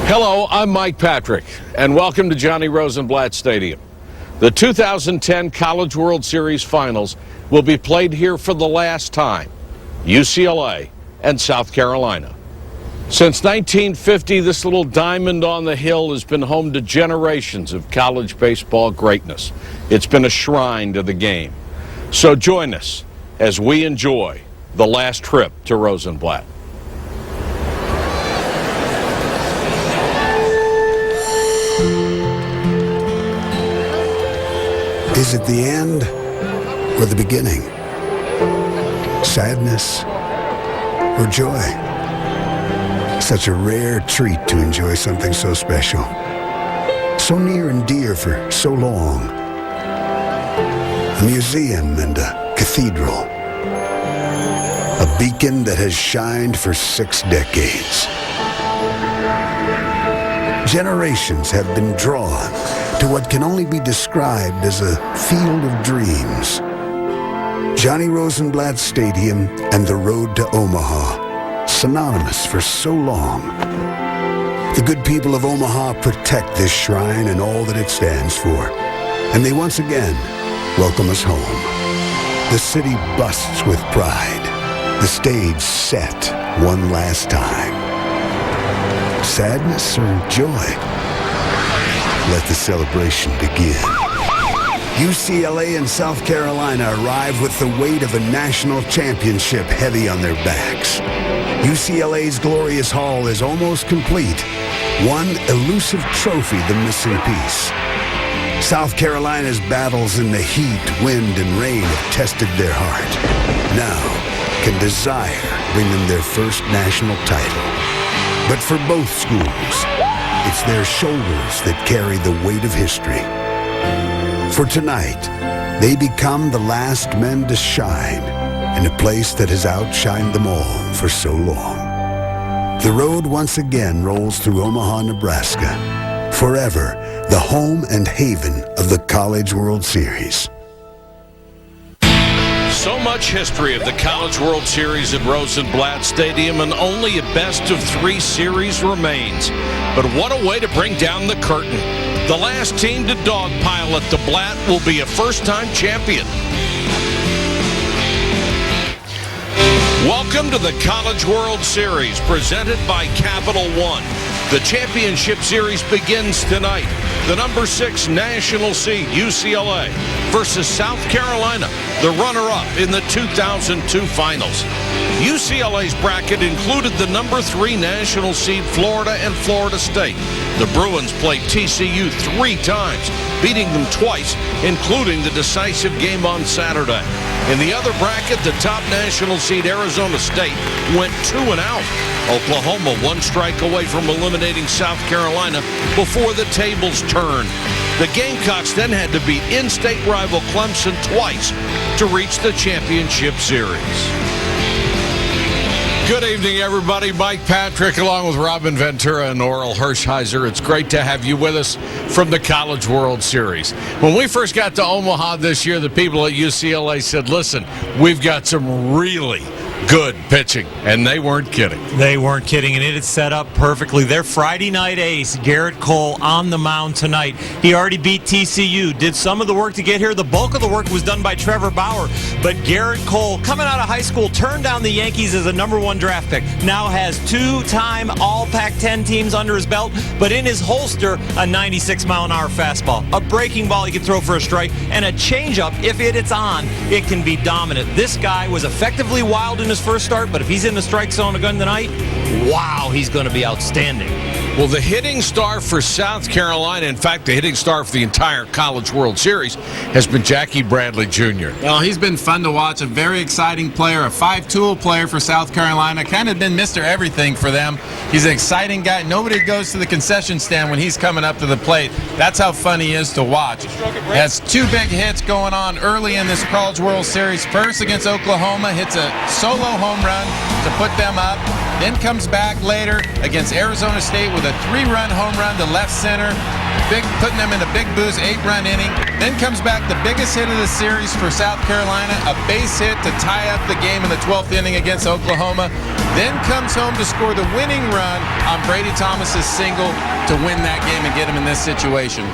Hello, I'm Mike Patrick, and welcome to Johnny Rosenblatt Stadium. The 2010 College World Series Finals will be played here for the last time, UCLA and South Carolina. Since 1950, this little diamond on the hill has been home to generations of college baseball greatness. It's been a shrine to the game. So join us as we enjoy the last trip to Rosenblatt. Is it the end or the beginning? Sadness or joy? Such a rare treat to enjoy something so special, so near and dear for so long. A museum and a cathedral, a beacon that has shined for 6 decades. Generations have been drawn to what can only be described as a field of dreams. Johnny Rosenblatt Stadium and the road to Omaha, synonymous for so long. The good people of Omaha protect this shrine and all that it stands for, and they once again welcome us home. The city busts with pride, the stage set one last time. Sadness or joy? Let the celebration begin. UCLA and South Carolina arrive with the weight of a national championship heavy on their backs. UCLA's glorious haul is almost complete. One elusive trophy the missing piece. South Carolina's battles in the heat, wind, and rain have tested their heart. Now, can desire bring them their first national title? But for both schools, it's their shoulders that carry the weight of history. For tonight, they become the last men to shine in a place that has outshined them all for so long. The road once again rolls through Omaha, Nebraska, forever the home and haven of the College World Series. So much history of the College World Series at Rosenblatt Stadium, and only a best-of-3 series remains. But what a way to bring down the curtain. The last team to dogpile at the Blatt will be a first-time champion. Welcome to the College World Series, presented by Capital One. The championship series begins tonight. The number 6 national seed, UCLA, versus South Carolina, the runner-up in the 2002 finals. UCLA's bracket included the number 3 national seed, Florida and Florida State. The Bruins played TCU 3 times, beating them twice, including the decisive game on Saturday. In the other bracket, the top national seed, Arizona State, went 2-0. Oklahoma 1 strike away from eliminating South Carolina before the tables turned. The Gamecocks then had to beat in-state rival Clemson twice to reach the championship series. Good evening, everybody. Mike Patrick along with Robin Ventura and Oral Hershiser. It's great to have you with us from the College World Series. When we first got to Omaha this year, the people at UCLA said, listen, we've got some really good pitching, and they weren't kidding. They weren't kidding, and it is set up perfectly. Their Friday night ace, Garrett Cole, on the mound tonight. He already beat TCU, did some of the work to get here. The bulk of the work was done by Trevor Bauer, but Garrett Cole, coming out of high school, turned down the Yankees as a number 1 draft pick. Now has 2-time All Pac-10 teams under his belt, but in his holster, a 96-mile-an-hour fastball, a breaking ball he can throw for a strike, and a changeup. If it's on, it can be dominant. This guy was effectively wild in his first start, but if he's in the strike zone again tonight, wow, he's going to be outstanding. Well, the hitting star for South Carolina, in fact, the hitting star for the entire College World Series, has been Jackie Bradley Jr. Well, he's been fun to watch, a very exciting player, a 5-tool player for South Carolina, kind of been Mr. Everything for them. He's an exciting guy. Nobody goes to the concession stand when he's coming up to the plate. That's how fun he is to watch. Has 2 big hits going on early in this College World Series. First against Oklahoma, hits a solo solo home run to put them up. Then comes back later against Arizona State with a 3-run home run to left center, putting them in a big boost 8-run inning. Then comes back the biggest hit of the series for South Carolina, a base hit to tie up the game in the 12th inning against Oklahoma. Then comes home to score the winning run on Brady Thomas's single to win that game and get him in this situation.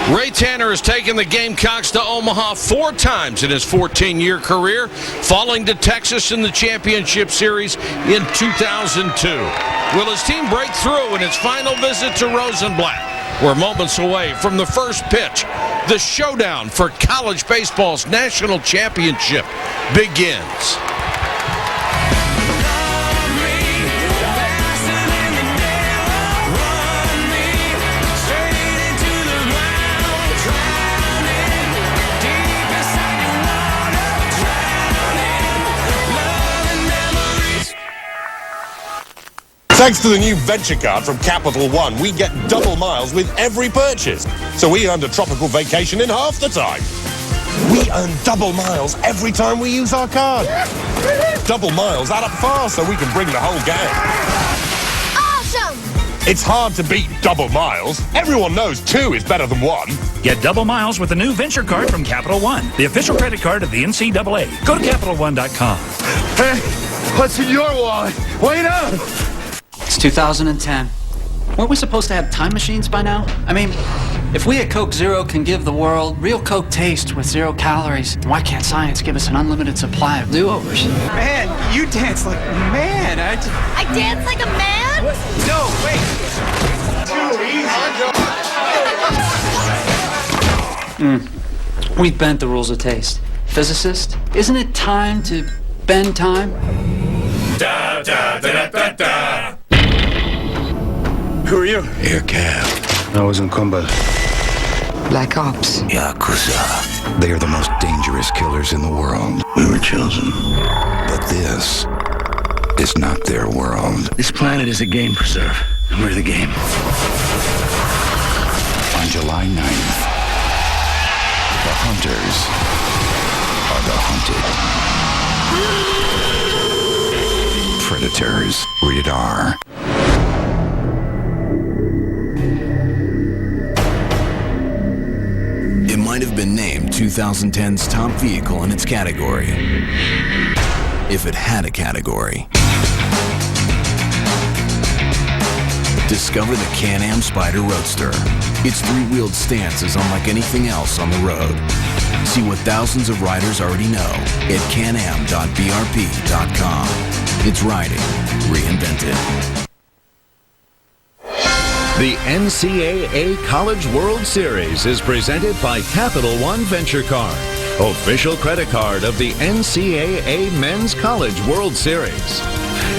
Ray Tanner has taken the Gamecocks to Omaha 4 times in his 14-year career, falling to Texas in the championship series in 2002. Will his team break through in its final visit to Rosenblatt? We're moments away from the first pitch. The showdown for college baseball's national championship begins. Thanks to the new Venture card from Capital One, we get double miles with every purchase. So we earned a tropical vacation in half the time. We earn double miles every time we use our card. Double miles add up fast, so we can bring the whole gang. Awesome! It's hard to beat double miles. Everyone knows 2 is better than 1. Get double miles with the new Venture card from Capital One, the official credit card of the NCAA. Go to CapitalOne.com. Hey, what's in your wallet? Wait up! It's 2010. Weren't we supposed to have time machines by now? I mean, if we at Coke Zero can give the world real Coke taste with 0 calories, why can't science give us an unlimited supply of do-overs? Man, you dance like a man. I dance like a man? What? No, wait. Too easy. We've bent the rules of taste. Physicist, isn't it time to bend time? Da, da, da, da, da. Who are you? Air Cab. I was in combat. Black Ops. Yakuza. They are the most dangerous killers in the world. We were chosen. But this is not their world. This planet is a game preserve, and we're the game. On July 9th, the hunters are the hunted. Predators. Rated R. It might have been named 2010's top vehicle in its category, if it had a category. Discover the Can-Am Spyder Roadster. Its 3-wheeled stance is unlike anything else on the road. See what thousands of riders already know at canam.brp.com. It's riding reinvented. The NCAA College World Series is presented by Capital One Venture Card, official credit card of the NCAA Men's College World Series.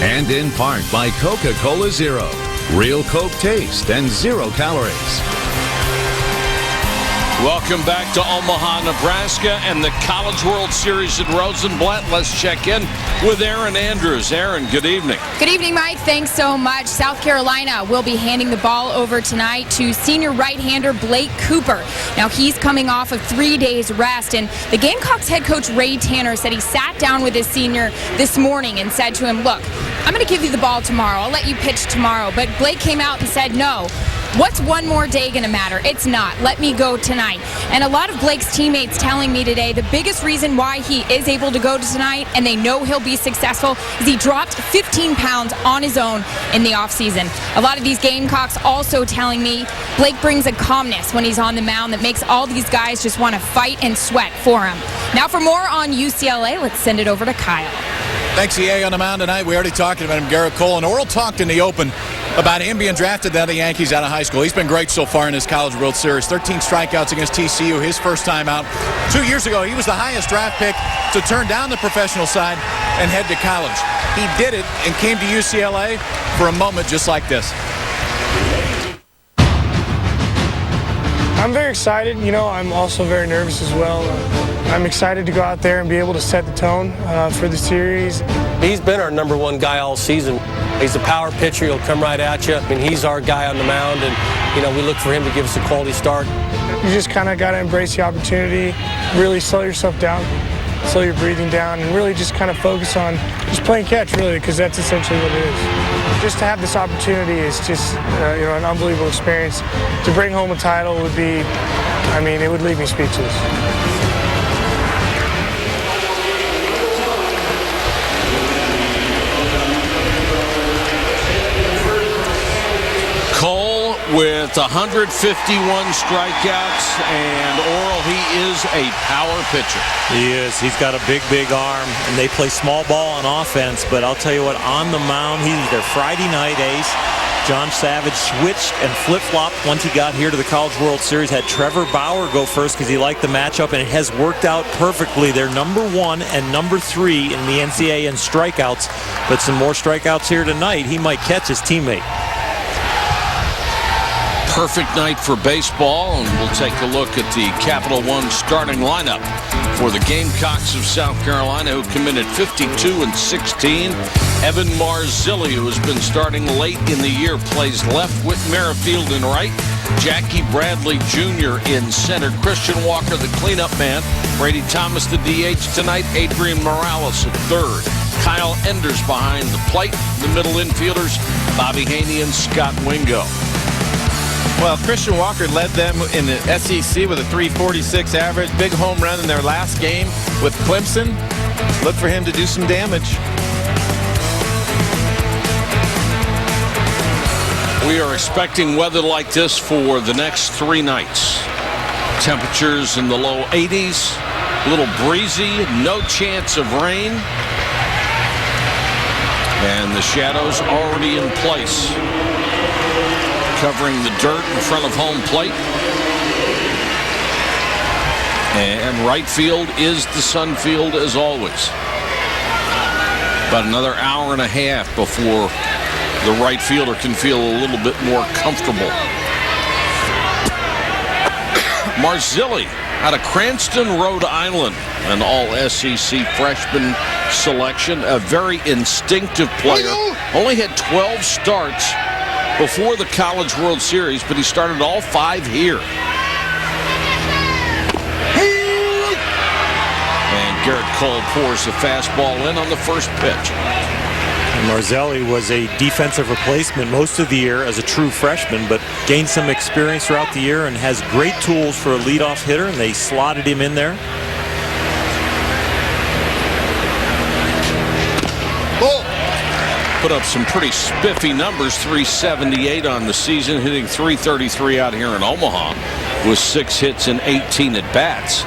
And in part by Coca-Cola Zero, real Coke taste and 0 calories. Welcome back to Omaha, Nebraska, and the College World Series at Rosenblatt. Let's check in with Aaron Andrews. Aaron, good evening. Good evening, Mike. Thanks so much. South Carolina will be handing the ball over tonight to senior right-hander Blake Cooper. Now, he's coming off of 3 days rest, and the Gamecocks head coach Ray Tanner said he sat down with his senior this morning and said to him, look, I'm going to give you the ball tomorrow. I'll let you pitch tomorrow. But Blake came out and said, no. What's one more day going to matter? It's not. Let me go tonight. And a lot of Blake's teammates telling me today the biggest reason why he is able to go to tonight and they know he'll be successful is he dropped 15 pounds on his own in the offseason. A lot of these Gamecocks also telling me Blake brings a calmness when he's on the mound that makes all these guys just want to fight and sweat for him. Now for more on UCLA, let's send it over to Kyle. Thanks, EA, on the mound tonight. We already talked about him, Garrett Cole, and Oral talked in the open about him being drafted by the Yankees out of high school. He's been great so far in his College World Series. 13 strikeouts against TCU, his first time out. 2 years ago, he was the highest draft pick to turn down the professional side and head to college. He did it and came to UCLA for a moment just like this. I'm very excited. You know, I'm also very nervous as well. I'm excited to go out there and be able to set the tone for the series. He's been our #1 guy all season. He's a power pitcher. He'll come right at you. I mean, he's our guy on the mound, and, you know, we look for him to give us a quality start. You just kind of got to embrace the opportunity, really slow yourself down. slow your breathing down, and really just kind of focus on just playing catch, really, because that's essentially what it is. Just to have this opportunity is just an unbelievable experience. To bring home a title would be, I mean, it would leave me speechless. Cole with 151 strikeouts, and Oral, he is a power pitcher. He is. He's got a big, big arm, and they play small ball on offense, but I'll tell you what, on the mound, he's their Friday night ace. John Savage switched and flip-flopped once he got here to the College World Series, had Trevor Bauer go first because he liked the matchup, and it has worked out perfectly. They're number 1 and number 3 in the NCAA in strikeouts, but some more strikeouts here tonight. He might catch his teammate. Perfect night for baseball, and we'll take a look at the Capital One starting lineup for the Gamecocks of South Carolina, who committed 52-16. Evan Marzilli, who has been starting late in the year, plays left. Whit Merrifield in right. Jackie Bradley Jr. in center. Christian Walker, the cleanup man. Brady Thomas, the DH tonight. Adrian Morales at third. Kyle Enders behind the plate. The middle infielders, Bobby Haney and Scott Wingo. Well, Christian Walker led them in the SEC with a .346 average. Big home run in their last game with Clemson. Look for him to do some damage. We are expecting weather like this for the next 3 nights. Temperatures in the low 80s, a little breezy, no chance of rain. And the shadows already in place, covering the dirt in front of home plate. And right field is the sun field as always. About another hour and a half before the right fielder can feel a little bit more comfortable. Marzilli out of Cranston, Rhode Island, an all-SEC freshman selection, a very instinctive player. Only had 12 starts before the College World Series, but he started all 5 here. And Garrett Cole pours the fastball in on the first pitch. And Marzilli was a defensive replacement most of the year as a true freshman, but gained some experience throughout the year and has great tools for a leadoff hitter, and they slotted him in there. Put up some pretty spiffy numbers, 378 on the season, hitting .333 out here in Omaha with 6 hits and 18 at-bats.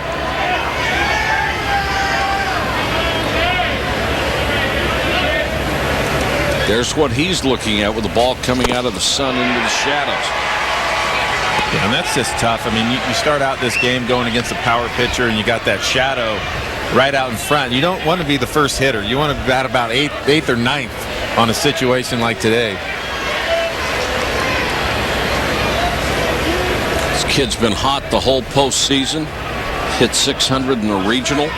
There's what he's looking at with the ball coming out of the sun into the shadows. Yeah, and that's just tough. I mean, you start out this game going against a power pitcher, and you got that shadow right out in front. You don't want to be the first hitter. You want to bat about 8th or 9th on a situation like today. This kid's been hot the whole postseason. Hit 600 in the regional.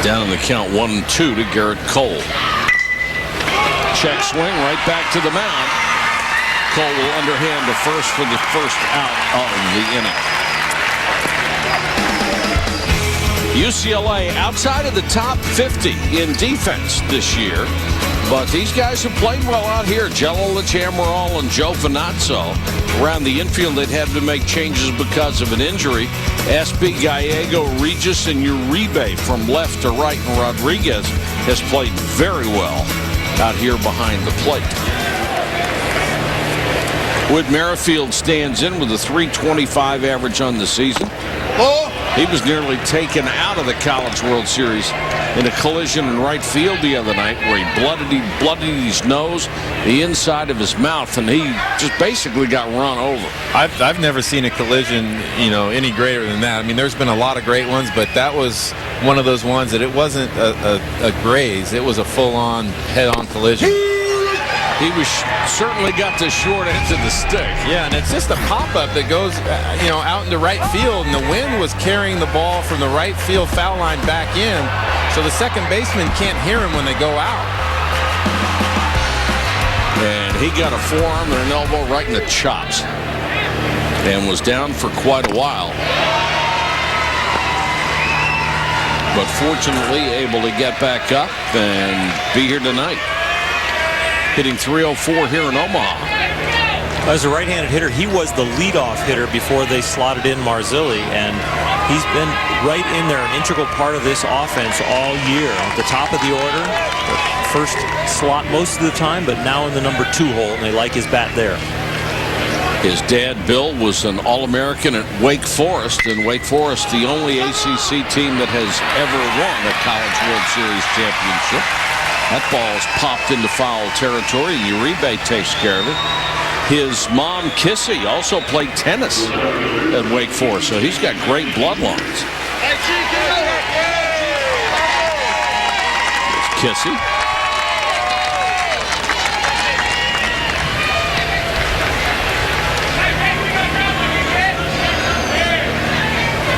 Down in the count 1-2 to Garrett Cole. Check swing right back to the mound. Cole will underhand to first for the first out of the inning. UCLA outside of the top 50 in defense this year, but these guys have played well out here. Jello LaChamorro and Joe Finazzo. Around the infield, they'd had to make changes because of an injury. SB Gallego, Regis, and Uribe from left to right, and Rodriguez has played very well out here behind the plate. Whit Merrifield stands in with a .325 average on the season. He was nearly taken out of the College World Series in a collision in right field the other night where he bloodied his nose, the inside of his mouth, and he just basically got run over. I've never seen a collision, any greater than that. I mean, there's been a lot of great ones, but that was one of those ones that it wasn't a graze. It was a full-on, head-on collision. He was certainly got the short end of the stick. Yeah, and it's just a pop-up that goes, out into right field, and the wind was carrying the ball from the right field foul line back in, so the second baseman can't hear him when they go out. And he got a forearm and an elbow right in the chops and was down for quite a while. But fortunately able to get back up and be here tonight. Hitting .304 here in Omaha. As a right-handed hitter, he was the leadoff hitter before they slotted in Marzilli, and he's been right in there, an integral part of this offense all year. At the top of the order, the first slot most of the time, but now in the number 2 hole, and they like his bat there. His dad, Bill, was an All-American at Wake Forest, and Wake Forest, the only ACC team that has ever won a College World Series championship. That ball's popped into foul territory. Uribe takes care of it. His mom, Kissy, also played tennis at Wake Forest, so he's got great bloodlines. There's Kissy.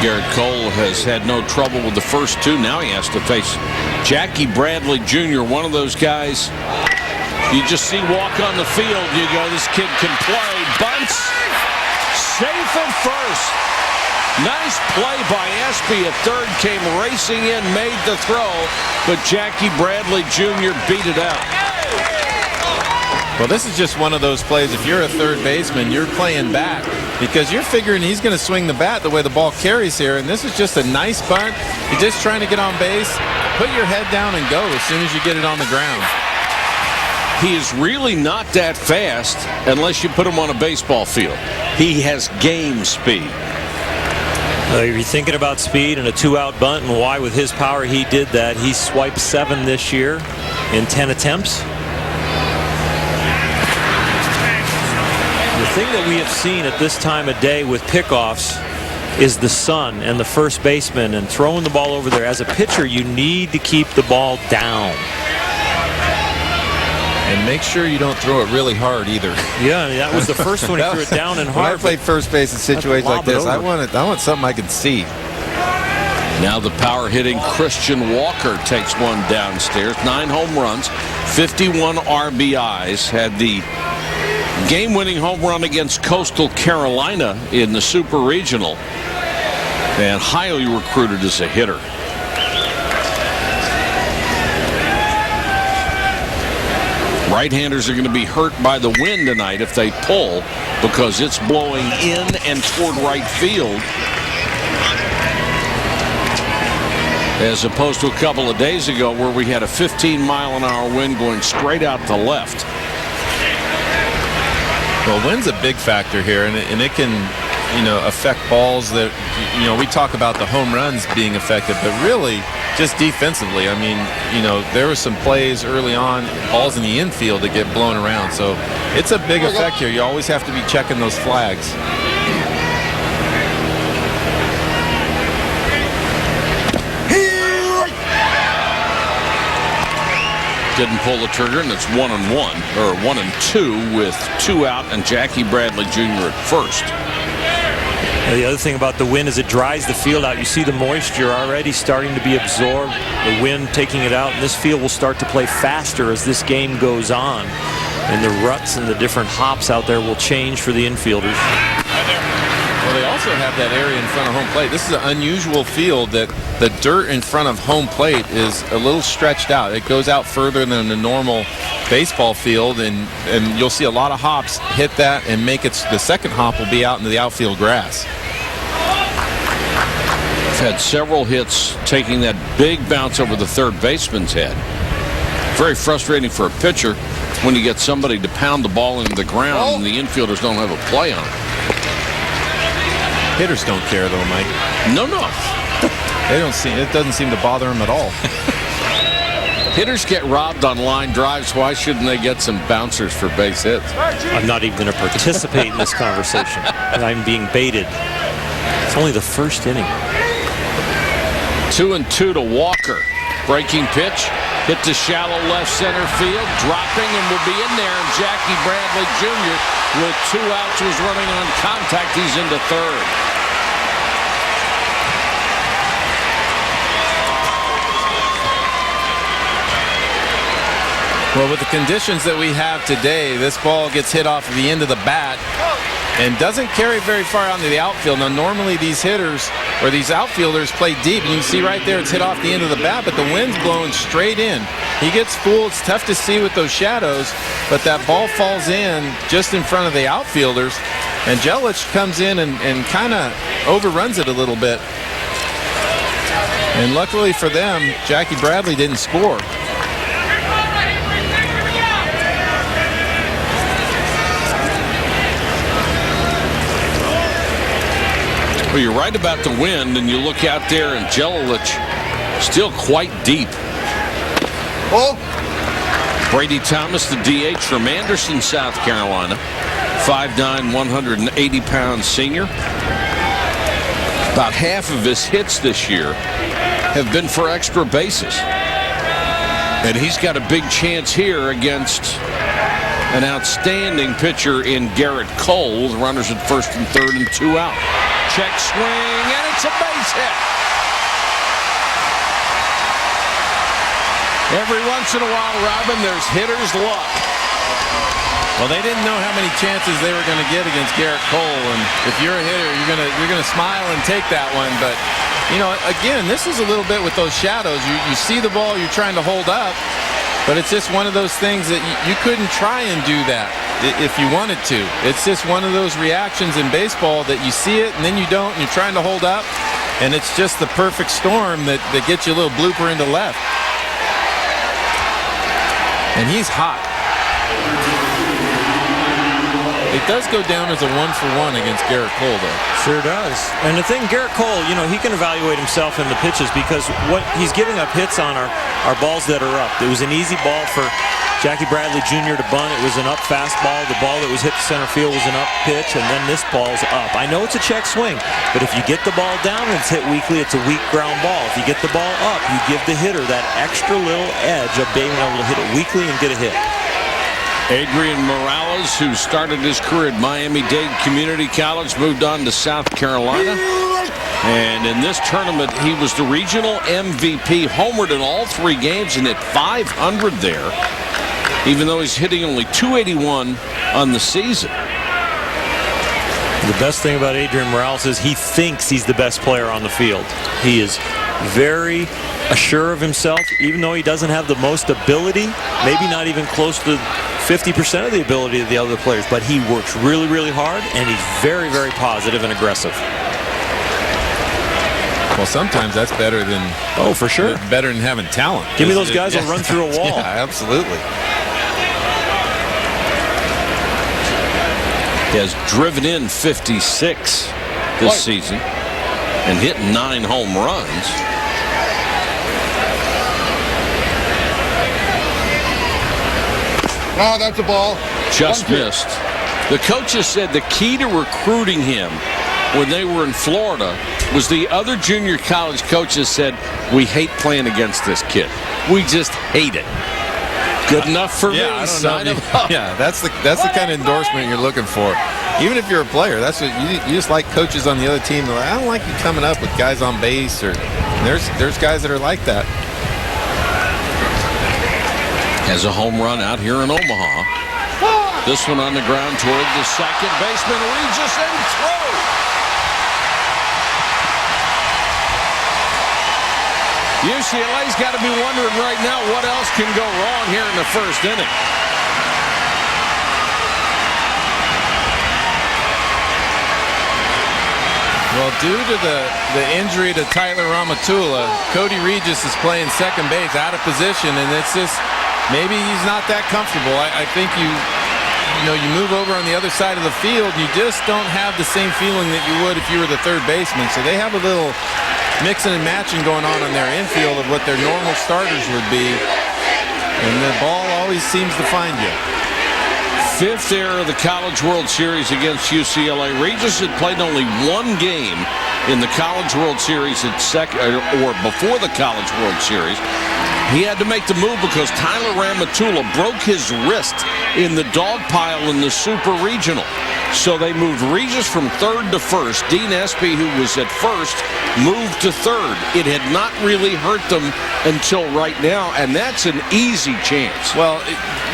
Garrett Cole has had no trouble with the first 2. Now he has to face Jackie Bradley Jr., one of those guys you just see walk on the field, you go, this kid can play. Bunts, safe at first. Nice play by Espy at third, came racing in, made the throw, but Jackie Bradley Jr. beat it out. Well, this is just one of those plays. If you're a third baseman, you're playing back because you're figuring he's going to swing the bat the way the ball carries here, and this is just a nice bunt. You're just trying to get on base, put your head down and go as soon as you get it on the ground. He is really not that fast unless you put him on a baseball field. He has game speed. If you're thinking about speed and a 2-out bunt and why with his power he did that, he swiped 7 this year in 10 attempts. The thing that we have seen at this time of day with pickoffs is the sun and the first baseman and throwing the ball over there. As a pitcher, you need to keep the ball down. And make sure you don't throw it really hard either. Yeah, that was the first one. He threw it down and hard. When I played first base in situations like this, I want something I can see. Now the power-hitting Christian Walker takes one downstairs. 9 home runs, 51 RBIs. Had the game-winning home run against Coastal Carolina in the Super Regional. And highly recruited as a hitter. Right-handers are going to be hurt by the wind tonight if they pull because it's blowing in and toward right field as opposed to a couple of days ago where we had a 15-mile-an-hour wind going straight out to left. Well, wind's a big factor here, and it can, affect balls that, we talk about the home runs being effective, but really just defensively. I mean, there were some plays early on, balls in the infield that get blown around. So it's a big effect here. You always have to be checking those flags. Didn't pull the trigger, and it's 1-1, or 1-2 with 2 out and Jackie Bradley Jr. at first. The other thing about the wind is it dries the field out. You see the moisture already starting to be absorbed, the wind taking it out, and this field will start to play faster as this game goes on. And the ruts and the different hops out there will change for the infielders. Well, they also have that area in front of home plate. This is an unusual field that the dirt in front of home plate is a little stretched out. It goes out further than the normal baseball field, and you'll see a lot of hops hit that and make it. The second hop will be out into the outfield grass. Had several hits taking that big bounce over the third baseman's head. Very frustrating for a pitcher when you get somebody to pound the ball into the ground and the infielders don't have a play on it. Hitters don't care though, Mike. No. They don't see it. Doesn't seem to bother them at all. Hitters get robbed on line drives. Why shouldn't they get some bouncers for base hits? I'm not even going to participate in this conversation. I'm being baited. It's only the first inning. 2-2 to Walker. Breaking pitch. Hit to shallow left center field. Dropping and will be in there. And Jackie Bradley Jr. with 2 outs was running on contact. He's into third. Well, with the conditions that we have today, this ball gets hit off of the end of the bat and doesn't carry very far out into the outfield. Now, normally these hitters or these outfielders play deep. You can see right there it's hit off the end of the bat, but the wind's blowing straight in. He gets fooled. It's tough to see with those shadows, but that ball falls in just in front of the outfielders, and Jelic comes in and kind of overruns it a little bit. And luckily for them, Jackie Bradley didn't score. Well, you're right about the wind, and you look out there, and Jelic still quite deep. Oh! Brady Thomas, the DH from Anderson, South Carolina. 5'9", 180-pound senior. About half of his hits this year have been for extra bases. And he's got a big chance here against an outstanding pitcher in Garrett Cole, with runners at first and third and 2 out. Check swing, and it's a base hit. Every once in a while, Robin, there's hitter's luck. Well, they didn't know how many chances they were going to get against Garrett Cole, and if you're a hitter, you're gonna smile and take that one. But you know, again, this is a little bit with those shadows. You see the ball you're trying to hold up, but it's just one of those things that you couldn't try and do that if you wanted to. It's just one of those reactions in baseball that you see it and then you don't, and you're trying to hold up, and it's just the perfect storm that gets you a little blooper into left. And he's hot. It does go down as a 1-for-1 against Garrett Cole, though. Sure does. And the thing, Garrett Cole, you know, he can evaluate himself in the pitches because what he's giving up hits on are balls that are up. It was an easy ball for Jackie Bradley Jr. to bunt. It was an up fastball. The ball that was hit to center field was an up pitch, and then this ball's up. I know it's a check swing, but if you get the ball down and it's hit weakly, it's a weak ground ball. If you get the ball up, you give the hitter that extra little edge of being able to hit it weakly and get a hit. Adrian Morales, who started his career at Miami-Dade Community College, moved on to South Carolina. And in this tournament, he was the regional MVP, homered in all 3 games and hit .500 there, even though he's hitting only .281 on the season. The best thing about Adrian Morales is he thinks he's the best player on the field. He is very assured of himself, even though he doesn't have the most ability, maybe not even close to 50% of the ability of the other players, but he works really, really hard, and he's very, very positive and aggressive. Well, sometimes that's better than... Oh, for sure. Better than having talent. Give me those guys who'll run through a wall. Yeah, absolutely. He has driven in 56 this season and hit 9 home runs. Oh, that's a ball. Just missed. The coaches said the key to recruiting him when they were in Florida was the other junior college coaches said, we hate playing against this kid. We just hate it. Good enough for me. Sign him up. Yeah, that's the kind of endorsement you're looking for. Even if you're a player, that's what you just like coaches on the other team. They're like, I don't like you coming up with guys on base, or there's guys that are like that. Has a home run out here in Omaha. This one on the ground toward the second baseman, Regis, and throw. UCLA's got to be wondering right now what else can go wrong here in the first inning. Well, due to the injury to Tyler Ramatula, Cody Regis is playing second base out of position, and it's just maybe he's not that comfortable. I think you move over on the other side of the field, and you just don't have the same feeling that you would if you were the third baseman. So they have a little mixing and matching going on their infield of what their normal starters would be, and the ball always seems to find you. 5th error of the College World Series against UCLA. Regis had played only 1 game in the College World Series at or before the College World Series. He had to make the move because Tyler Ramatula broke his wrist in the dog pile in the Super Regional. So they moved Regis from third to first. Dean Espy, who was at first, moved to third. It had not really hurt them until right now, and that's an easy chance. Well,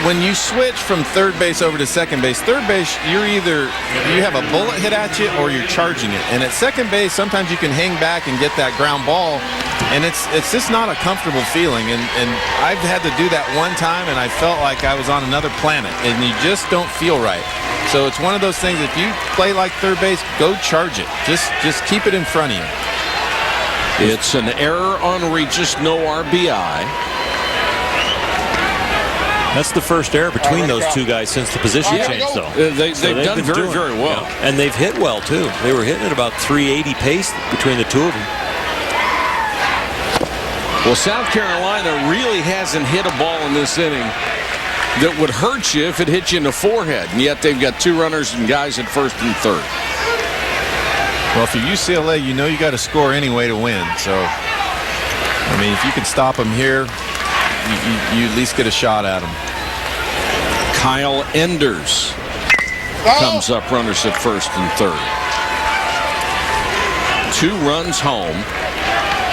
when you switch from third base over to second base, third base, you have a bullet hit at you or you're charging it. And at second base, sometimes you can hang back and get that ground ball, and it's just not a comfortable feeling. And I've had to do that one time, and I felt like I was on another planet, and you just don't feel right. So it's one of those things, if you play like third base, go charge it. Just keep it in front of you. It's an error on Regis, no RBI. That's the first error between those two guys since the position change, though. They've done very well. Yeah. And they've hit well, too. They were hitting at about 380 pace between the two of them. Well, South Carolina really hasn't hit a ball in this inning that would hurt you if it hit you in the forehead, and yet they've got two runners and guys at first and third. Well, if you're UCLA, you know you got to score anyway to win. So, I mean, if you can stop them here, you at least get a shot at them. Kyle Enders comes up, runners at first and third. 2 runs home,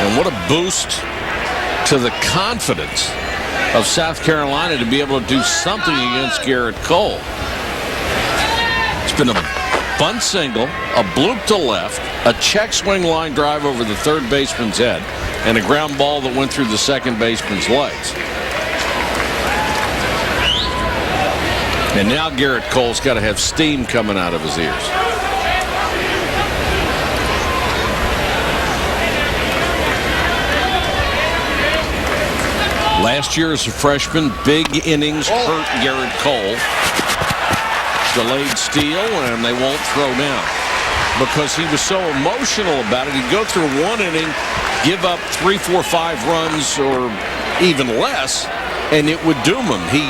and what a boost to the confidence of South Carolina to be able to do something against Garrett Cole. It's been a bunt single, a bloop to left, a check swing line drive over the third baseman's head, and a ground ball that went through the second baseman's legs. And now Garrett Cole's got to have steam coming out of his ears. Last year as a freshman, big innings hurt Garrett Cole. Delayed steal, and they won't throw now because he was so emotional about it. He'd go through one inning, give up 3, 4, 5 runs or even less, and it would doom him. He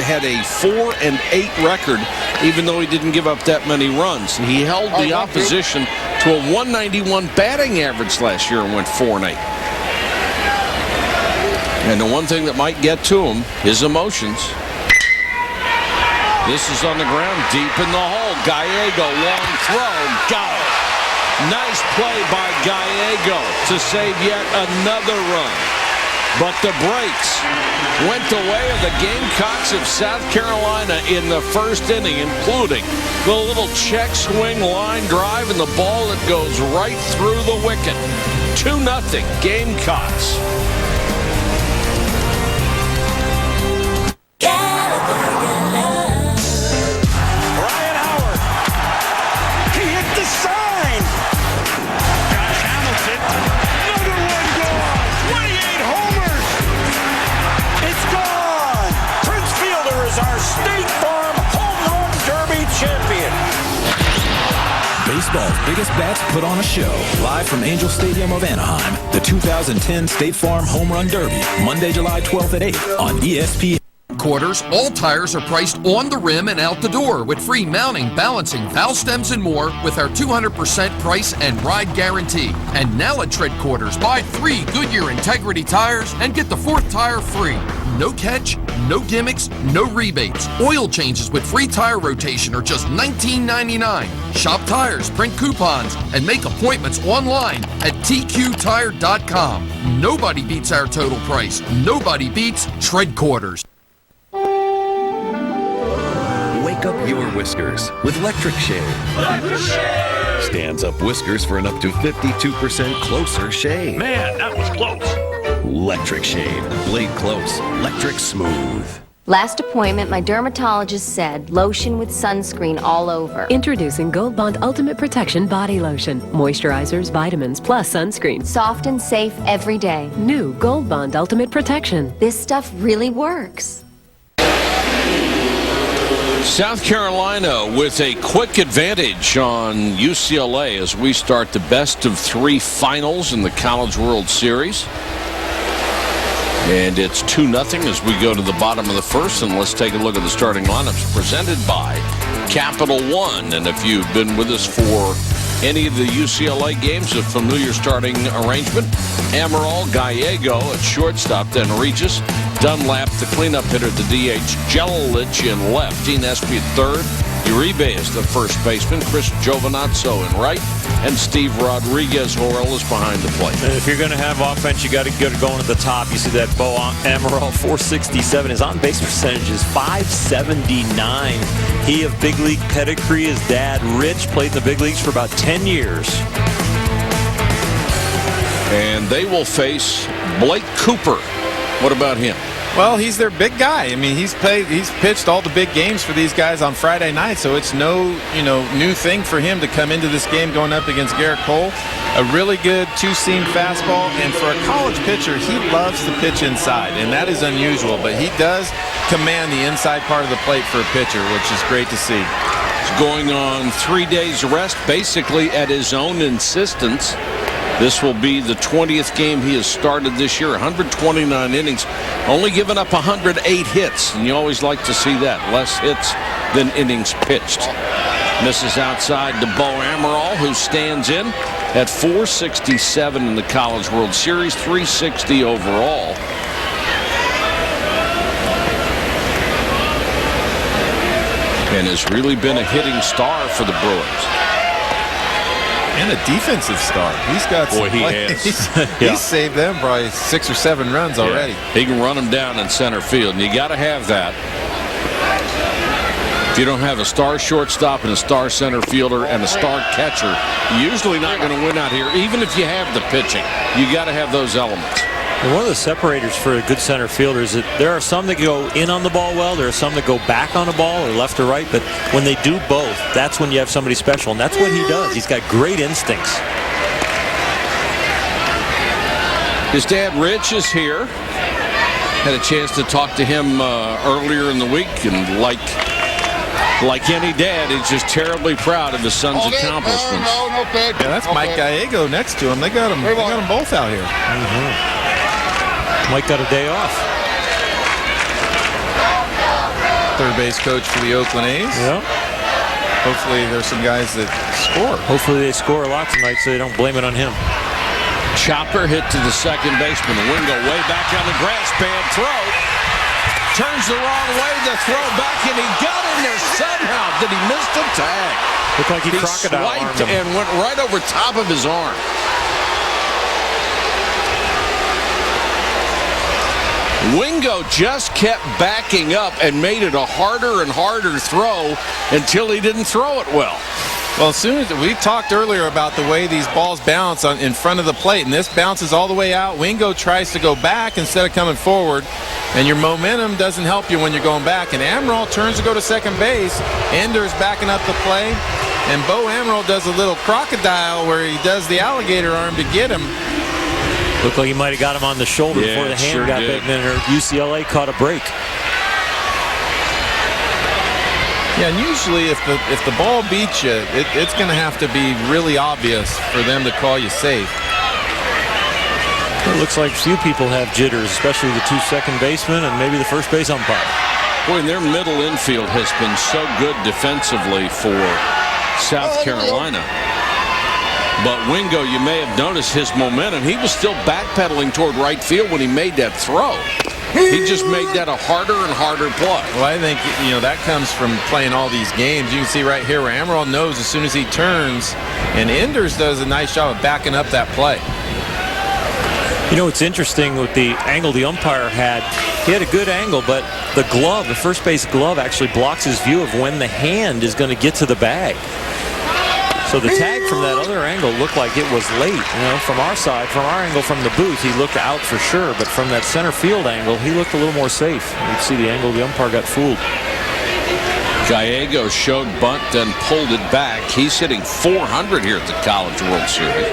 had a 4-8 record, even though he didn't give up that many runs. He held the opposition to a 191 batting average last year and went 4-8. And the one thing that might get to him, his emotions. This is on the ground, deep in the hole. Gallego, long throw, got it. Nice play by Gallego to save yet another run. But the breaks went the way of the Gamecocks of South Carolina in the first inning, including the little check swing line drive and the ball that goes right through the wicket. 2-0 Gamecocks. Baseball's biggest bats put on a show. Live from Angel Stadium of Anaheim, the 2010 State Farm Home Run Derby, Monday, July 12th at 8 on ESPN. Quarters, all tires are priced on the rim and out the door with free mounting, balancing, valve stems, and more with our 200% price and ride guarantee. And now at Tread Quarters, buy 3 Goodyear Integrity tires and get the 4th tire free. No catch, no gimmicks, no rebates. Oil changes with free tire rotation are just $19.99. Shop tires, print coupons, and make appointments online at tqtire.com. Nobody beats our total price. Nobody beats Tread Quarters. Wake up your whiskers with Electric Shave. Electric Shave! Stands up whiskers for an up to 52% closer shave. Man, that was close. Electric Shave. Blade close. Electric smooth. Last appointment, my dermatologist said lotion with sunscreen all over. Introducing Gold Bond Ultimate Protection Body Lotion. Moisturizers, vitamins, plus sunscreen. Soft and safe every day. New Gold Bond Ultimate Protection. This stuff really works. South Carolina with a quick advantage on UCLA as we start the best of 3 finals in the College World Series. And it's 2-0 as we go to the bottom of the first. And let's take a look at the starting lineups presented by Capital One. And if you've been with us for any of the UCLA games, a familiar starting arrangement. Amaral, Gallego at shortstop, then Regis, Dunlap, the cleanup hitter, the DH, Jelilich in left, Dean Espy at third, Uribe is the first baseman. Chris Giovinazzo in right. And Steve Rodriguez-Horrell is behind the plate. And if you're going to have offense, you got to get it going at the top. You see that Bo Amaral, 467. His on-base percentage is 579. He of big league pedigree. His dad, Rich, played in the big leagues for about 10 years. And they will face Blake Cooper. What about him? Well, he's their big guy. I mean, he's pitched all the big games for these guys on Friday night, so it's no, new thing for him to come into this game going up against Garrett Cole. A really good two-seam fastball, and for a college pitcher, he loves to pitch inside, and that is unusual, but he does command the inside part of the plate for a pitcher, which is great to see. He's going on 3 days rest, basically at his own insistence. This will be the 20th game he has started this year. 129 innings, only given up 108 hits, and you always like to see that. Less hits than innings pitched. Misses outside to Bo Amaral, who stands in at 467 in the College World Series, 360 overall. And has really been a hitting star for the Bruins. And a defensive star. He's got some He's saved them probably 6 or 7 runs already. He can run them down in center field, and you got to have that. If you don't have a star shortstop and a star center fielder and a star catcher, you're usually not going to win out here, even if you have the pitching. You got to have those elements. And one of the separators for a good center fielder is that there are some that go in on the ball well, there are some that go back on the ball or left or right, but when they do both, that's when you have somebody special, and that's what he does. He's got great instincts. His dad, Rich, is here. Had a chance to talk to him earlier in the week, and like any dad, he's just terribly proud of his son's accomplishments. Yeah, that's Mike Gallego next to him. They got them both out here. Mike got a day off. Third base coach for the Oakland A's. Yeah. Hopefully there's some guys that score. Hopefully they score a lot tonight so they don't blame it on him. Chopper hit to the second baseman. The Wingo way back on the grass. Bad throw. Turns the wrong way. The throw back, and he got in there somehow. Did he miss the tag? Looked like he crocodile armed him. And went right over top of his arm. Wingo just kept backing up and made it a harder and harder throw until he didn't throw it well. Well, as soon as we talked earlier about the way these balls bounce in front of the plate, and this bounces all the way out, Wingo tries to go back instead of coming forward, and your momentum doesn't help you when you're going back. And Amaral turns to go to second base. Ender's backing up the play, and Bo Amaral does a little crocodile where he does the alligator arm to get him. Looked like he might have got him on the shoulder before the hand got bit, and then UCLA caught a break. Yeah, and usually if the ball beats you, it's going to have to be really obvious for them to call you safe. It looks like few people have jitters, especially the 2 second basemen and maybe the first base umpire. Boy, their middle infield has been so good defensively for South Carolina. But Wingo, you may have noticed his momentum. He was still backpedaling toward right field when he made that throw. He just made that a harder and harder play. Well, I think, that comes from playing all these games. You can see right here where Amaral knows as soon as he turns, and Enders does a nice job of backing up that play. It's interesting with the angle the umpire had. He had a good angle, but the first base glove actually blocks his view of when the hand is going to get to the bag. So the tag from that other angle looked like it was late. From our side, from our angle from the booth, he looked out for sure. But from that center field angle, he looked a little more safe. You can see the angle the umpire got fooled. Gallego showed bunt and pulled it back. He's hitting .400 here at the College World Series.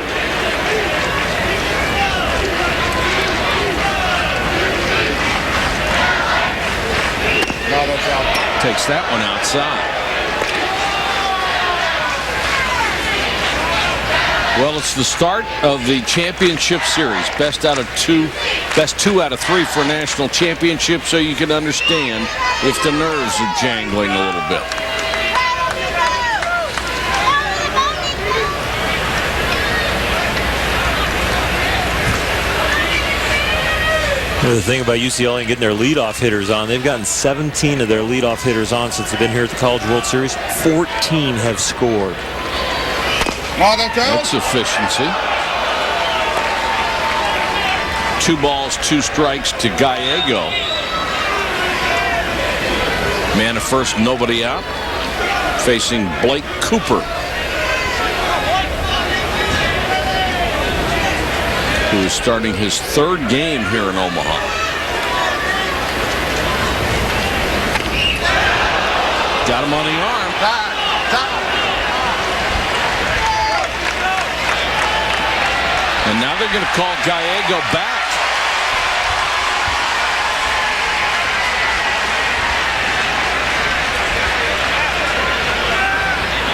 Takes that one outside. Well, it's the start of the championship series. Best 2 out of 3 for a national championship, so you can understand if the nerves are jangling a little bit. The thing about UCLA and getting their leadoff hitters on, they've gotten 17 of their leadoff hitters on since they've been here at the College World Series. 14 have scored. That's efficiency. 2 balls, 2 strikes to Gallego. Man at first, nobody out. Facing Blake Cooper, who is starting his 3rd game here in Omaha. Got him on the arm. And now they're going to call Gallego back.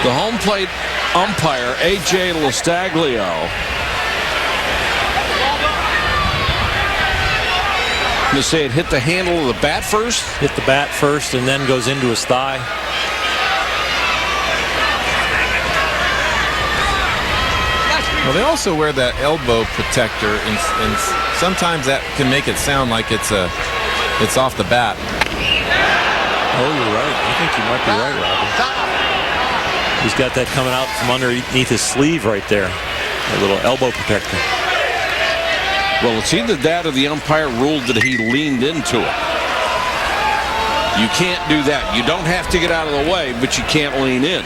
The home plate umpire, A.J. Lastaglio, to say it hit the handle of the bat first? Hit the bat first and then goes into his thigh. Well, they also wear that elbow protector, and sometimes that can make it sound like it's off the bat. Oh, you're right. I think you might be right, Robbie. He's got that coming out from underneath his sleeve right there. A little elbow protector. Well, it's either that or the umpire ruled that he leaned into it. You can't do that. You don't have to get out of the way, but you can't lean in.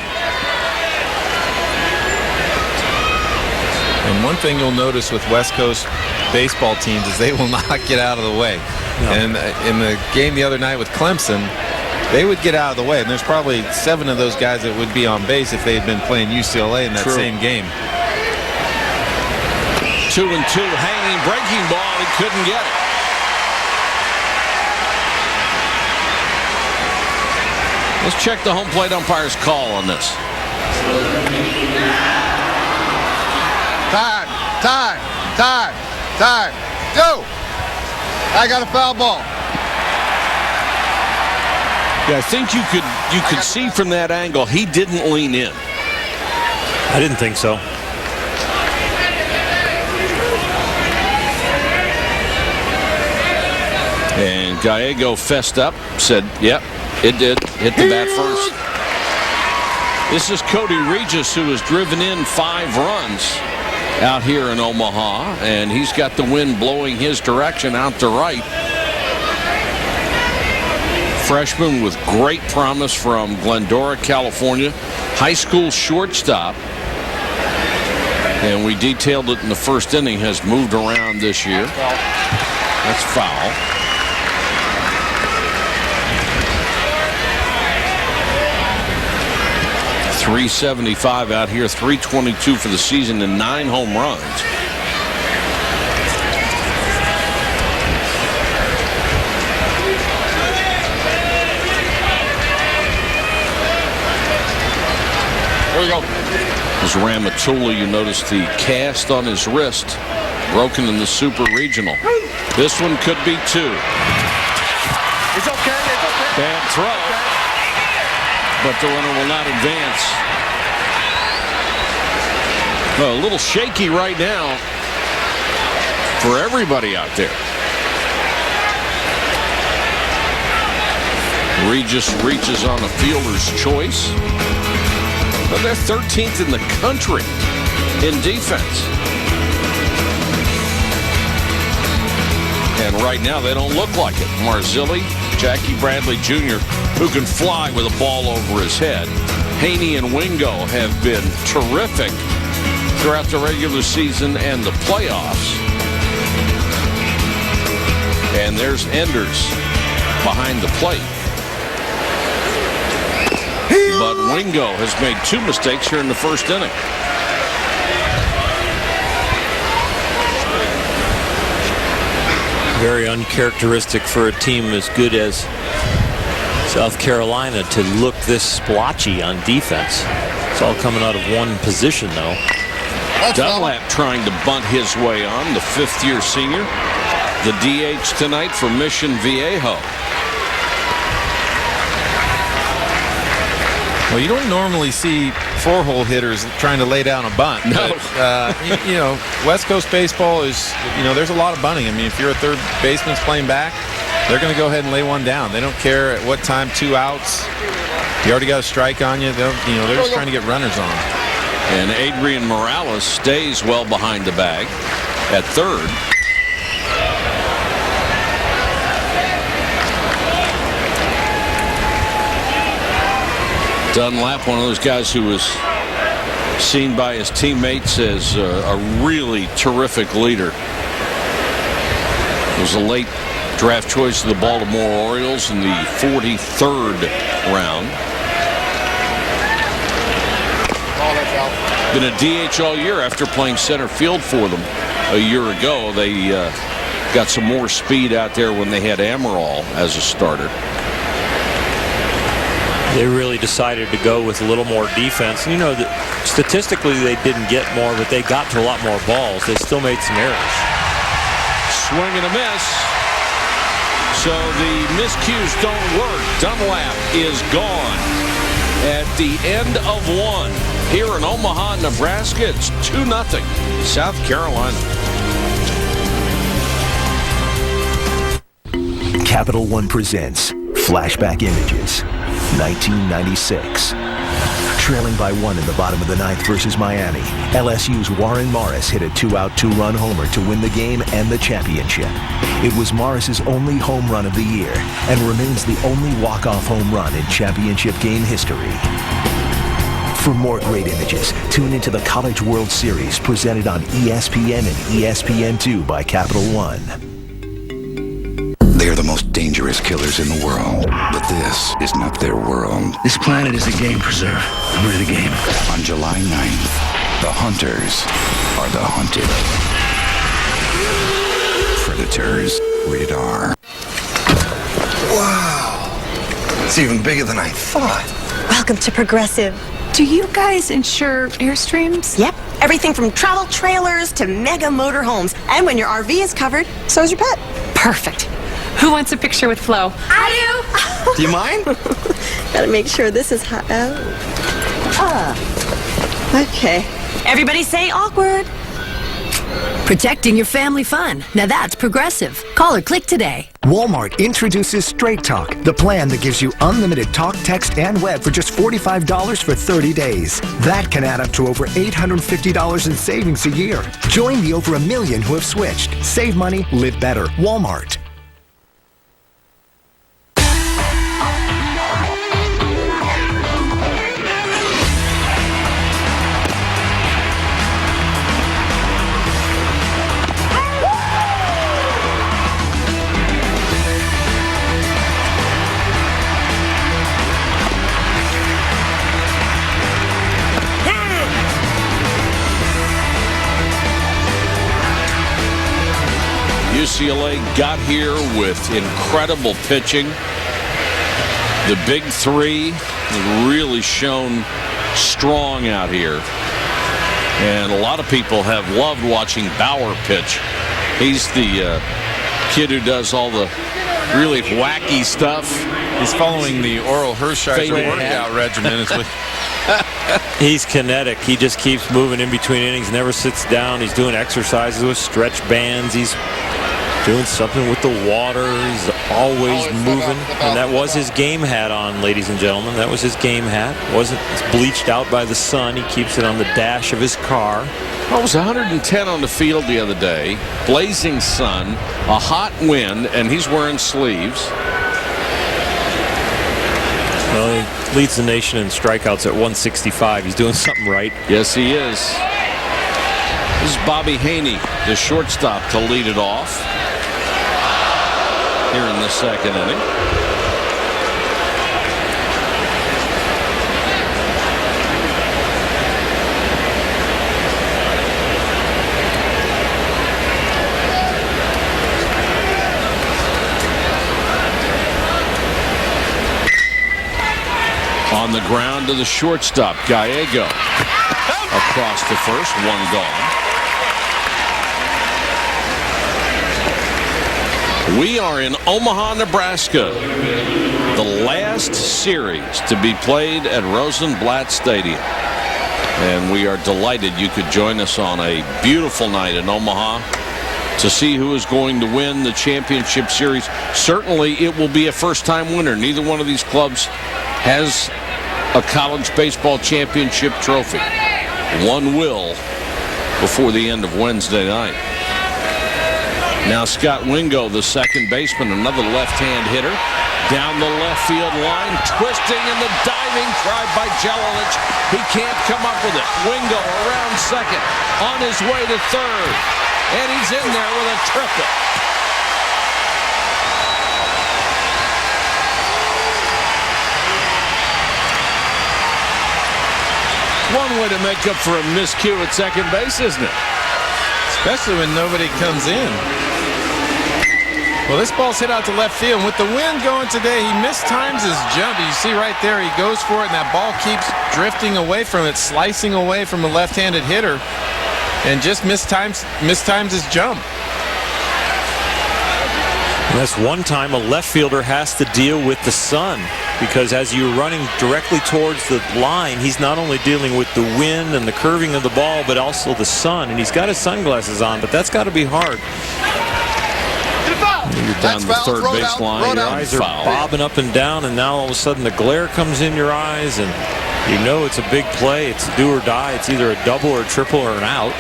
And one thing you'll notice with West Coast baseball teams is they will not get out of the way. No. And in the game the other night with Clemson, they would get out of the way. And there's probably 7 of those guys that would be on base if they had been playing UCLA in that same game. 2-2, hanging breaking ball, and he couldn't get it. Let's check the home plate umpire's call on this. Time. Go! I got a foul ball. Yeah, I think you could see from that angle he didn't lean in. I didn't think so. And Gallego fessed up, said, yep, it did. Hit the bat first. This is Cody Regis, who has driven in 5 runs out here in Omaha, and he's got the wind blowing his direction out to right. Freshman with great promise from Glendora, California. High school shortstop. And we detailed it in the first inning, has moved around this year. That's foul. .375 out here, .322 for the season, and 9 home runs. Here we go. As Ramatula, you notice the cast on his wrist, broken in the Super Regional. This one could be 2. It's okay. Bad throw, but the runner will not advance. Well, a little shaky right now for everybody out there. Regis reaches on a fielder's choice. But they're 13th in the country in defense. And right now they don't look like it. Marzilli, Jackie Bradley Jr., who can fly with a ball over his head. Haney and Wingo have been terrific throughout the regular season and the playoffs. And there's Enders behind the plate. But Wingo has made 2 mistakes here in the first inning. Very uncharacteristic for a team as good as South Carolina to look this splotchy on defense. It's all coming out of one position, though. Dunlap trying to bunt his way on, the 5th-year senior. The DH tonight for Mission Viejo. Well, you don't normally see four-hole hitters trying to lay down a bunt. No. But, West Coast baseball is, there's a lot of bunting. I mean, if you're a third baseman playing back, they're going to go ahead and lay one down. They don't care at what time, 2 outs. You already got a strike on you. They're just trying to get runners on. And Adrian Morales stays well behind the bag at third. Dunlap, one of those guys who was seen by his teammates as a really terrific leader. Was a late draft choice of the Baltimore Orioles in the 43rd round. Been a DH all year after playing center field for them a year ago. They got some more speed out there when they had Amaral as a starter. They really decided to go with a little more defense. And statistically they didn't get more, but they got to a lot more balls. They still made some errors. Swing and a miss. So the miscues don't work. Dunlap is gone at the end of one. Here in Omaha, Nebraska, it's 2-0 South Carolina. Capital One presents Flashback Images, 1996. Trailing by 1 in the bottom of the 9th versus Miami, LSU's Warren Morris hit a 2-out, 2-run homer to win the game and the championship. It was Morris's only home run of the year and remains the only walk-off home run in championship game history. For more great images, tune into the College World Series presented on ESPN and ESPN2 by Capital One. They are the most dangerous killers in the world, but this is not their world. This planet is a game preserve, and we're the game. On July 9th, the hunters are the hunted. Predators, rated R. Wow. It's even bigger than I thought. Welcome to Progressive. Do you guys insure Airstreams? Yep. Everything from travel trailers to mega motorhomes. And when your RV is covered, so is your pet. Perfect. Who wants a picture with Flo? I do. Do you mind? Gotta make sure this is hot. Okay. Everybody say awkward. Protecting your family fun. Now that's Progressive. Call or click today. Walmart introduces Straight Talk, the plan that gives you unlimited talk, text, and web for just $45 for 30 days. That can add up to over $850 in savings a year. Join the over 1 million who have switched. Save money, live better. Walmart. UCLA got here with incredible pitching. The big three have really shown strong out here. And a lot of people have loved watching Bauer pitch. He's the kid who does all the really wacky stuff. He's following the Oral Hershiser workout regimen. He's kinetic. He just keeps moving in between innings, never sits down. He's doing exercises with stretch bands. He's doing something with the water. He's always moving. And that was his game hat on, ladies and gentlemen. That was his game hat. It's bleached out by the sun. He keeps it on the dash of his car. Well, it was 110 on the field the other day. Blazing sun, a hot wind, and he's wearing sleeves. Well, he leads the nation in strikeouts at 165. He's doing something right. Yes, he is. This is Bobby Haney, the shortstop, to lead it off here in the second inning. On the ground to the shortstop, Gallego. Across to first, one gone. We are in Omaha, Nebraska the last series to be played at Rosenblatt Stadium. And we are delighted you could join us on a beautiful night in Omaha to see who is going to win the championship series. Certainly it will be a first-time winner. Neither one of these clubs has a college baseball championship trophy. One will before the end of Wednesday night. Now Scott Wingo, the second baseman, another left-hand hitter, down the left field line, twisting and the diving try by Jelilich. He can't come up with it. Wingo around second, on his way to third, and he's in there with a triple. One way to make up for a miscue at second base, isn't it? Especially when nobody comes in. Well, this ball's hit out to left field. With the wind going today, he mistimes his jump. You see right there, he goes for it, and that ball keeps drifting away from it, slicing away from a left-handed hitter, and just mistimes his jump. And that's one time a left fielder has to deal with the sun, because as you're running directly towards the line, he's not only dealing with the wind and the curving of the ball, but also the sun. And he's got his sunglasses on, but that's got to be hard. You're down the third base line. Your eyes are bobbing up and down, and now all of a sudden the glare comes in your eyes, and you know it's a big play. It's do or die. It's either a double or a triple or an out.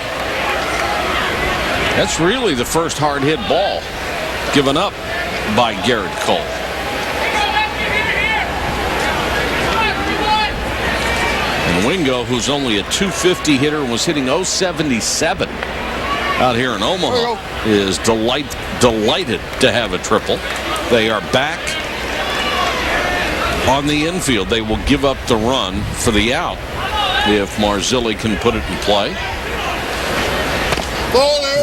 That's really the first hard hit ball given up by Garrett Cole. And Wingo, who's only a .250 hitter and was hitting .077 out here in Omaha, is delighted to have a triple. They are back on the infield. They will give up the run for the out if Marzilli can put it in play.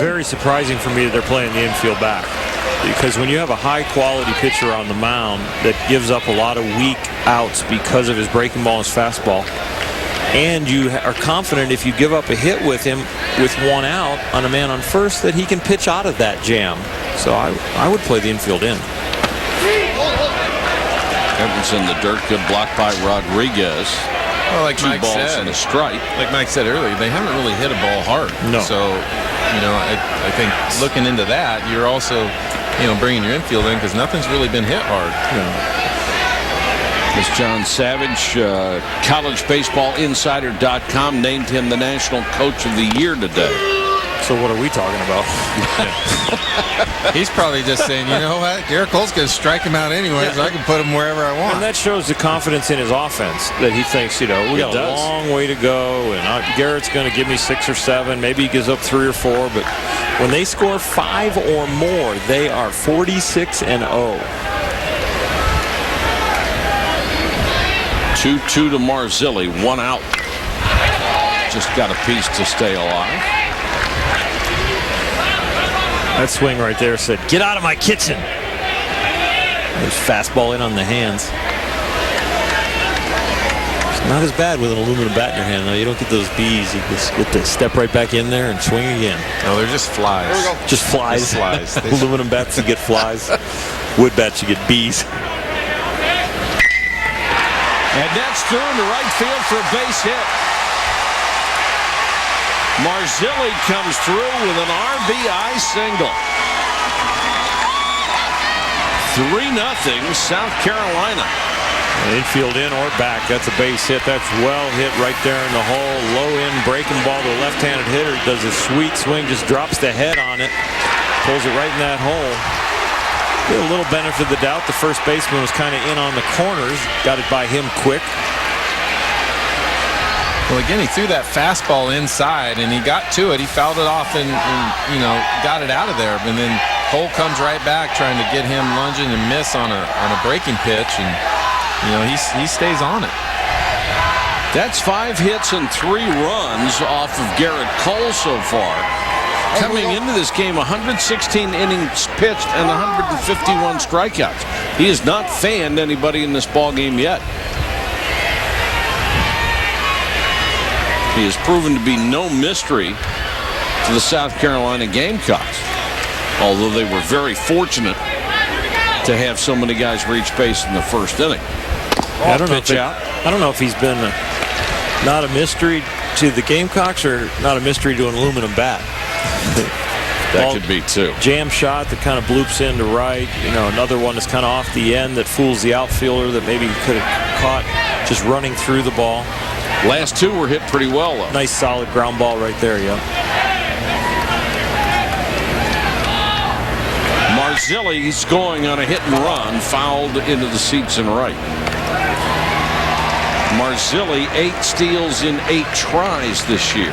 Very surprising for me that they're playing the infield back, because when you have a high-quality pitcher on the mound that gives up a lot of weak outs because of his breaking ball and his fastball, and you are confident if you give up a hit with him with one out on a man on first that he can pitch out of that jam. So I would play the infield in. Evans in the dirt. Good block by Rodriguez. Well, like Two Mike balls said, and a strike. Like Mike said earlier, they haven't really hit a ball hard. No. So, I think looking into that, you're also, bringing your infield in because nothing's really been hit hard. As John Savage, collegebaseballinsider.com named him the National Coach of the Year today. So what are we talking about? He's probably just saying, you know what, Garrett Cole's going to strike him out anyway, so I can put him wherever I want. And that shows the confidence in his offense that he thinks, we got a long way to go, and Garrett's going to give me 6 or 7. Maybe he gives up 3 or 4, but when they score 5 or more, they are 46-0. 2-2 to Marzilli, 1 out. Just got a piece to stay alive. That swing right there said, "Get out of my kitchen." There's fastball in on the hands. It's not as bad with an aluminum bat in your hand. No, you don't get those bees. You just get to step right back in there and swing again. No, they're just flies. Just flies. Just flies. Aluminum bats, you get flies. Wood bats, you get bees. And that's through into right field for a base hit. Marzilli comes through with an RBI single. 3-0 South Carolina. Infield in or back. That's a base hit. That's well hit right there in the hole. Low end breaking ball to a left-handed hitter. Does a sweet swing. Just drops the head on it. Pulls it right in that hole. Get a little benefit of the doubt. The first baseman was kind of in on the corners. Got it by him quick. Well, again, he threw that fastball inside, and he got to it. He fouled it off and got it out of there. And then Cole comes right back trying to get him lunging and miss on a breaking pitch, and he stays on it. That's 5 hits and 3 runs off of Garrett Cole so far. Coming into this game, 116 innings pitched and 151 strikeouts. He has not fanned anybody in this ball game yet. He has proven to be no mystery to the South Carolina Gamecocks, although they were very fortunate to have so many guys reach base in the first inning. I don't know if he's been not a mystery to the Gamecocks or not a mystery to an aluminum bat. That could be too. Jam shot that kind of bloops in to right. Another one that's kind of off the end that fools the outfielder that maybe could have caught just running through the ball. Last two were hit pretty well, though. Nice solid ground ball right there, yeah. Marzilli's going on a hit and run, fouled into the seats and right. Marzilli 8 steals in 8 tries this year.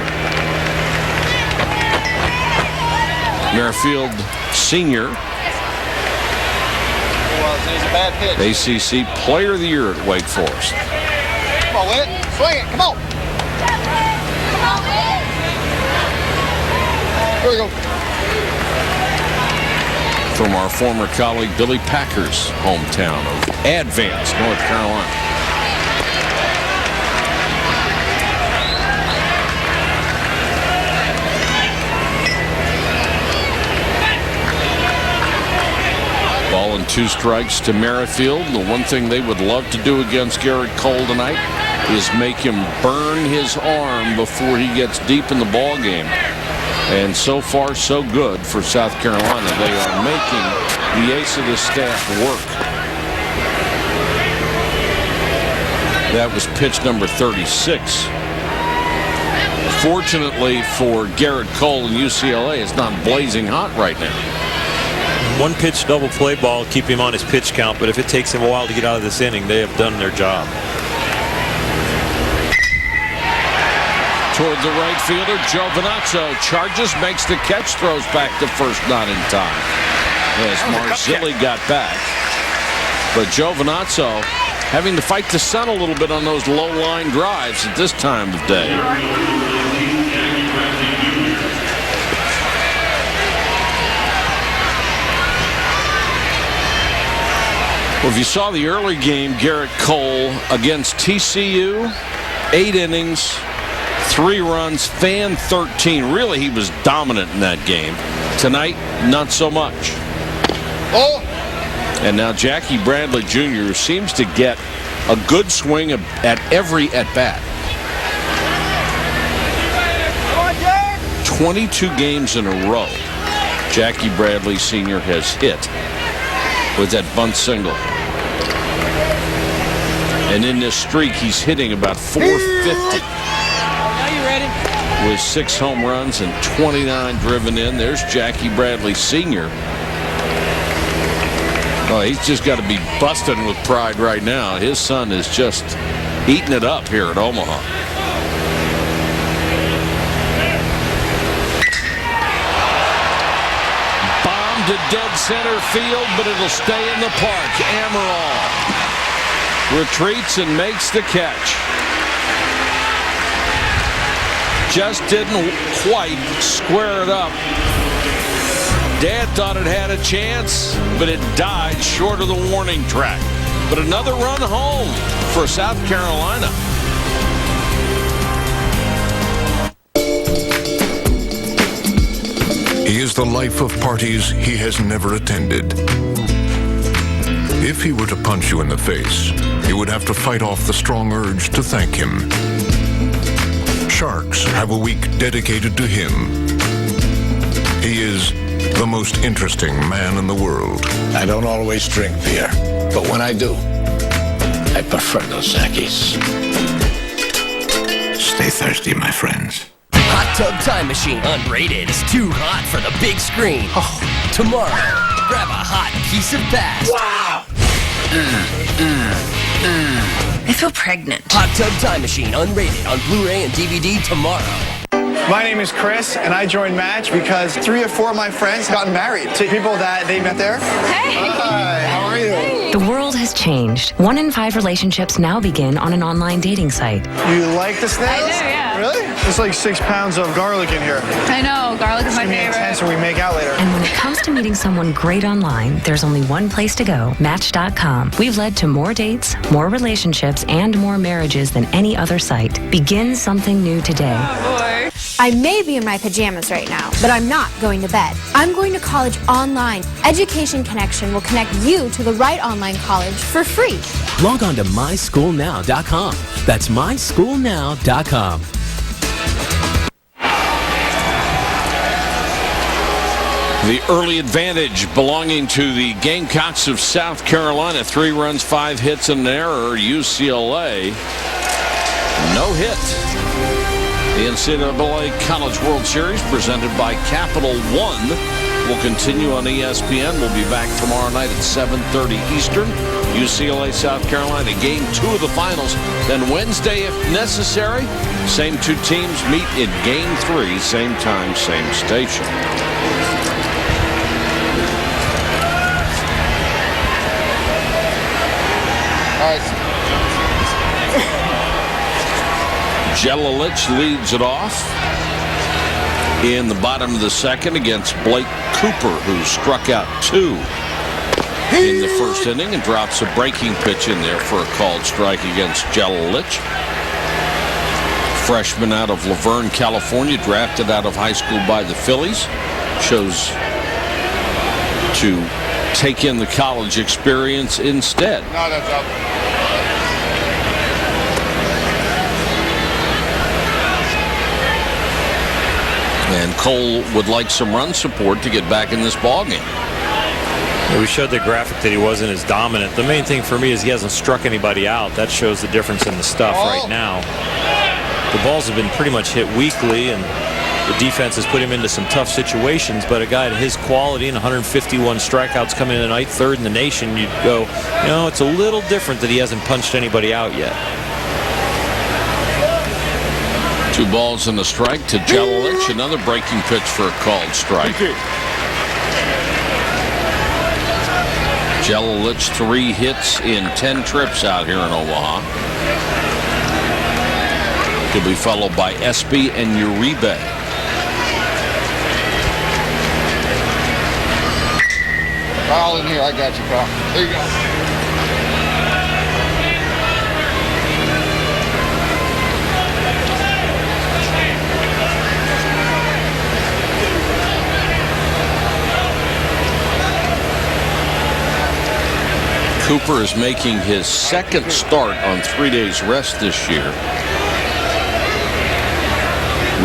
Merrifield Sr. ACC Player of the Year at Wake Forest. Come on, Whit. Swing it. Come on. Here we go. From our former colleague Billy Packer's hometown of Advance, North Carolina. Ball and 2 strikes to Merrifield. The one thing they would love to do against Garrett Cole tonight is make him burn his arm before he gets deep in the ball game. And so far, so good for South Carolina. They are making the ace of the staff work. That was pitch number 36. Fortunately for Garrett Cole and UCLA, it's not blazing hot right now. One pitch double play ball, keep him on his pitch count, but if it takes him a while to get out of this inning, they have done their job. Toward the right fielder, Giovinazzo charges, makes the catch, throws back to first, not in time. As Marzilli got back. But Giovinazzo having to fight the sun a little bit on those low line drives at this time of day. Well, if you saw the early game, Garrett Cole against TCU, 8 innings, 3 runs, fan 13. Really, he was dominant in that game. Tonight, not so much. Oh! And now Jackie Bradley Jr. seems to get a good swing at every at-bat. 22 games in a row, Jackie Bradley Sr. has hit with that bunt single. And in this streak, he's hitting about 450. Are you ready? With 6 home runs and 29 driven in. There's Jackie Bradley Sr. Oh, he's just got to be busting with pride right now. His son is just eating it up here at Omaha. Bomb to dead center field, but it'll stay in the park. Amaral retreats and makes the catch. Just didn't quite square it up. Dad thought it had a chance, but it died short of the warning track. But another run home for South Carolina. He is the life of parties he has never attended. If he were to punch you in the face, you would have to fight off the strong urge to thank him. Sharks have a week dedicated to him. He is the most interesting man in the world. I don't always drink beer, but when I do, I prefer Dos Equis. Stay thirsty, my friends. Hot Tub Time Machine Unrated is too hot for the big screen. Oh, tomorrow, grab a hot piece of bass. Wow! I feel pregnant. Hot Tub Time Machine Unrated on Blu-ray and DVD tomorrow. My name is Chris, and I joined Match because 3 or 4 of my friends got married to people that they met there. Hey! Hi, how are you? The world has changed. 1 in 5 relationships now begin on an online dating site. You like the snails? I do, yeah. Really? There's like 6 pounds of garlic in here. I know, garlic is my favorite. Intense when we make out later. And when it comes to meeting someone great online, there's only one place to go, Match.com. We've led to more dates, more relationships, and more marriages than any other site. Begin something new today. Oh, boy. I may be in my pajamas right now, but I'm not going to bed. I'm going to college online. Education Connection will connect you to the right online college for free. Log on to myschoolnow.com. That's myschoolnow.com. The early advantage belonging to the Gamecocks of South Carolina. 3 runs, 5 hits, and an error. UCLA, no hit. The NCAA College World Series presented by Capital One will continue on ESPN. We'll be back tomorrow night at 7:30 Eastern. UCLA, South Carolina, game 2 of the finals. Then Wednesday, if necessary, same 2 teams meet in game 3, same time, same station. Jelilich leads it off in the bottom of the second against Blake Cooper, who struck out 2 in the first inning and drops a breaking pitch in there for a called strike against Jelilich. Freshman out of Laverne, California, drafted out of high school by the Phillies. Chose to take in the college experience instead. No, that's up. And Cole would like some run support to get back in this ballgame. Yeah, we showed the graphic that he wasn't as dominant. The main thing for me is he hasn't struck anybody out. That shows the difference in the stuff right now. The balls have been pretty much hit weakly, and the defense has put him into some tough situations. But a guy at his quality and 151 strikeouts coming in tonight, 3rd in the nation, you'd go, you know, it's a little different that he hasn't punched anybody out yet. 2 balls and a strike to Jelilich. Another breaking pitch for a called strike. Jelilich 3 hits in 10 trips out here in Omaha. He'll be followed by Espy and Uribe. All in here, I got you, pal. There you go. Cooper is making his 2nd start on 3 days rest this year.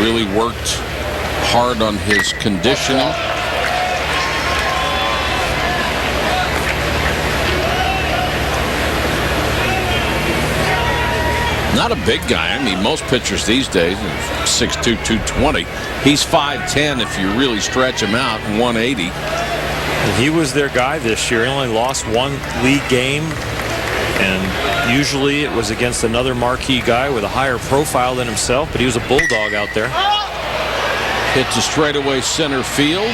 Really worked hard on his conditioning. Not a big guy. I mean, most pitchers these days are 6'2", 220. He's 5'10" if you really stretch him out, 180. He was their guy this year. He only lost 1 league game, and usually it was against another marquee guy with a higher profile than himself, but he was a bulldog out there. Hit to straightaway center field.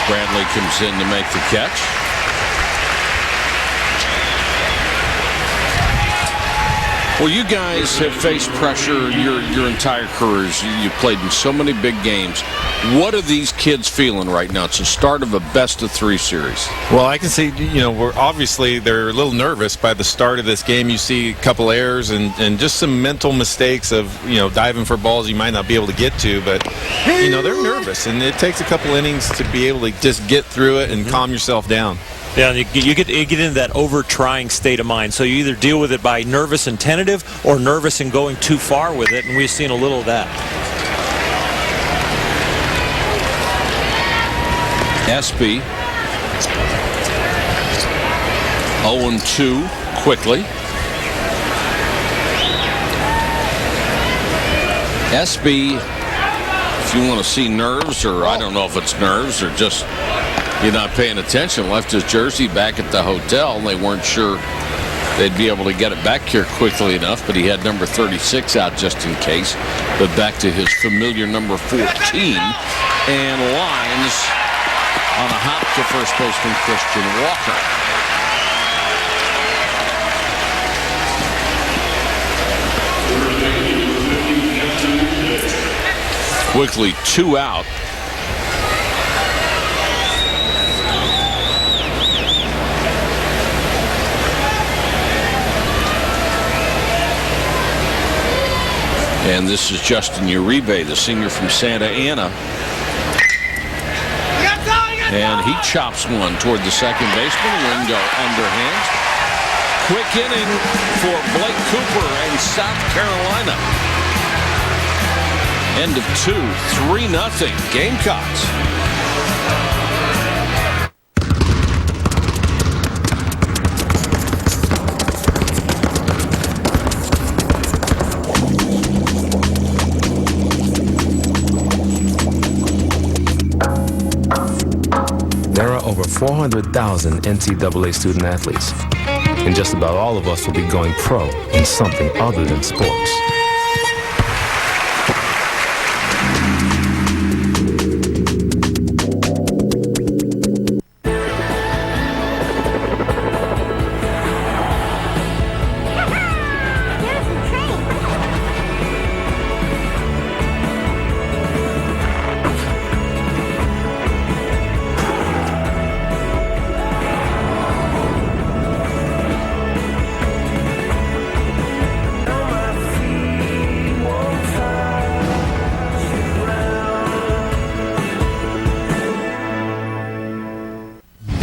Bradley comes in to make the catch. Well, you guys have faced pressure your entire careers. You've played in so many big games. What are these kids feeling right now? It's the start of a best-of-3 series. Well, I can see, they're a little nervous by the start of this game. You see a couple errors and just some mental mistakes of, diving for balls you might not be able to get to. But, they're nervous, and it takes a couple innings to be able to just get through it and calm yourself down. Yeah, you get into that over-trying state of mind. So you either deal with it by nervous and tentative or nervous and going too far with it, and we've seen a little of that. Espy 0-2 quickly. Espy, if you want to see nerves, or I don't know if it's nerves or just you're not paying attention, left his jersey back at the hotel, and they weren't sure they'd be able to get it back here quickly enough, but he had number 36 out just in case. But back to his familiar number 14, and lines on a hop to first baseman Christian Walker. Quickly 2 out. And And this is Justin Uribe, the senior from Santa Ana. And he chops one toward the second baseman. Wingo underhand. Quick inning for Blake Cooper and South Carolina. End of 2, 3-0 Gamecocks. There are over 400,000 NCAA student athletes, and just about all of us will be going pro in something other than sports.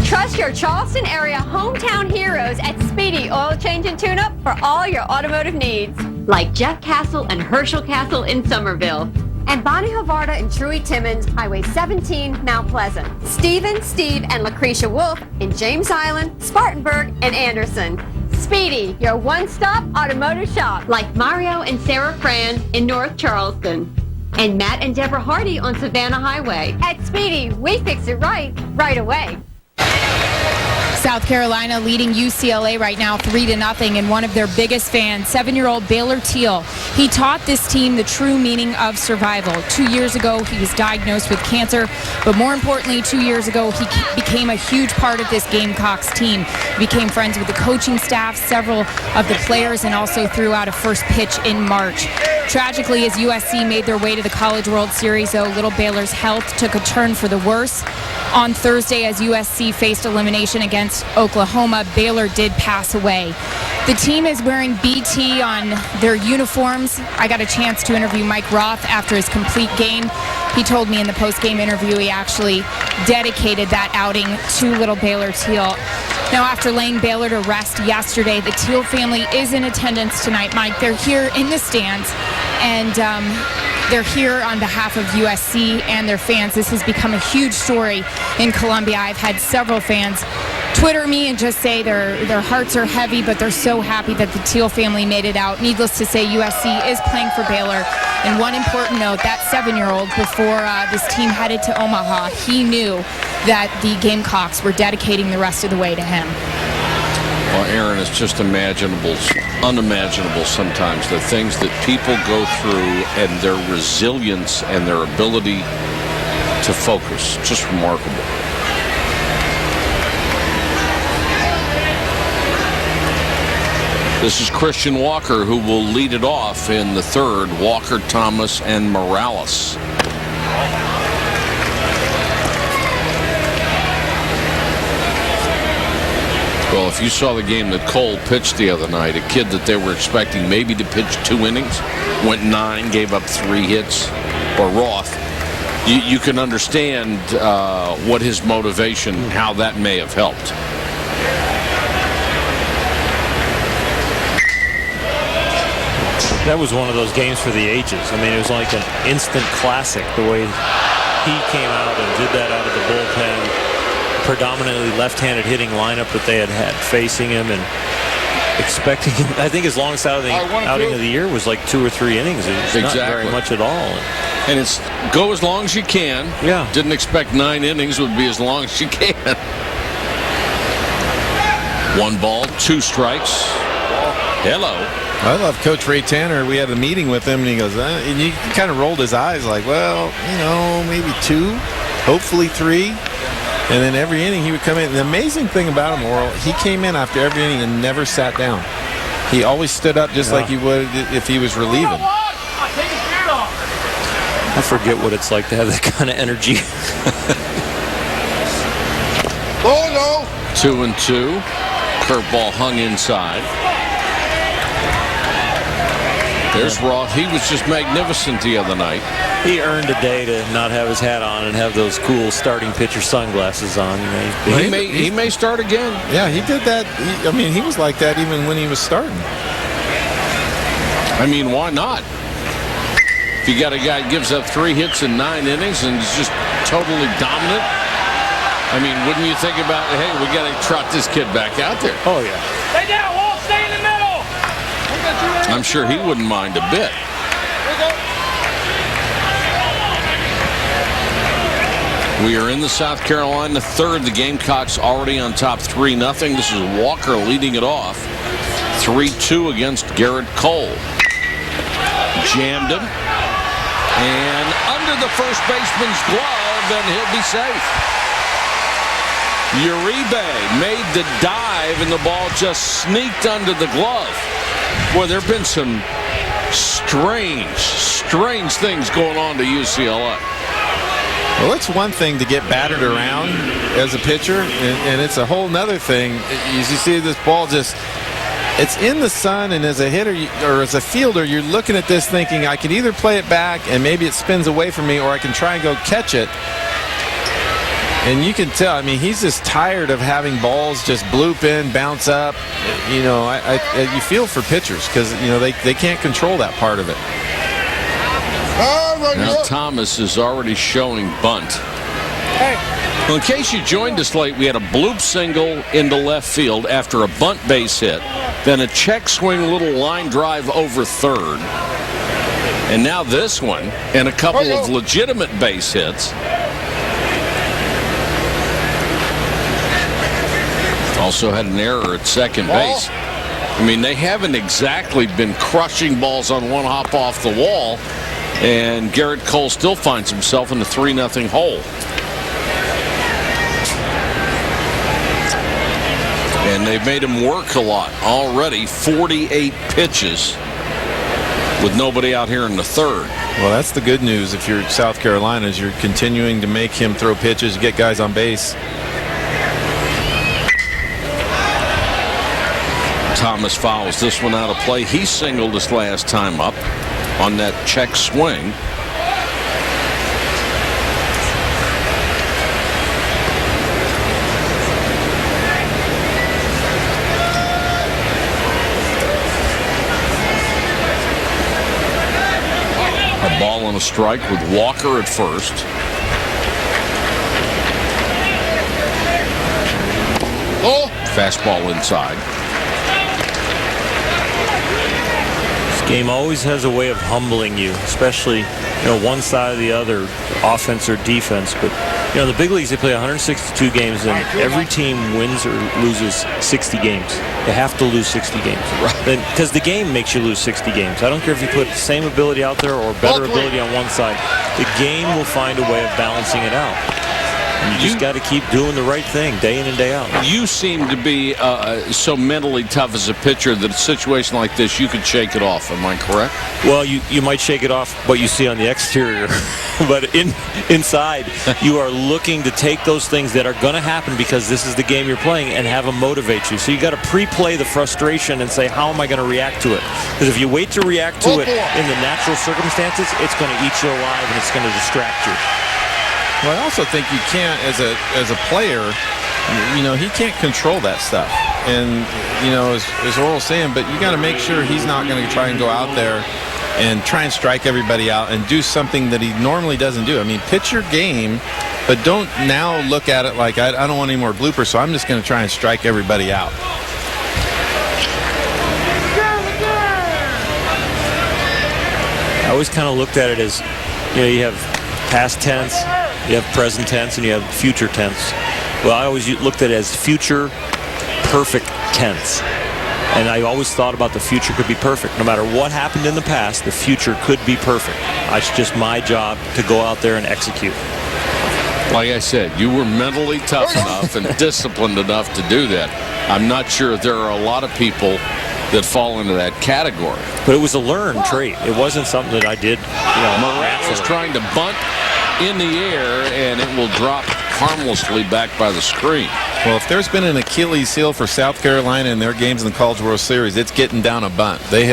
Trust your Charleston area hometown heroes at Speedy Oil Change and Tune-Up for all your automotive needs. Like Jeff Castle and Herschel Castle in Somerville. And Bonnie Havarda and Truey Timmons, Highway 17, Mount Pleasant. Stephen, Steve, and Lucretia Wolf in James Island, Spartanburg, and Anderson. Speedy, your one-stop automotive shop. Like Mario and Sarah Fran in North Charleston. And Matt and Deborah Hardy on Savannah Highway. At Speedy, we fix it right away. South Carolina leading UCLA right now 3-0, and one of their biggest fans, 7-year-old Baylor Teal. He taught this team the true meaning of survival. 2 years ago, he was diagnosed with cancer, but more importantly, 2 years ago, he became a huge part of this Gamecocks team. He became friends with the coaching staff, several of the players, and also threw out a first pitch in March. Tragically, as USC made their way to the College World Series, though, little Baylor's health took a turn for the worse. On Thursday, as USC faced elimination against Oklahoma, Baylor did pass away. The team is wearing BT on their uniforms. I got a chance to interview Mike Roth after his complete game. He told me in the post-game interview he actually dedicated that outing to little Baylor Teal. Now, after laying Baylor to rest yesterday, the Teal family is in attendance tonight, Mike. They're here in the stands, and they're here on behalf of USC and their fans. This has become a huge story in Columbia. I've had several fans Twitter me and just say their hearts are heavy, but they're so happy that the Teal family made it out. Needless to say, USC is playing for Baylor. And one important note, that 7-year-old, before this team headed to Omaha, he knew that the Gamecocks were dedicating the rest of the way to him. Well, Aaron, it's just unimaginable sometimes, the things that people go through and their resilience and their ability to focus. Just remarkable. This is Christian Walker, who will lead it off in the third. Walker, Thomas, and Morales. Well, if you saw the game that Cole pitched the other night, a kid that they were expecting maybe to pitch 2 innings, went 9, gave up 3 hits, or Roth, you can understand what his motivation, how that may have helped. That was one of those games for the ages. I mean, it was like an instant classic, the way he came out and did that out of the bullpen. Predominantly left-handed hitting lineup that they had facing him, and expecting him. I think his longest outing of the year was like 2 or 3 innings. It was not very much at all. And it's go as long as you can. Yeah. Didn't expect 9 innings would be as long as you can. 1 ball, 2 strikes. Hello. I love Coach Ray Tanner. We had a meeting with him, and he goes, and he kind of rolled his eyes like, well, maybe 2, hopefully 3. And then every inning he would come in. The amazing thing about him, Oral, he came in after every inning and never sat down. He always stood up just like he would if he was relieving. I forget what it's like to have that kind of energy. 2-2. Curveball hung inside. There's Roth. He was just magnificent the other night. He earned a day to not have his hat on and have those cool starting pitcher sunglasses on. He may start again. Yeah, he did that. He was like that even when he was starting. I mean, why not? If you got a guy that gives up 3 hits in 9 innings and is just totally dominant, I mean, wouldn't you think about, hey, we got to trot this kid back out there? Oh, yeah. Stay down, Walt, stay in the middle. I'm sure he wouldn't mind a bit. We are in the South Carolina third. The Gamecocks already on top 3-0. This is Walker leading it off. 3-2 against Garrett Cole. Jammed him. And under the first baseman's glove, and he'll be safe. Uribe made the dive, and the ball just sneaked under the glove. Boy, there have been some strange things going on to UCLA. Well, it's one thing to get battered around as a pitcher, and it's a whole nother thing. As you see this ball just, it's in the sun, and as a hitter or as a fielder, you're looking at this thinking, I can either play it back and maybe it spins away from me, or I can try and go catch it. And you can tell, he's just tired of having balls just bloop in, bounce up. You feel for pitchers because, they can't control that part of it. Now Thomas is already showing bunt. Well, in case you joined us late, we had a bloop single into left field after a bunt base hit, then a check swing little line drive over third, and now this one and a couple of legitimate base hits. Also had an error at second base. They haven't exactly been crushing balls on one hop off the wall, and Garrett Cole still finds himself in the 3-0 hole. And they've made him work a lot already. 48 pitches with nobody out here in the third. Well, that's the good news if you're South Carolina, is you're continuing to make him throw pitches, get guys on base. Thomas fouls this one out of play. He singled his last time up on that check swing. A ball and a strike with Walker at first. Fastball inside. Game always has a way of humbling you, especially one side or the other, offense or defense. But the big leagues, they play 162 games, and every team wins or loses 60 games. They have to lose 60 games, because the game makes you lose 60 games. I don't care if you put the same ability out there or better ability on one side. The game will find a way of balancing it out. You just got to keep doing the right thing day in and day out. You seem to be so mentally tough as a pitcher that a situation like this, you could shake it off. Am I correct? Well, you might shake it off what you see on the exterior. But inside, you are looking to take those things that are going to happen because this is the game you're playing and have them motivate you. So you got to pre-play the frustration and say, how am I going to react to it? Because if you wait to react to it in the natural circumstances, it's going to eat you alive and it's going to distract you. Well, I also think you can't, as a player, he can't control that stuff. And, as Oral's saying, but you got to make sure he's not going to try and go out there and try and strike everybody out and do something that he normally doesn't do. Pitch your game, but don't now look at it like, I don't want any more bloopers, so I'm just going to try and strike everybody out. I always kind of looked at it as, you have past tense, you have present tense, and you have future tense. Well, I always looked at it as future perfect tense. And I always thought about the future could be perfect. No matter what happened in the past, the future could be perfect. It's just my job to go out there and execute. Like I said, you were mentally tough enough and disciplined enough to do that. I'm not sure there are a lot of people that fall into that category. But it was a learned trait. It wasn't something that I did. Morales trying to bunt in the air, and it will drop harmlessly back by the screen. Well, if there's been an Achilles heel for South Carolina in their games in the College World Series, it's getting down a bunt. They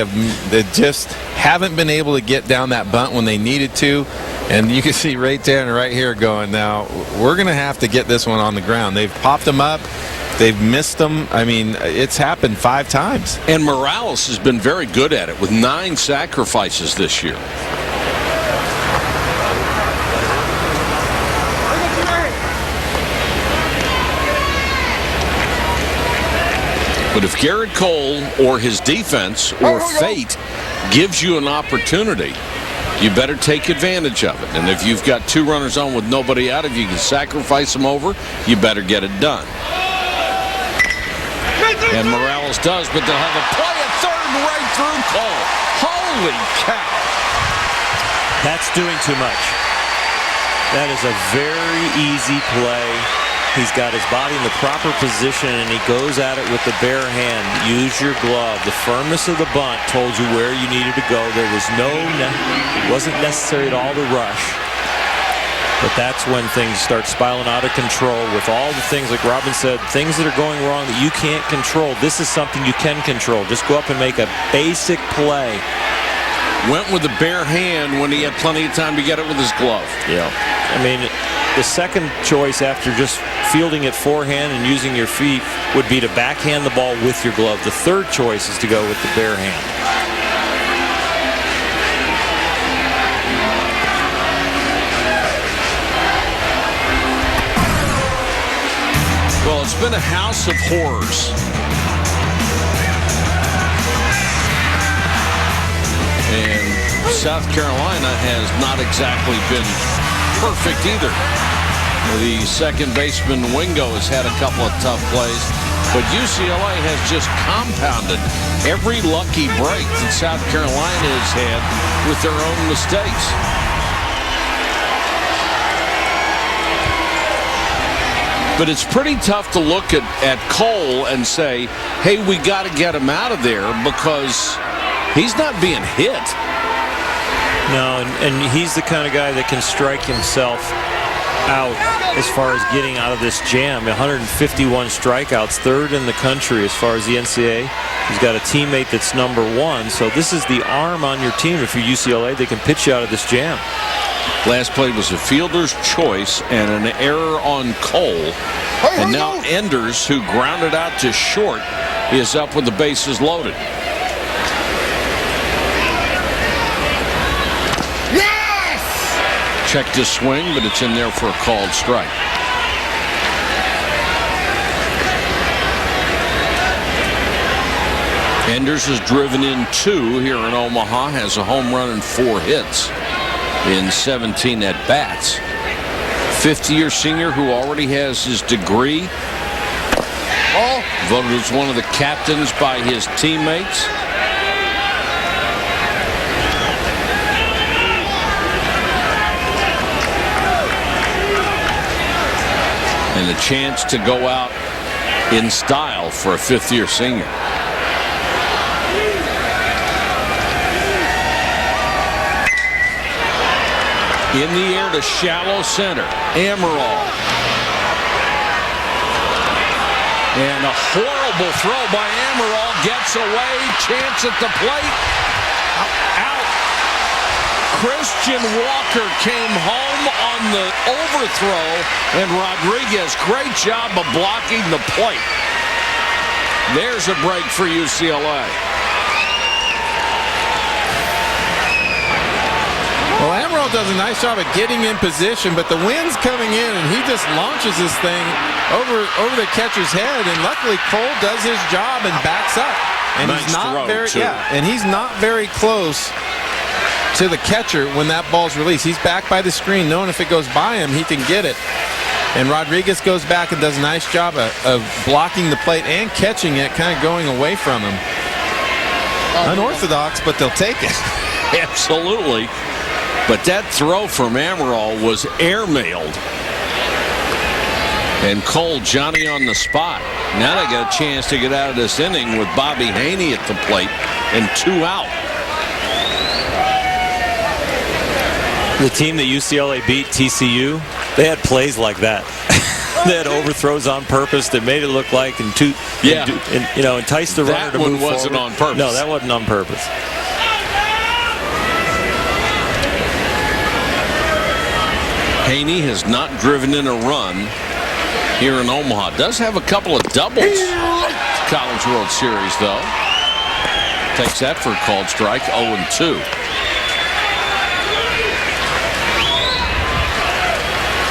just haven't been able to get down that bunt when they needed to. And you can see right there and right here going, now, we're going to have to get this one on the ground. They've popped them up. They've missed them. I mean, it's happened 5 times. And Morales has been very good at it with 9 sacrifices this year. But if Garrett Cole or his defense or fate gives you an opportunity, you better take advantage of it. And if you've got 2 runners on with nobody out, if you can sacrifice them over, you better get it done. And Morales does, but they'll have a play at third right through Cole. Holy cow. That's doing too much. That is a very easy play. He's got his body in the proper position, and he goes at it with the bare hand. Use your glove. The firmness of the bunt told you where you needed to go. There was it wasn't necessary at all to rush. But that's when things start spiraling out of control with all the things, like Robin said, things that are going wrong that you can't control. This is something you can control. Just go up and make a basic play. Went with the bare hand when he had plenty of time to get it with his glove. Yeah. I mean, the second choice after just fielding it forehand and using your feet would be to backhand the ball with your glove. The third choice is to go with the bare hand. Well, it's been a house of horrors. And South Carolina has not exactly been perfect either. The second baseman Wingo has had a couple of tough plays, but UCLA has just compounded every lucky break that South Carolina has had with their own mistakes. But it's pretty tough to look at Cole and say, hey, we got to get him out of there because he's not being hit. No, and he's the kind of guy that can strike himself out as far as getting out of this jam. 151 strikeouts, 3rd in the country as far as the NCAA. He's got a teammate that's #1, so this is the arm on your team. If you're UCLA, they can pitch you out of this jam. Last play was a fielder's choice and an error on Cole. And now Enders, who grounded out to short, is up with the bases loaded. Yes! Checked his swing, but it's in there for a called strike. Enders has driven in 2 here in Omaha, has a home run and 4 hits in 17 at-bats. 50-year senior who already has his degree. Voted as one of the captains by his teammates. And a chance to go out in style for a 5th-year senior. In the air to shallow center. Amaral. And a horrible throw by Amaral. Gets away. Chance at the plate. Out. Christian Walker came home on the overthrow. And Rodriguez, great job of blocking the plate. There's a break for UCLA. Well, Amaral does a nice job of getting in position, but the wind's coming in, and he just launches this thing over the catcher's head. And luckily, Cole does his job and backs up. And nice he's not throw, very, too. and he's not very close to the catcher when that ball's released. He's back by the screen, knowing if it goes by him, he can get it. And Rodriguez goes back and does a nice job of blocking the plate and catching it, kind of going away from him. Unorthodox, but they'll take it. Absolutely. But that throw from Amaral was airmailed. And Cole, Johnny on the spot. Now they got a chance to get out of this inning with Bobby Haney at the plate and 2 out. The team that UCLA beat, TCU, they had plays like that. They had overthrows on purpose that made it look like enticed the runner to move forward. That one wasn't on purpose. No, that wasn't on purpose. Haney has not driven in a run here in Omaha. Does have a couple of doubles. College World Series, though. Takes that for a called strike, 0-2.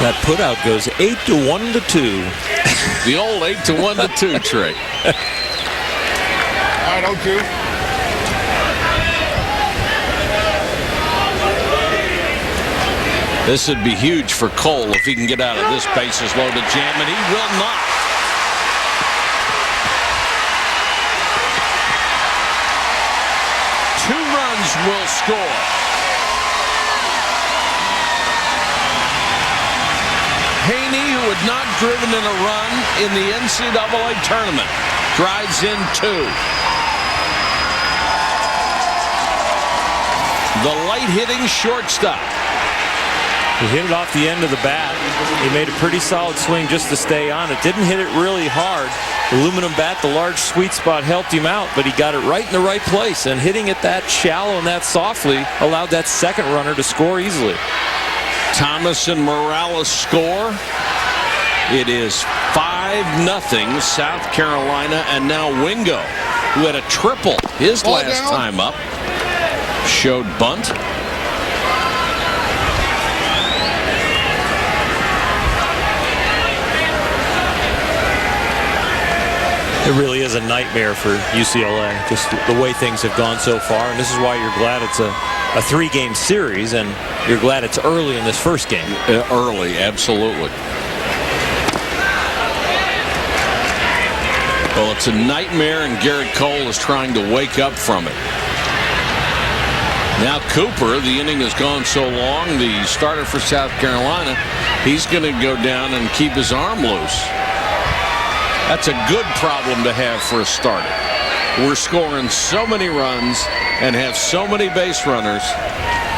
That putout goes 8 to 1 to 2. The old 8 to 1 to 2 trick. All right, 0-2. This would be huge for Cole if he can get out of this bases loaded jam, and he will not. Two runs will score. Haney, who had not driven in a run in the NCAA tournament, drives in two. The light-hitting shortstop. He hit it off the end of the bat. He made a pretty solid swing just to stay on it. Didn't hit it really hard. Aluminum bat, the large sweet spot, helped him out, but he got it right in the right place. And hitting it that shallow and that softly allowed that second runner to score easily. Thomas and Morales score. It is 5-0 South Carolina, and now Wingo, who had a triple his last time up, showed bunt. It really is a nightmare for UCLA, just the way things have gone so far. And this is why you're glad it's a 3-game series, and you're glad it's early in this first game. Early, absolutely. Well, it's a nightmare, and Garrett Cole is trying to wake up from it. Now Cooper, the inning has gone so long, the starter for South Carolina, he's going to go down and keep his arm loose. That's a good problem to have for a starter. We're scoring so many runs and have so many base runners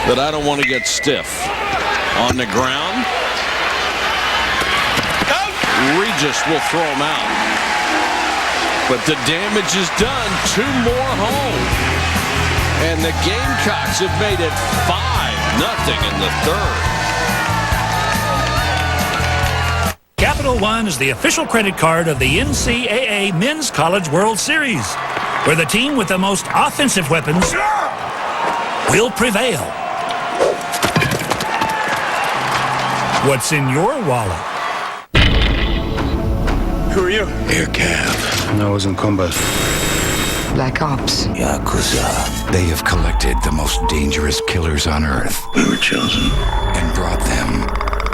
that I don't want to get stiff. On the ground. Regis will throw him out. But the damage is done. Two more home. And the Gamecocks have made it 5-0 in the third. Capital One is the official credit card of the NCAA Men's College World Series, where the team with the most offensive weapons will prevail. What's in your wallet? Who are you? Air Cav. No, I was in combat. Black Ops. Yakuza. They have collected the most dangerous killers on Earth. We were chosen. And brought them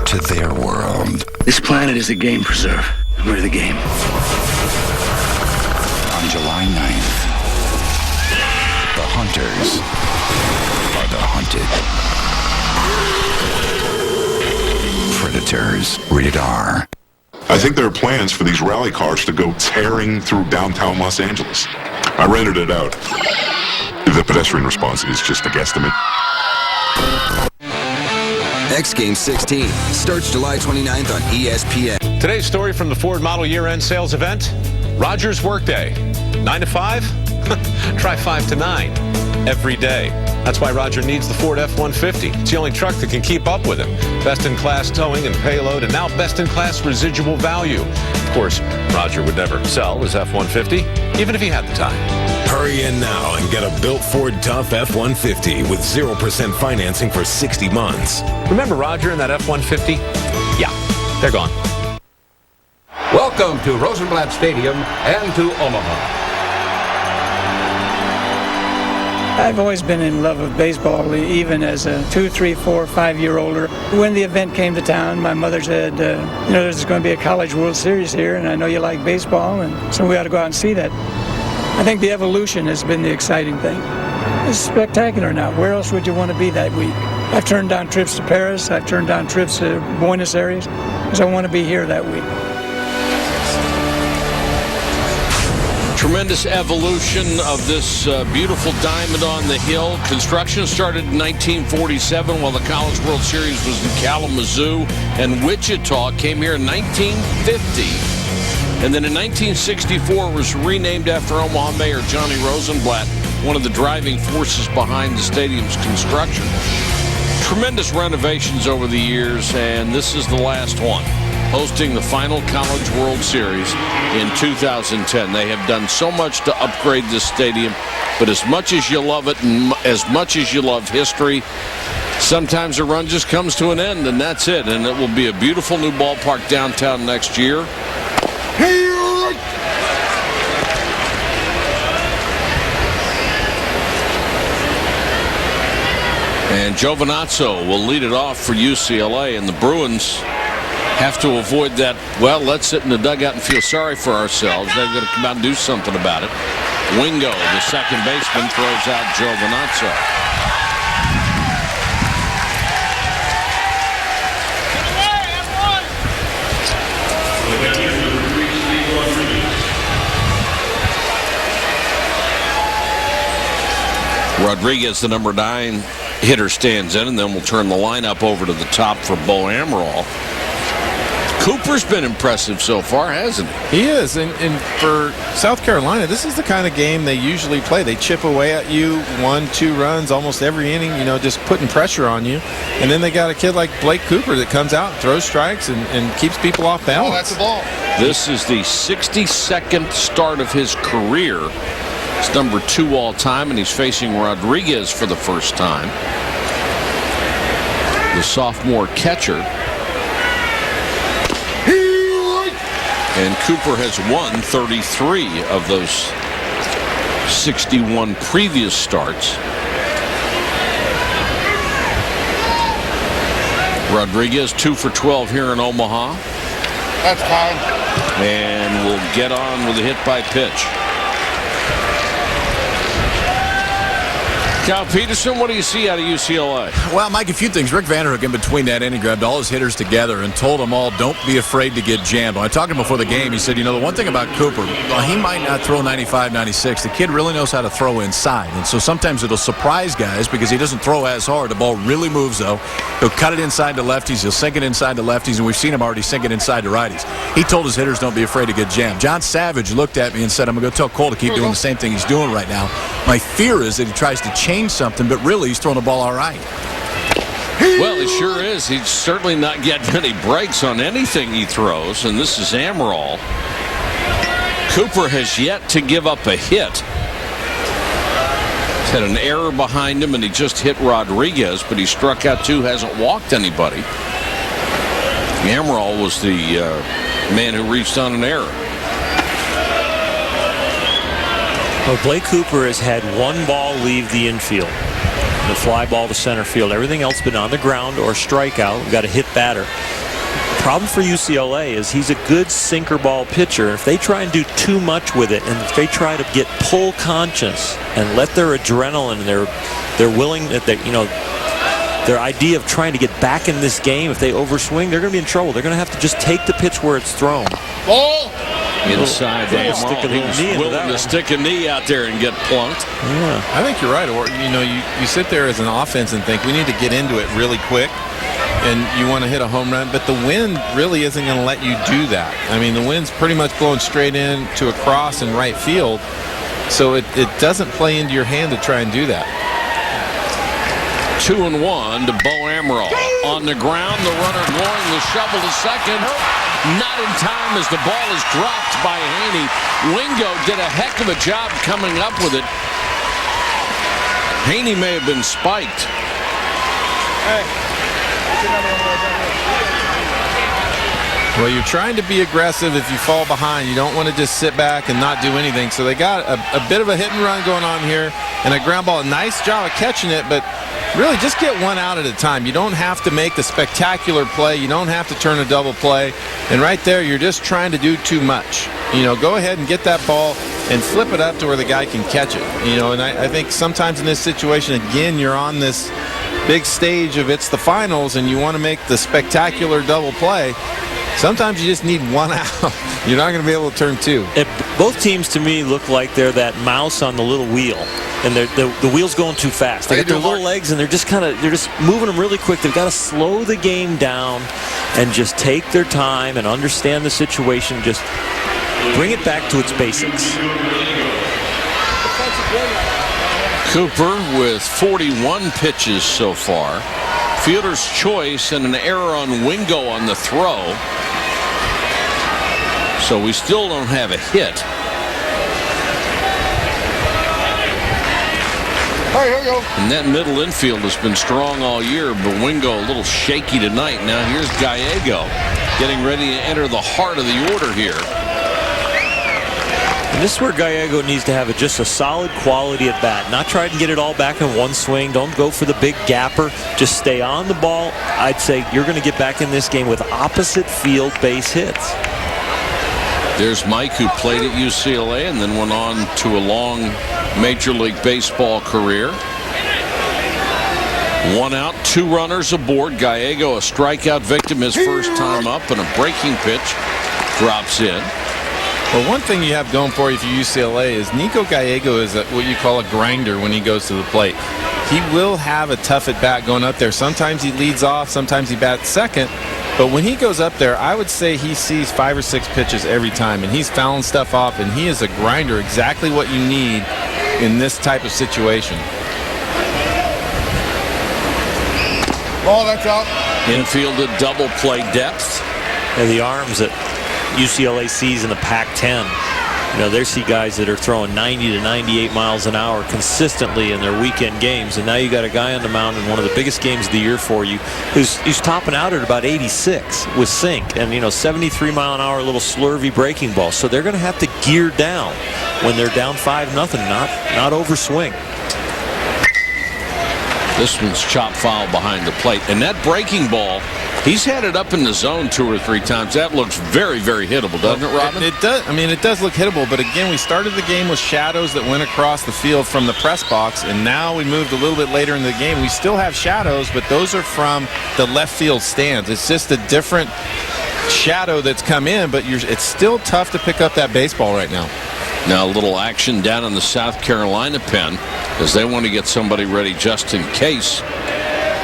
to their world. This planet is a game preserve. We're the game. On July 9th, the hunters are the hunted. Predators. Rated R. I think there are plans for these rally cars to go tearing through downtown Los Angeles. I rented it out. The pedestrian response is just a guesstimate. X Games 16 starts July 29th on ESPN. Today's story from the Ford Model Year-End Sales Event. Roger's Workday. 9 to 5? Try 5 to 9 every day. That's why Roger needs the Ford F-150. It's the only truck that can keep up with him. Best-in-class towing and payload, and now best-in-class residual value. Of course, Roger would never sell his F-150, even if he had the time. Hurry in now and get a built Ford Tough F-150 with 0% financing for 60 months. Remember Roger and that F-150? Yeah, they're gone. Welcome to Rosenblatt Stadium and to Omaha. I've always been in love with baseball, even as a 2, 3, 4, 5-year-older. When the event came to town, my mother said, there's going to be a College World Series here, and I know you like baseball, and so we ought to go out and see that. I think the evolution has been the exciting thing. It's spectacular now. Where else would you want to be that week? I've turned down trips to Paris. I've turned down trips to Buenos Aires because I want to be here that week. Tremendous evolution of this beautiful diamond on the hill. Construction started in 1947 while the College World Series was in Kalamazoo, and Wichita came here in 1950. And then in 1964 it was renamed after Omaha Mayor Johnny Rosenblatt, one of the driving forces behind the stadium's construction. Tremendous renovations over the years, and this is the last one, hosting the final College World Series in 2010. They have done so much to upgrade this stadium, but as much as you love it and as much as you love history, sometimes a run just comes to an end, and that's it. And it will be a beautiful new ballpark downtown next year. And Giovinazzo will lead it off for UCLA, and the Bruins have to avoid that, well, let's sit in the dugout and feel sorry for ourselves. They've got to come out and do something about it. Wingo, the second baseman, throws out Giovinazzo. Rodriguez, the number 9 hitter, stands in, and then we'll turn the lineup over to the top for Bo Amaral. Cooper's been impressive so far, hasn't he? He is, and for South Carolina, this is the kind of game they usually play. They chip away at you, 1-2 runs almost every inning, just putting pressure on you. And then they got a kid like Blake Cooper that comes out, throws strikes, and keeps people off balance. Oh, that's a ball. This is the 62nd start of his career. It's number 2 all time, and he's facing Rodriguez for the first time, the sophomore catcher. And Cooper has won 33 of those 61 previous starts. Rodriguez 2 for 12 here in Omaha. That's fine. And we'll get on with a hit by pitch. Cal Peterson, what do you see out of UCLA? Well, Mike, a few things. Rick Vanderhook in between that inning grabbed all his hitters together and told them all, don't be afraid to get jammed. When I talked to him before the game, he said, the one thing about Cooper, he might not throw 95, 96. The kid really knows how to throw inside. And so sometimes it'll surprise guys because he doesn't throw as hard. The ball really moves, though. He'll cut it inside to lefties. He'll sink it inside to lefties, and we've seen him already sink it inside to righties. He told his hitters, don't be afraid to get jammed. John Savage looked at me and said, I'm going to go tell Cole to keep doing the same thing he's doing right now. My fear is that he tries to change something, but really he's throwing the ball all right. Well, he sure is. He's certainly not getting any breaks on anything he throws, and this is Amaral. Cooper has yet to give up a hit. He's had an error behind him, and he just hit Rodriguez, but he struck out 2, hasn't walked anybody. Amaral was the man who reached on an error. Well, Blake Cooper has had 1 ball leave the infield. The fly ball to center field. Everything else been on the ground or strikeout. We've got a hit batter. The problem for UCLA is he's a good sinker ball pitcher. If they try and do too much with it, and if they try to get pull conscious and let their adrenaline and their willing, their idea of trying to get back in this game, if they overswing, they're going to be in trouble. They're going to have to just take the pitch where it's thrown. Ball! Inside Amaral. He was willing to stick a knee out there and get plunked. Yeah. I think you're right. Or, you sit there as an offense and think we need to get into it really quick, and you want to hit a home run, but the wind really isn't going to let you do that. I mean, the wind's pretty much blowing straight in to a cross in right field, so it doesn't play into your hand to try and do that. 2-1 to Bo Amaral. On the ground, the runner going the shovel to second. Not in time as the ball is dropped by Haney. Wingo did a heck of a job coming up with it. Haney may have been spiked. Well, you're trying to be aggressive if you fall behind. You don't want to just sit back and not do anything. So they got a bit of a hit and run going on here, and a ground ball. A nice job of catching it, but really just get one out at a time. You don't have to make the spectacular play. You don't have to turn a double play. And right there, you're just trying to do too much. Go ahead and get that ball and flip it up to where the guy can catch it. And I think sometimes in this situation, again, you're on this big stage of it's the finals, and you want to make the spectacular double play. Sometimes you just need one out. You're not going to be able to turn 2. Bo Both teams to me look like they're that mouse on the little wheel, and the wheel's going too fast. They got their little legs, and they're just moving them really quick. They've got to slow the game down and just take their time and understand the situation. Just bring it back to its basics. Cooper with 41 pitches so far. Fielder's choice and an error on Wingo on the throw. So we still don't have a hit. Hey, here you go. And that middle infield has been strong all year, but Wingo a little shaky tonight. Now here's Gallego getting ready to enter the heart of the order here. And this is where Gallego needs to have just a solid quality at bat. Not try to get it all back in one swing. Don't go for the big gapper. Just stay on the ball. I'd say you're going to get back in this game with opposite field base hits. There's Mike, who played at UCLA and then went on to a long Major League Baseball career. 1 out, 2 runners aboard. Gallego, a strikeout victim his first time up, and a breaking pitch drops in. Well, one thing you have going for you if you're UCLA is Nico Gallego is what you call a grinder when he goes to the plate. He will have a tough at bat going up there. Sometimes he leads off, sometimes he bats second. But when he goes up there, I would say he sees 5 or 6 pitches every time, and he's fouling stuff off, and he is a grinder, exactly what you need in this type of situation. Ball, that's out. Infield at double play depth. And the arms that UCLA sees in the Pac-10. You know, they see guys that are throwing 90 to 98 miles an hour consistently in their weekend games, and now you got a guy on the mound in one of the biggest games of the year for you who's topping out at about 86 with sink, and 73 mile an hour little slurvy breaking ball. So they're going to have to gear down when they're down 5-0, not overswing. This one's chop foul behind the plate, and that breaking ball, he's had it up in the zone 2 or 3 times. That looks very, very hittable, doesn't it, Robin? It does. I mean, it does look hittable, but again, we started the game with shadows that went across the field from the press box, and now we moved a little bit later in the game. We still have shadows, but those are from the left field stands. It's just a different shadow that's come in, but it's still tough to pick up that baseball right now. Now a little action down in the South Carolina pen as they want to get somebody ready just in case.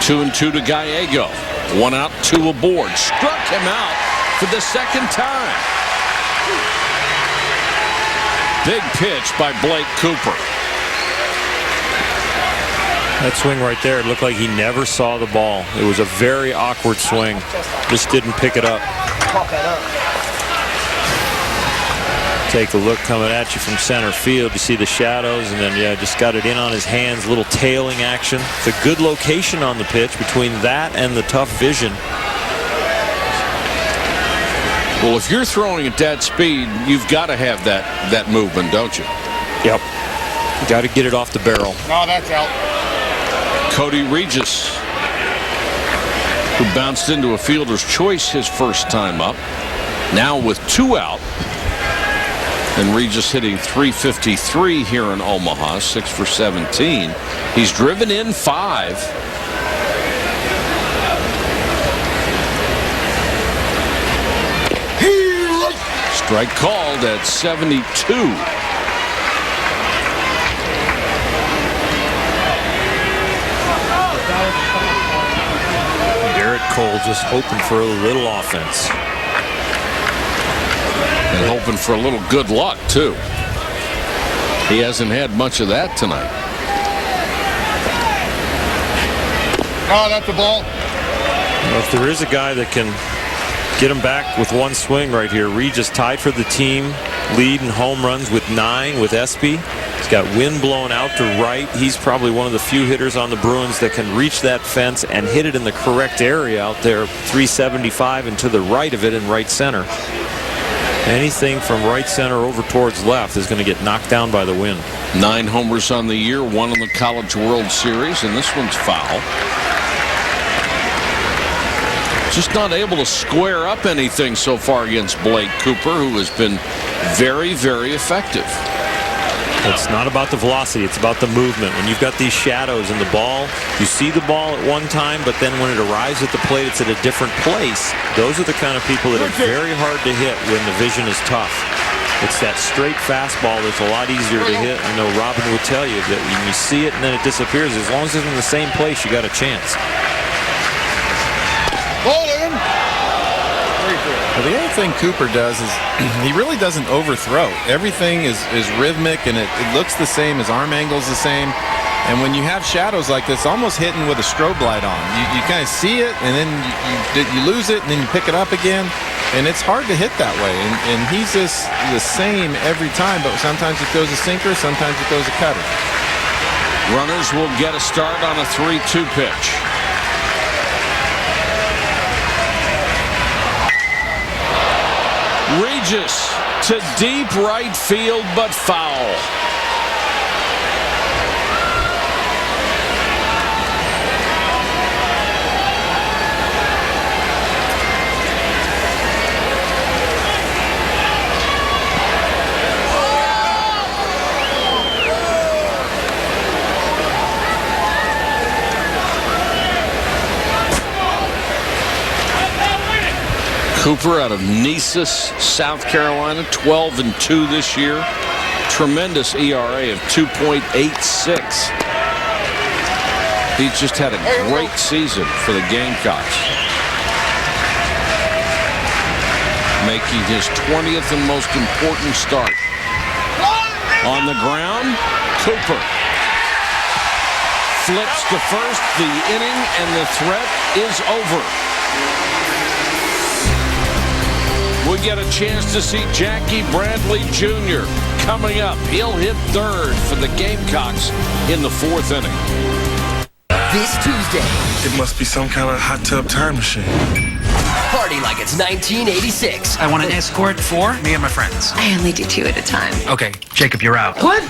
2-2 to Gallego. 1 out, 2 aboard. Struck him out for the second time. Big pitch by Blake Cooper. That swing right there, it looked like he never saw the ball. It was a very awkward swing. Just didn't pick it up. Take a look coming at you from center field. You see the shadows, and then just got it in on his hands. A little tailing action. It's a good location on the pitch between that and the tough vision. Well, if you're throwing at that speed, you've got to have that movement, don't you? Yep. Got to get it off the barrel. No, that's out. Cody Regis, who bounced into a fielder's choice his first time up, now with 2 out. And Regis hitting .353 here in Omaha, 6 for 17. He's driven in 5. Strike called at 72. Garrett Cole just hoping for a little offense. And hoping for a little good luck, too. He hasn't had much of that tonight. Oh, that's the ball. Well, if there is a guy that can get him back with 1 swing right here, Regis tied for the team lead in home runs with 9 with Espy. He's got wind blowing out to right. He's probably one of the few hitters on the Bruins that can reach that fence and hit it in the correct area out there, 375 and to the right of it in right center. Anything from right center over towards left is going to get knocked down by the wind. 9 homers on the year, 1 in the College World Series, and this one's foul. Just not able to square up anything so far against Blake Cooper, who has been very, very effective. It's not about the velocity, it's about the movement. When you've got these shadows in the ball, you see the ball at one time, but then when it arrives at the plate, it's at a different place. Those are the kind of people that are very hard to hit when the vision is tough. It's that straight fastball that's a lot easier to hit. I know Robin would tell you that when you see it and then it disappears, as long as it's in the same place, you got a chance. Well, the other thing Cooper does is he really doesn't overthrow. Everything is rhythmic, and it looks the same. His arm angle's the same. And when you have shadows like this, almost hitting with a strobe light on, you kind of see it, and then you lose it, and then you pick it up again. And it's hard to hit that way. And he's just the same every time, but sometimes it goes a sinker, sometimes it goes a cutter. Runners will get a start on a 3-2 pitch. Regis to deep right field, but foul. Cooper out of Nessus, South Carolina, 12-2 this year. Tremendous ERA of 2.86. He's just had a great season for the Gamecocks. Making his 20th and most important start. On the ground, Cooper flips to first. The inning and the threat is over. We get a chance to see Jackie Bradley Jr. coming up. He'll hit third for the Gamecocks in the 4th inning. This Tuesday. It must be some kind of hot tub time machine. Party like it's 1986. I want an escort for me and my friends. I only do 2 at a time. Okay, Jacob, you're out. What?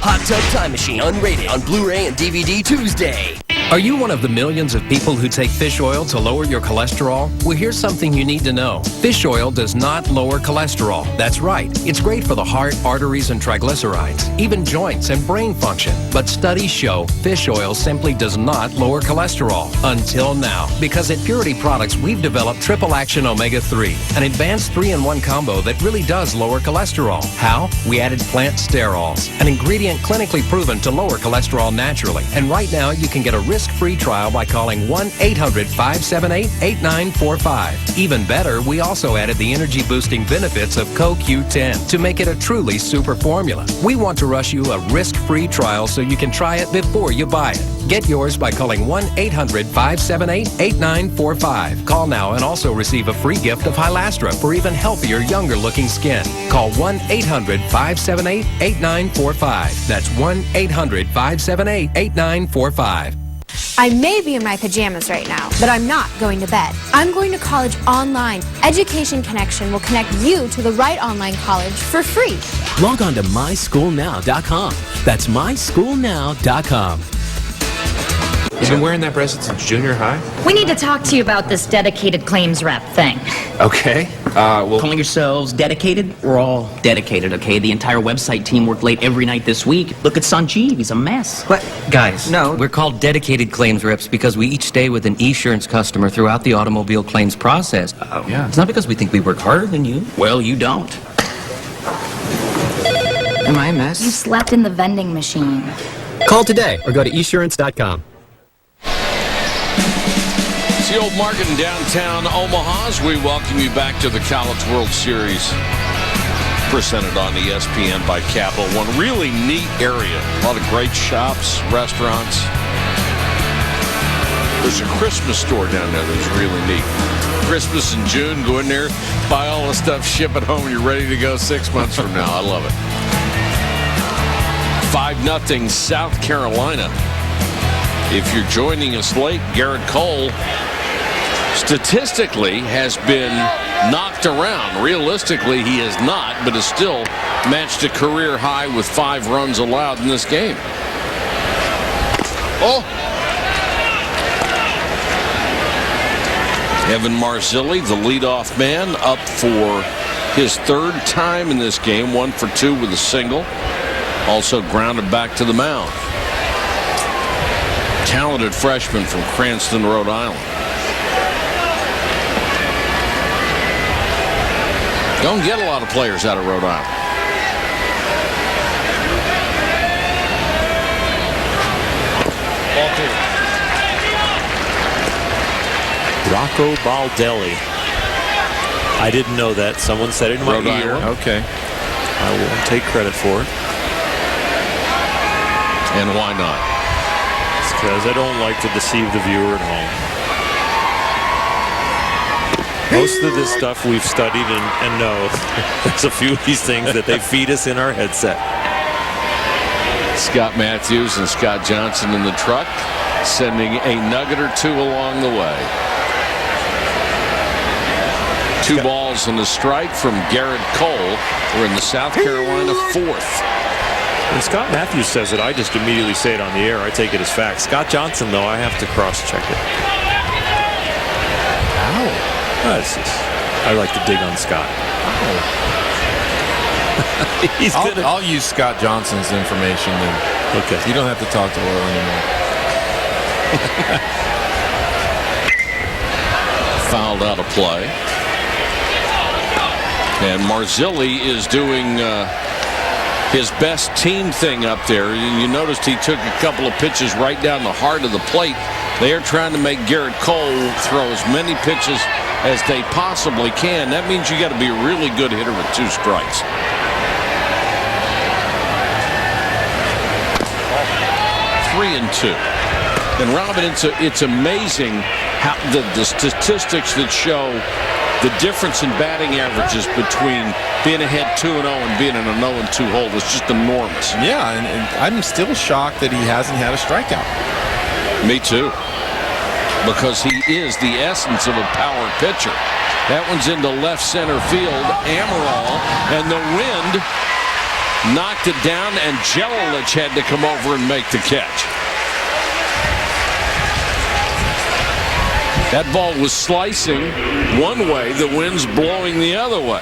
Hot Tub Time Machine unrated on Blu-ray and DVD Tuesday. Are you one of the millions of people who take fish oil to lower your cholesterol? Well, here's something you need to know. Fish oil does not lower cholesterol. That's right. It's great for the heart, arteries, and triglycerides, even joints and brain function. But studies show fish oil simply does not lower cholesterol. Until now. Because at Purity Products, we've developed Triple Action Omega-3, an advanced 3-in-1 combo that really does lower cholesterol. How? We added plant sterols, an ingredient clinically proven to lower cholesterol naturally. And right now, you can get a risk-free trial by calling 1-800-578-8945. Even better, we also added the energy-boosting benefits of CoQ10 to make it a truly super formula. We want to rush you a risk-free trial so you can try it before you buy it. Get yours by calling 1-800-578-8945. Call now and also receive a free gift of Hylastra for even healthier, younger-looking skin. Call 1-800-578-8945. That's 1-800-578-8945. I may be in my pajamas right now, but I'm not going to bed. I'm going to college online. Education Connection will connect you to the right online college for free. Log on to myschoolnow.com. That's myschoolnow.com. You've been wearing that bracelet since junior high? We need to talk to you about this dedicated claims rep thing. Okay. Well, calling yourselves dedicated? We're all dedicated, okay? The entire website team worked late every night this week. Look at Sanjeev, he's a mess. What? Guys, no. We're called dedicated claims reps because we each stay with an Esurance customer throughout the automobile claims process. Yeah. It's not because we think we work harder than you. Well, you don't. Am I a mess? You slept in the vending machine. Call today or go to esurance.com. The old market in downtown Omaha as we welcome you back to the College World Series presented on ESPN by Capital One. Really neat area. A lot of great shops, restaurants. There's a Christmas store down there that's really neat. Christmas in June, go in there, buy all the stuff, ship it home, you're ready to go 6 months from now. I love it. 5-0 South Carolina. If you're joining us late, Garrett Cole statistically has been knocked around. Realistically, he has not, but has still matched a career high with 5 runs allowed in this game. Oh! Evan Marzilli, the leadoff man, up for his 3rd time in this game. 1 for 2 with a single. Also grounded back to the mound. Talented freshman from Cranston, Rhode Island. Don't get a lot of players out of Rhode Island. Rocco Baldelli. I didn't know that. Someone said it in my ear. Okay. I won't take credit for it. And why not? It's because I don't like to deceive the viewer at home. Most of this stuff we've studied and know. There's a few of these things that they feed us in our headset. Scott Matthews and Scott Johnson in the truck, sending a nugget or two along the way. 2 balls and a strike from Garrett Cole. We're in the South Carolina 4th. When Scott Matthews says it, I just immediately say it on the air. I take it as fact. Scott Johnson, though, I have to cross-check it. Ow. I like to dig on Scott. Oh. I'll use Scott Johnson's information. Okay. You don't have to talk to Earl anymore. Fouled out of play. And Marzilli is doing his best team thing up there. You noticed he took a couple of pitches right down the heart of the plate. They are trying to make Garrett Cole throw as many pitches as they possibly can. That means you got to be a really good hitter with 2 strikes. Three and 2. And Robin, it's amazing how the statistics that show the difference in batting averages between being ahead 2-0 and being in a 0-2 hole is just enormous. Yeah, and I'm still shocked that he hasn't had a strikeout. Me too. Because he is the essence of a power pitcher. That one's into left center field. Amaral, and the wind knocked it down, and Jelilich had to come over and make the catch. That ball was slicing one way, the wind's blowing the other way.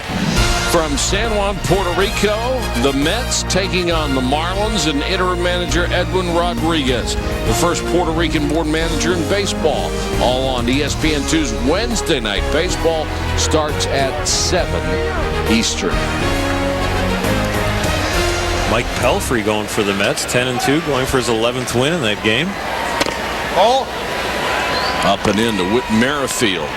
From San Juan, Puerto Rico, the Mets taking on the Marlins and interim manager Edwin Rodriguez, the first Puerto Rican-born manager in baseball. All on ESPN2's Wednesday Night Baseball starts at 7 Eastern. Mike Pelfrey going for the Mets, 10-2, going for his 11th win in that game. Oh. Up and into Whit Merrifield.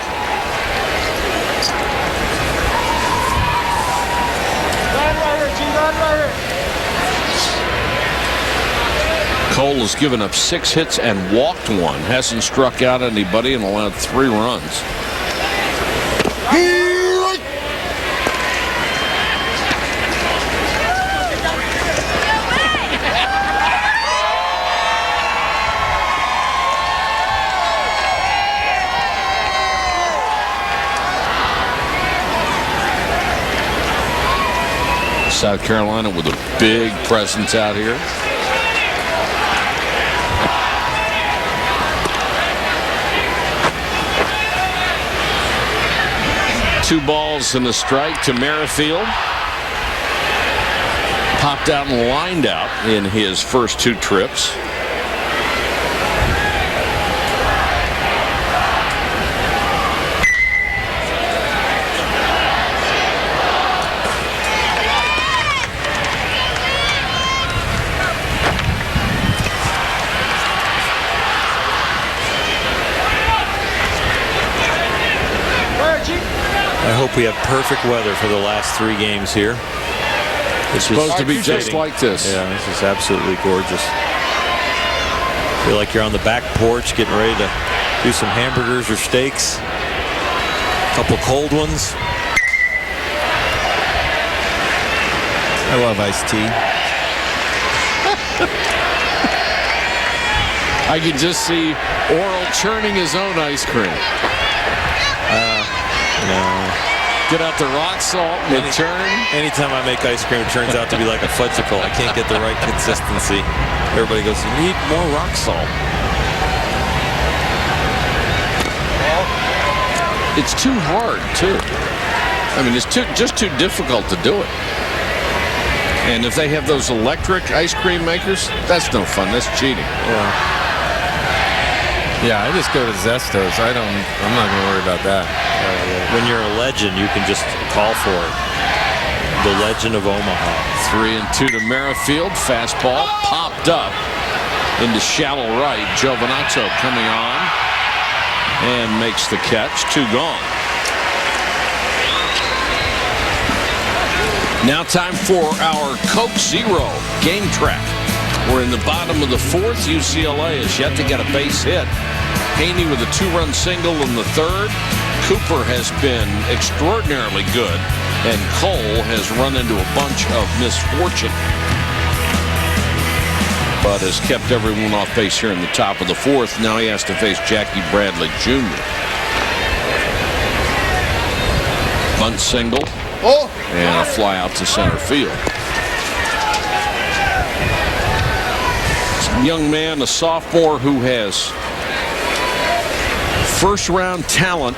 Cole has given up 6 hits and walked 1. Hasn't struck out anybody and allowed 3 runs. South Carolina with a big presence out here. Two balls and a strike to Merrifield. Popped out and lined out in his first 2 trips. I hope we have perfect weather for the last 3 games here. It's supposed to be just like this. Yeah, this is absolutely gorgeous. Feel like you're on the back porch getting ready to do some hamburgers or steaks. A couple cold ones. I love iced tea. I can just see Oral churning his own ice cream. No. Get out the rock salt and churn. Anytime I make ice cream, it turns out to be like a fudgicle. I can't get the right consistency. Everybody goes, you need more rock salt. It's too hard, too. I mean, it's just too difficult to do it. And if they have those electric ice cream makers, that's no fun. That's cheating. Yeah, I just go to Zestos. I'm not going to worry about that. When you're a legend, you can just call for it. The Legend of Omaha. 3-2 to Merrifield. Fastball popped up into shallow right. Giovinazzo coming on and makes the catch. 2 gone. Now time for our Coke Zero game track. We're in the bottom of the 4th. UCLA has yet to get a base hit. Haney with a 2-run single in the 3rd. Cooper has been extraordinarily good, and Cole has run into a bunch of misfortune, but has kept everyone off base here in the top of the 4th. Now he has to face Jackie Bradley Jr. Bunt single. And a fly out to center field. Some young man, a sophomore who has first-round talent.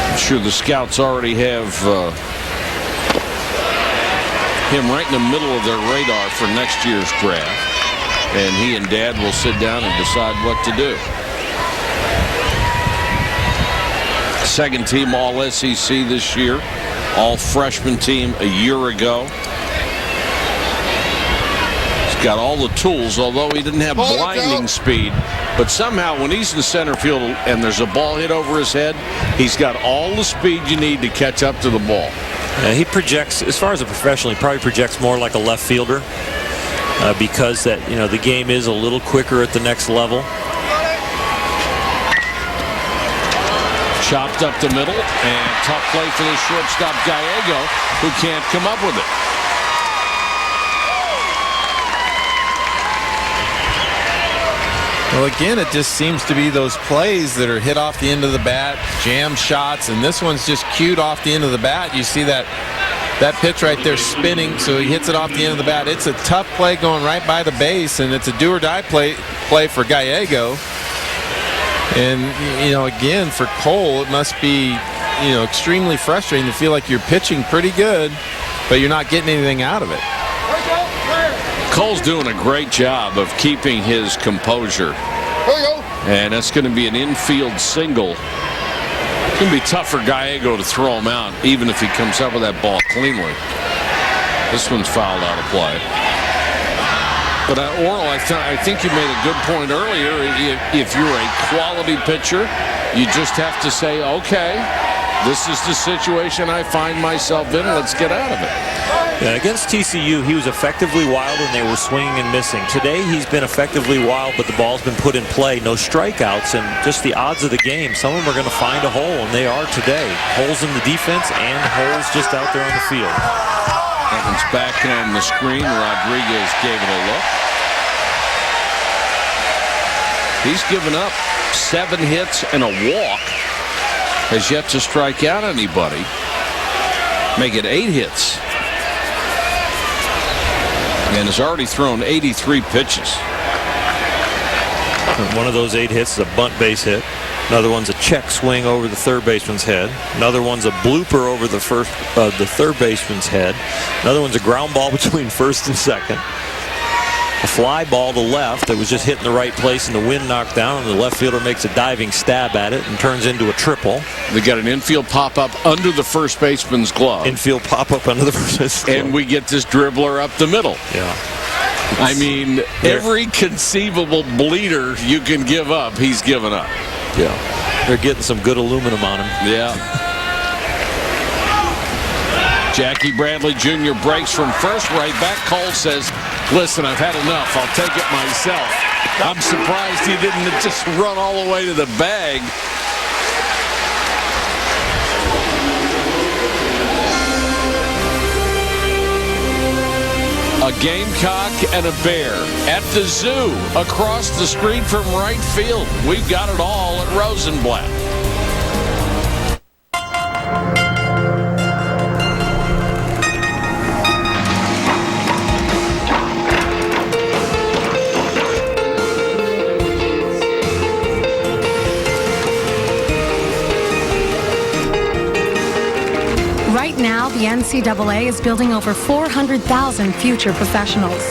I'm sure the scouts already have him right in the middle of their radar for next year's draft. And he and Dad will sit down and decide what to do. Second team All SEC this year, all freshman team a year ago. He's got all the tools, although he didn't have blinding speed. But somehow when he's in center field and there's a ball hit over his head, he's got all the speed you need to catch up to the ball. He projects, as far as a professional, he probably projects more like a left fielder because that, you know, the game is a little quicker at the next level. Chopped up the middle, and tough play for the shortstop Gallego, who can't come up with it. Well, again, it just seems to be those plays that are hit off the end of the bat, jam shots, and this one's just cued off the end of the bat. You see that pitch right there spinning, so he hits it off the end of the bat. It's a tough play going right by the base, and it's a do-or-die play for Gallego. And, you know, again, for Cole, it must be, you know, extremely frustrating to feel like you're pitching pretty good, but you're not getting anything out of it. Cole's doing a great job of keeping his composure. And that's going to be an infield single. It's going to be tough for Gallego to throw him out, even if he comes up with that ball cleanly. This one's fouled out of play. But Oral, I think you made a good point earlier. If you're a quality pitcher, you just have to say, okay, this is the situation I find myself in. Let's get out of it. Yeah, against TCU, he was effectively wild when they were swinging and missing. Today, he's been effectively wild, but the ball's been put in play. No strikeouts, and just the odds of the game. Some of them are going to find a hole, and they are today. Holes in the defense and holes just out there on the field. That one's back on the screen. Rodriguez gave it a look. He's given up 7 hits and a walk. Has yet to strike out anybody. Make it 8 hits. And has already thrown 83 pitches. One of those 8 hits is a bunt base hit. Another one's a check swing over the third baseman's head. Another one's a blooper over the third baseman's head. Another one's a ground ball between first and second. A fly ball to left that was just hitting the right place and the wind knocked down, and the left fielder makes a diving stab at it and turns into a triple. They got an infield pop-up under the first baseman's glove. Infield pop-up under the first baseman's glove. And we get this dribbler up the middle. Yeah. I mean, every conceivable bleeder you can give up, he's given up. Yeah. They're getting some good aluminum on him. Yeah. Jackie Bradley Jr. breaks from first right back. Cole says, listen, I've had enough. I'll take it myself. I'm surprised he didn't just run all the way to the bag. A Gamecock and a Bear at the zoo across the street from right field. We've got it all at Rosenblatt. Right now, the NCAA is building over 400,000 future professionals.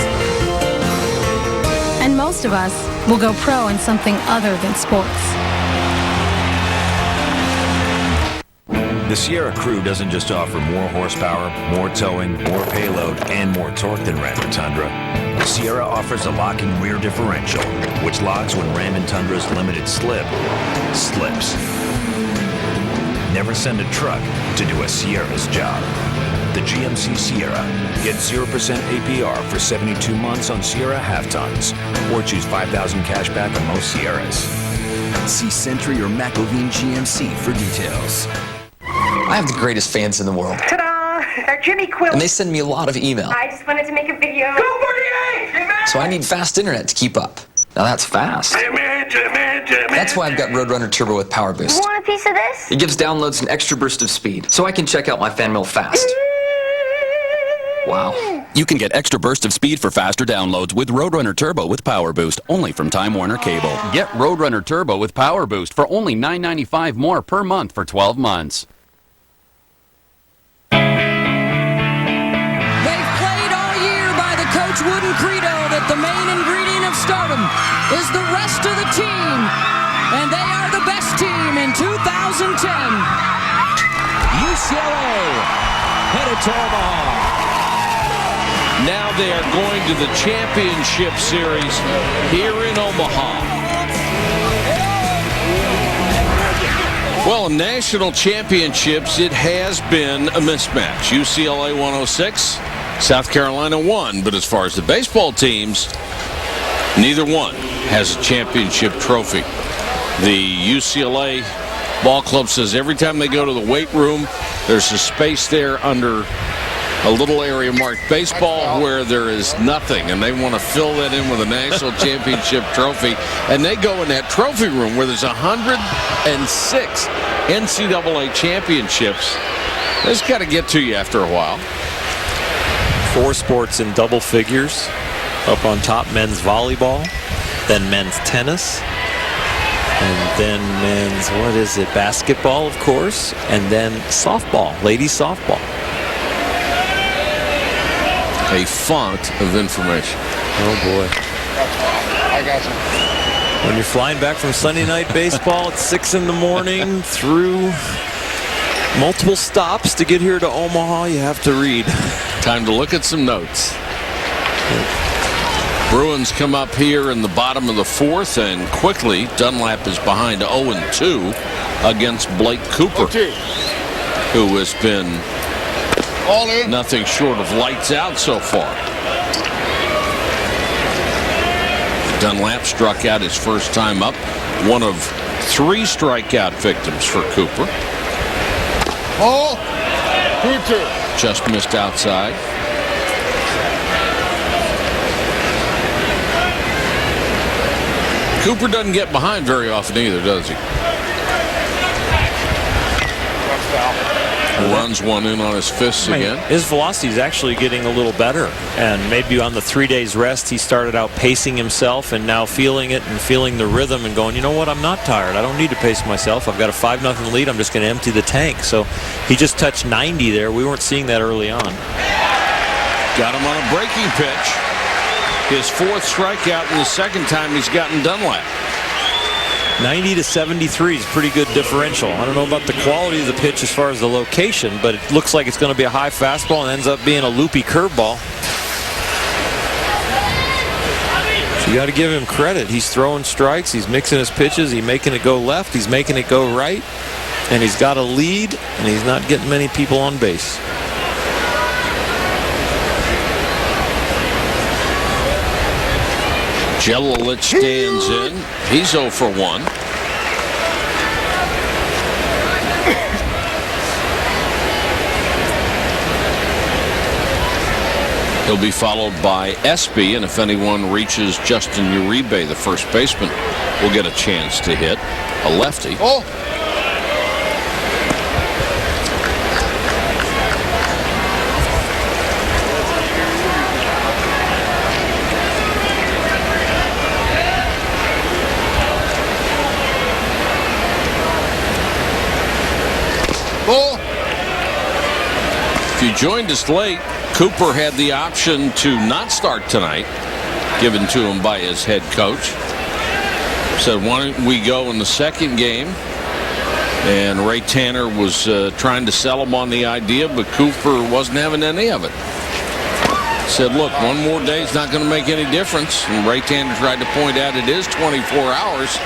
And most of us will go pro in something other than sports. The Sierra crew doesn't just offer more horsepower, more towing, more payload, and more torque than Ram and Tundra. Sierra offers a locking rear differential, which locks when Ram and Tundra's limited slip slips. Never send a truck to do a Sierra's job. The GMC Sierra. Get 0% APR for 72 months on Sierra half tons, or choose $5,000 cash back on most Sierras. See Century or McElveen GMC for details. I have the greatest fans in the world. Ta-da! They're Jimmy Quill. And they send me a lot of email. I just wanted to make a video. Go 48! So I need fast internet to keep up. Now that's fast. Jimmy. That's why I've got Roadrunner Turbo with Power Boost. You want a piece of this? It gives downloads an extra burst of speed, so I can check out my fan mail fast. Wow. You can get extra burst of speed for faster downloads with Roadrunner Turbo with Power Boost, only from Time Warner Cable. Get Roadrunner Turbo with Power Boost for only $9.95 more per month for 12 months. They've played all year by the Coach Wooden credo that the main ingredient of stardom is the rest of the team, and they are the best team in 2010. UCLA headed to Omaha. Now they are going to the championship series here in Omaha. Well, in national championships, it has been a mismatch. UCLA 106, South Carolina 1. But as far as the baseball teams, neither one has a championship trophy. The UCLA ball club says every time they go to the weight room, there's a space there under a little area marked baseball where there is nothing, and they want to fill that in with a national championship trophy. And they go in that trophy room where there's 106 NCAA championships. It's got to get to you after a while. 4 sports in double figures. Up on top, men's volleyball, then men's tennis, and then men's, basketball, of course, and then softball, ladies softball. A font of information. Oh boy. I got you. When you're flying back from Sunday night baseball at 6 in the morning through multiple stops to get here to Omaha, you have to read. Time to look at some notes. Bruins come up here in the bottom of the 4th, and quickly Dunlap is behind 0-2 against Blake Cooper, who has been nothing short of lights out so far. Dunlap struck out his first time up, one of 3 strikeout victims for Cooper. Oh, 2-2. Just missed outside. Cooper doesn't get behind very often either, does he? Runs one in on his fists again. His velocity is actually getting a little better, and maybe on the 3 days rest he started out pacing himself, and now feeling it and feeling the rhythm and going, you know what, I'm not tired, I don't need to pace myself, I've got a 5-0 lead, I'm just going to empty the tank. So he just touched 90 there. We weren't seeing that early on. Got him on a breaking pitch. His 4th strikeout and the second time he's gotten Dunlap. 90 to 73 is a pretty good differential. I don't know about the quality of the pitch as far as the location, but it looks like it's going to be a high fastball and ends up being a loopy curveball. So you got to give him credit. He's throwing strikes, he's mixing his pitches, he's making it go left, he's making it go right, and he's got a lead, and he's not getting many people on base. Jelilich stands in. He's 0 for 1. He'll be followed by Espy, and if anyone reaches Justin Uribe, the first baseman, will get a chance to hit a lefty. Oh. If you joined us late, Cooper had the option to not start tonight, given to him by his head coach. Said, why don't we go in the second game And Ray Tanner was trying to sell him on the idea, but Cooper wasn't having any of it. Said, look, one more day is not going to make any difference. And Ray Tanner tried to point out it is 24 hours,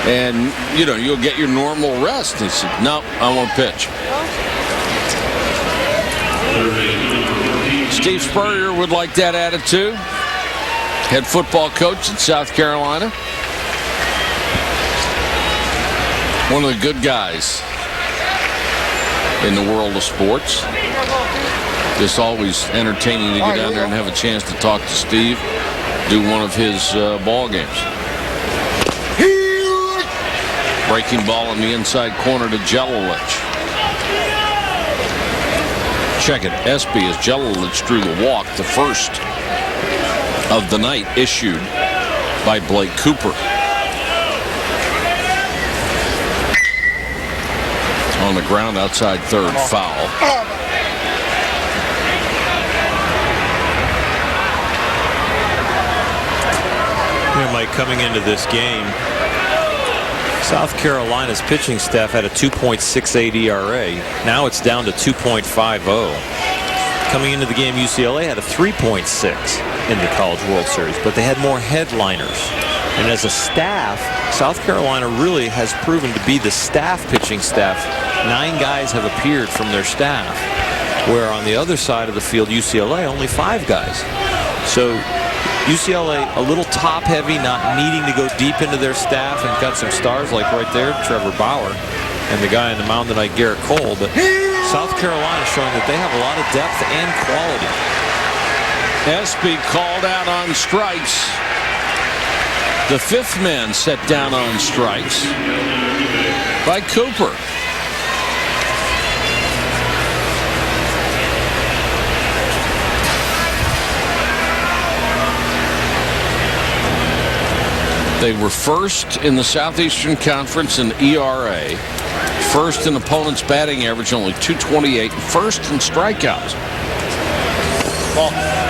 and, you know, you'll get your normal rest. He said, no, I want to pitch. Steve Spurrier would like that attitude. Head football coach at South Carolina. One of the good guys in the world of sports. Just always entertaining to get down there and have a chance to talk to Steve, do one of his ball games. Breaking ball in the inside corner to Jelilich. Check it, Espy as Jelilich drew the walk, the first of the night issued by Blake Cooper. On the ground outside third, foul. You know, Mike, coming into this game, South Carolina's pitching staff had a 2.68 ERA. Now it's down to 2.50. Coming into the game, UCLA had a 3.6 in the College World Series, but they had more headliners. And as a staff, South Carolina really has proven to be the staff pitching staff. 9 guys have appeared from their staff, where on the other side of the field, UCLA, only 5 guys. So UCLA a little top heavy, not needing to go deep into their staff, and got some stars like right there, Trevor Bauer, and the guy on the mound tonight, Garrett Cole. But South Carolina showing that they have a lot of depth and quality. Espy called out on strikes. The 5th man set down on strikes by Cooper. They were first in the Southeastern Conference in ERA, first in opponent's batting average, only .228, first in strikeouts.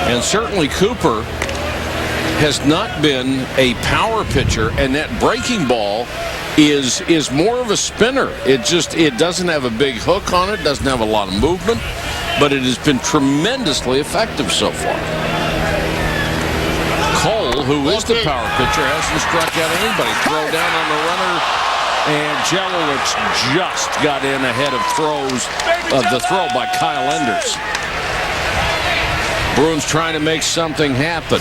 And certainly Cooper has not been a power pitcher, and that breaking ball is more of a spinner. It doesn't have a big hook on it, doesn't have a lot of movement, but it has been tremendously effective so far. Cole, who is the power pitcher, hasn't struck out anybody. Throw down on the runner, and Jelilich just got in ahead of the throw by Kyle Enders. Bruins trying to make something happen.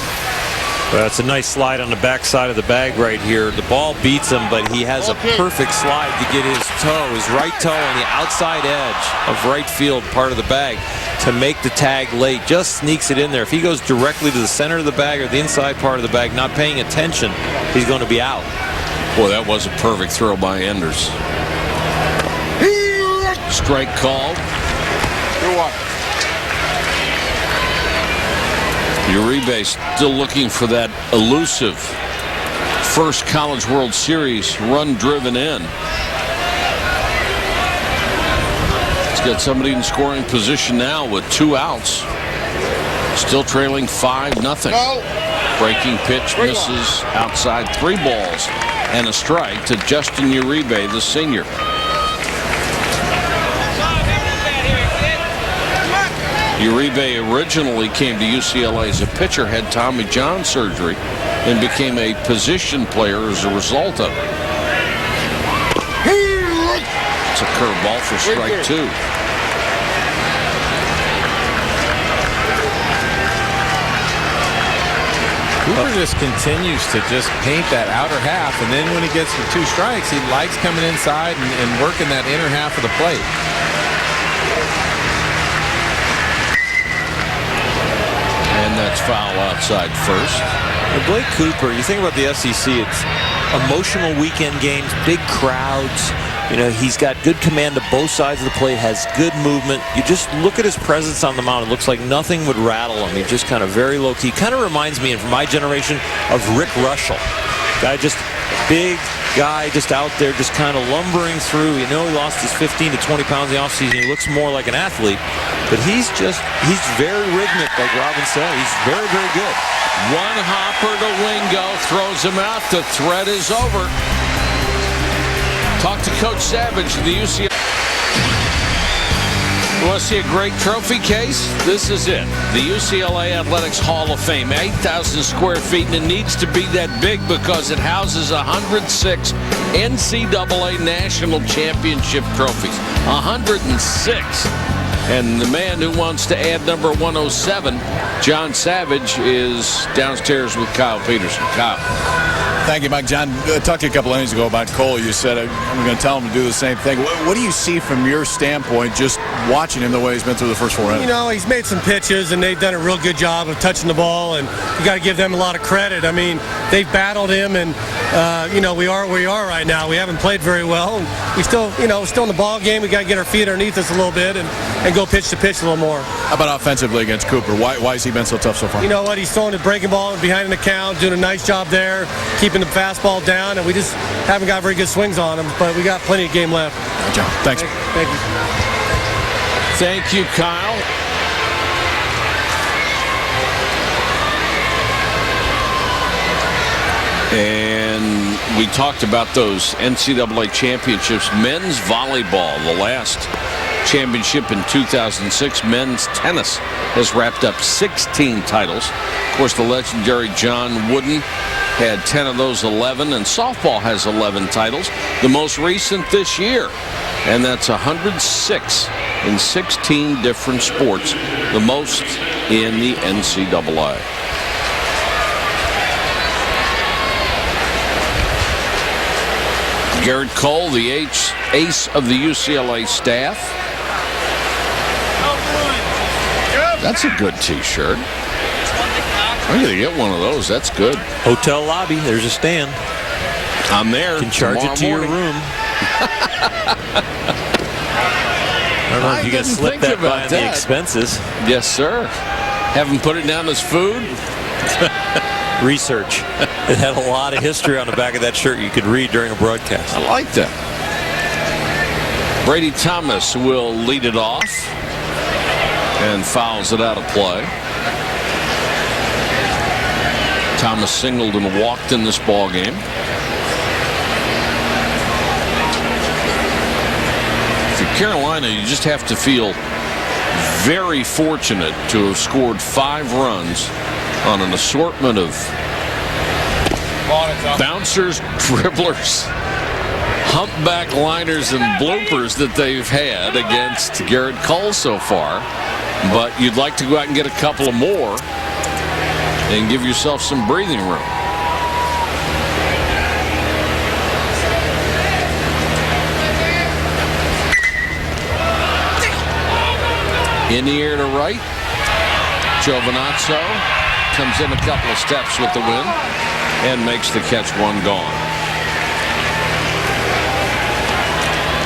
Well, it's a nice slide on the back side of the bag right here. The ball beats him, but he has a perfect slide to get his right toe on the outside edge of right field part of the bag to make the tag late. Just sneaks it in there. If he goes directly to the center of the bag or the inside part of the bag, not paying attention, he's going to be out. Boy, that was a perfect throw by Enders. Strike called. Uribe still looking for that elusive first College World Series run driven in. He's got somebody in scoring position now with 2 outs. Still trailing 5-0. Breaking pitch misses outside, 3 balls and a strike to Justin Uribe, the senior. Uribe originally came to UCLA as a pitcher, had Tommy John surgery, and became a position player as a result of it. It's a curveball for strike 2. Cooper just continues to just paint that outer half, and then when he gets to 2 strikes, he likes coming inside and working that inner half of the plate. And that's foul outside first. Blake Cooper, you think about the SEC, it's emotional weekend games, big crowds. You know, he's got good command of both sides of the plate, has good movement. You just look at his presence on the mound. It looks like nothing would rattle him. He's just kind of very low-key. Kind of reminds me, and from my generation, of Rick Russell. Guy just big guy just out there just kind of lumbering through. You know, he lost his 15 to 20 pounds in the offseason. He looks more like an athlete. But he's very rhythmic, like Robin said. He's very, very good. One hopper to Wingo, throws him out. The threat is over. Talk to Coach Savage of the UCLA. You want to see a great trophy case? This is it. The UCLA Athletics Hall of Fame. 8,000 square feet, and it needs to be that big because it houses 106 NCAA National Championship trophies. 106. And the man who wants to add number 107, John Savage, is downstairs with Kyle Peterson. Kyle. Thank you, Mike. John, talked to you a couple of innings ago about Cole. You said I'm going to tell him to do the same thing. What do you see from your standpoint, just watching him the way he's been through the first 4 innings? You know, he's made some pitches, and they've done a real good job of touching the ball, and you got to give them a lot of credit. I mean, they've battled him, and you know, we are where we are right now. We haven't played very well, and we still, you know, still in the ball game. We got to get our feet underneath us a little bit and go pitch to pitch a little more. How about offensively against Cooper? Why has he been so tough so far? You know what? He's throwing the breaking ball behind the count, doing a nice job there, keeping the fastball down, and we just haven't got very good swings on him, but we got plenty of game left. Good job. Thanks. Thank you. Thank you, Kyle. And we talked about those NCAA championships. Men's volleyball, the last championship in 2006. Men's tennis has wrapped up 16 titles. Of course, the legendary John Wooden had 10 of those 11, and softball has 11 titles, the most recent this year. And that's 106 in 16 different sports, the most in the NCAA. Garrett Cole, the ace of the UCLA staff. That's a good T-shirt. I'm going to get one of those. That's good. Hotel lobby. There's a stand. I'm there. You can charge it to your room. I don't know if you can slip that by the expenses. Yes, sir. Haven't put it down as food. Research. It had a lot of history on the back of that shirt you could read during a broadcast. I like that. Brady Thomas will lead it off and fouls it out of play. Thomas singled and walked in this ball game. For Carolina, you just have to feel very fortunate to have scored 5 runs on an assortment of bouncers, dribblers, humpback liners, and bloopers that they've had against Garrett Cole so far. But you'd like to go out and get a couple of more and give yourself some breathing room. In the air to right. Giovinazzo comes in a couple of steps with the win and makes the catch. 1 gone.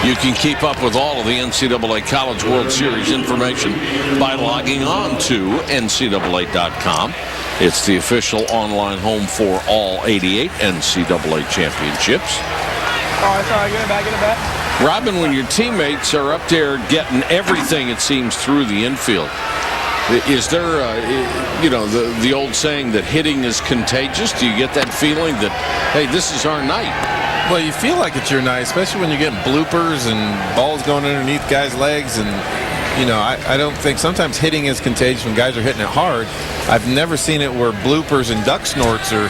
You can keep up with all of the NCAA College World Series information by logging on to NCAA.com. It's the official online home for all 88 NCAA championships. Oh, sorry. Get it back. Get it back. Robin, when your teammates are up there getting everything, it seems, through the infield, is there, you know, the old saying that hitting is contagious? Do you get that feeling that, hey, this is our night? Well, you feel like it's your night, especially when you're getting bloopers and balls going underneath guys' legs. And, you know, I don't think sometimes hitting is contagious when guys are hitting it hard. I've never seen it where bloopers and duck snorts are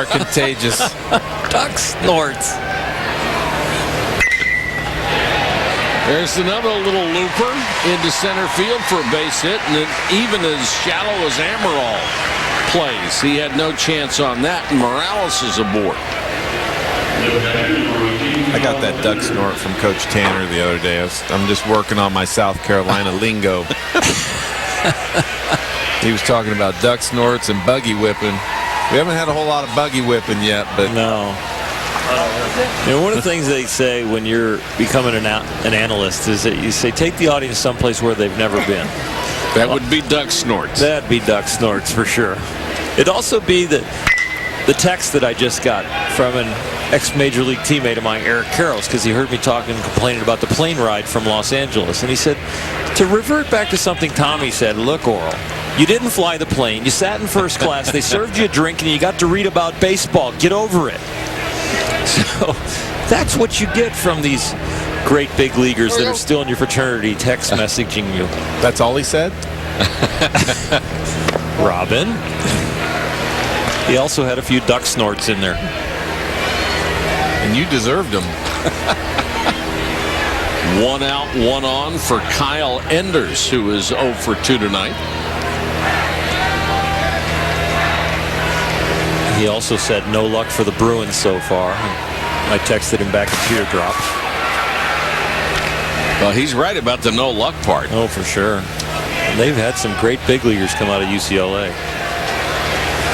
contagious. Duck snorts. There's another little looper into center field for a base hit, and even as shallow as Amaral plays, he had no chance on that, and Morales is aboard. I got that duck snort from Coach Tanner the other day. I'm just working on my South Carolina lingo. He was talking about duck snorts and buggy whipping. We haven't had a whole lot of buggy whipping yet, but no. You know, one of the things they say when you're becoming an analyst is that you say, take the audience someplace where they've never been. That would be duck snorts. That'd be duck snorts for sure. It'd also be the text that I just got from an ex-Major League teammate of mine, Eric Karros, because he heard me talking and complaining about the plane ride from Los Angeles. And he said, to revert back to something Tommy said, look, Oral, you didn't fly the plane. You sat in first class. They served you a drink, and you got to read about baseball. Get over it. So That's what you get from these great big leaguers that are still in your fraternity text messaging you. That's all he said? Robin. He also had a few duck snorts in there. And you deserved them. 1 out, 1 on for Kyle Enders, who is 0 for 2 tonight. He also said no luck for the Bruins so far. I texted him back a teardrop. Well, he's right about the no luck part. Oh, for sure. And they've had some great big leaguers come out of UCLA.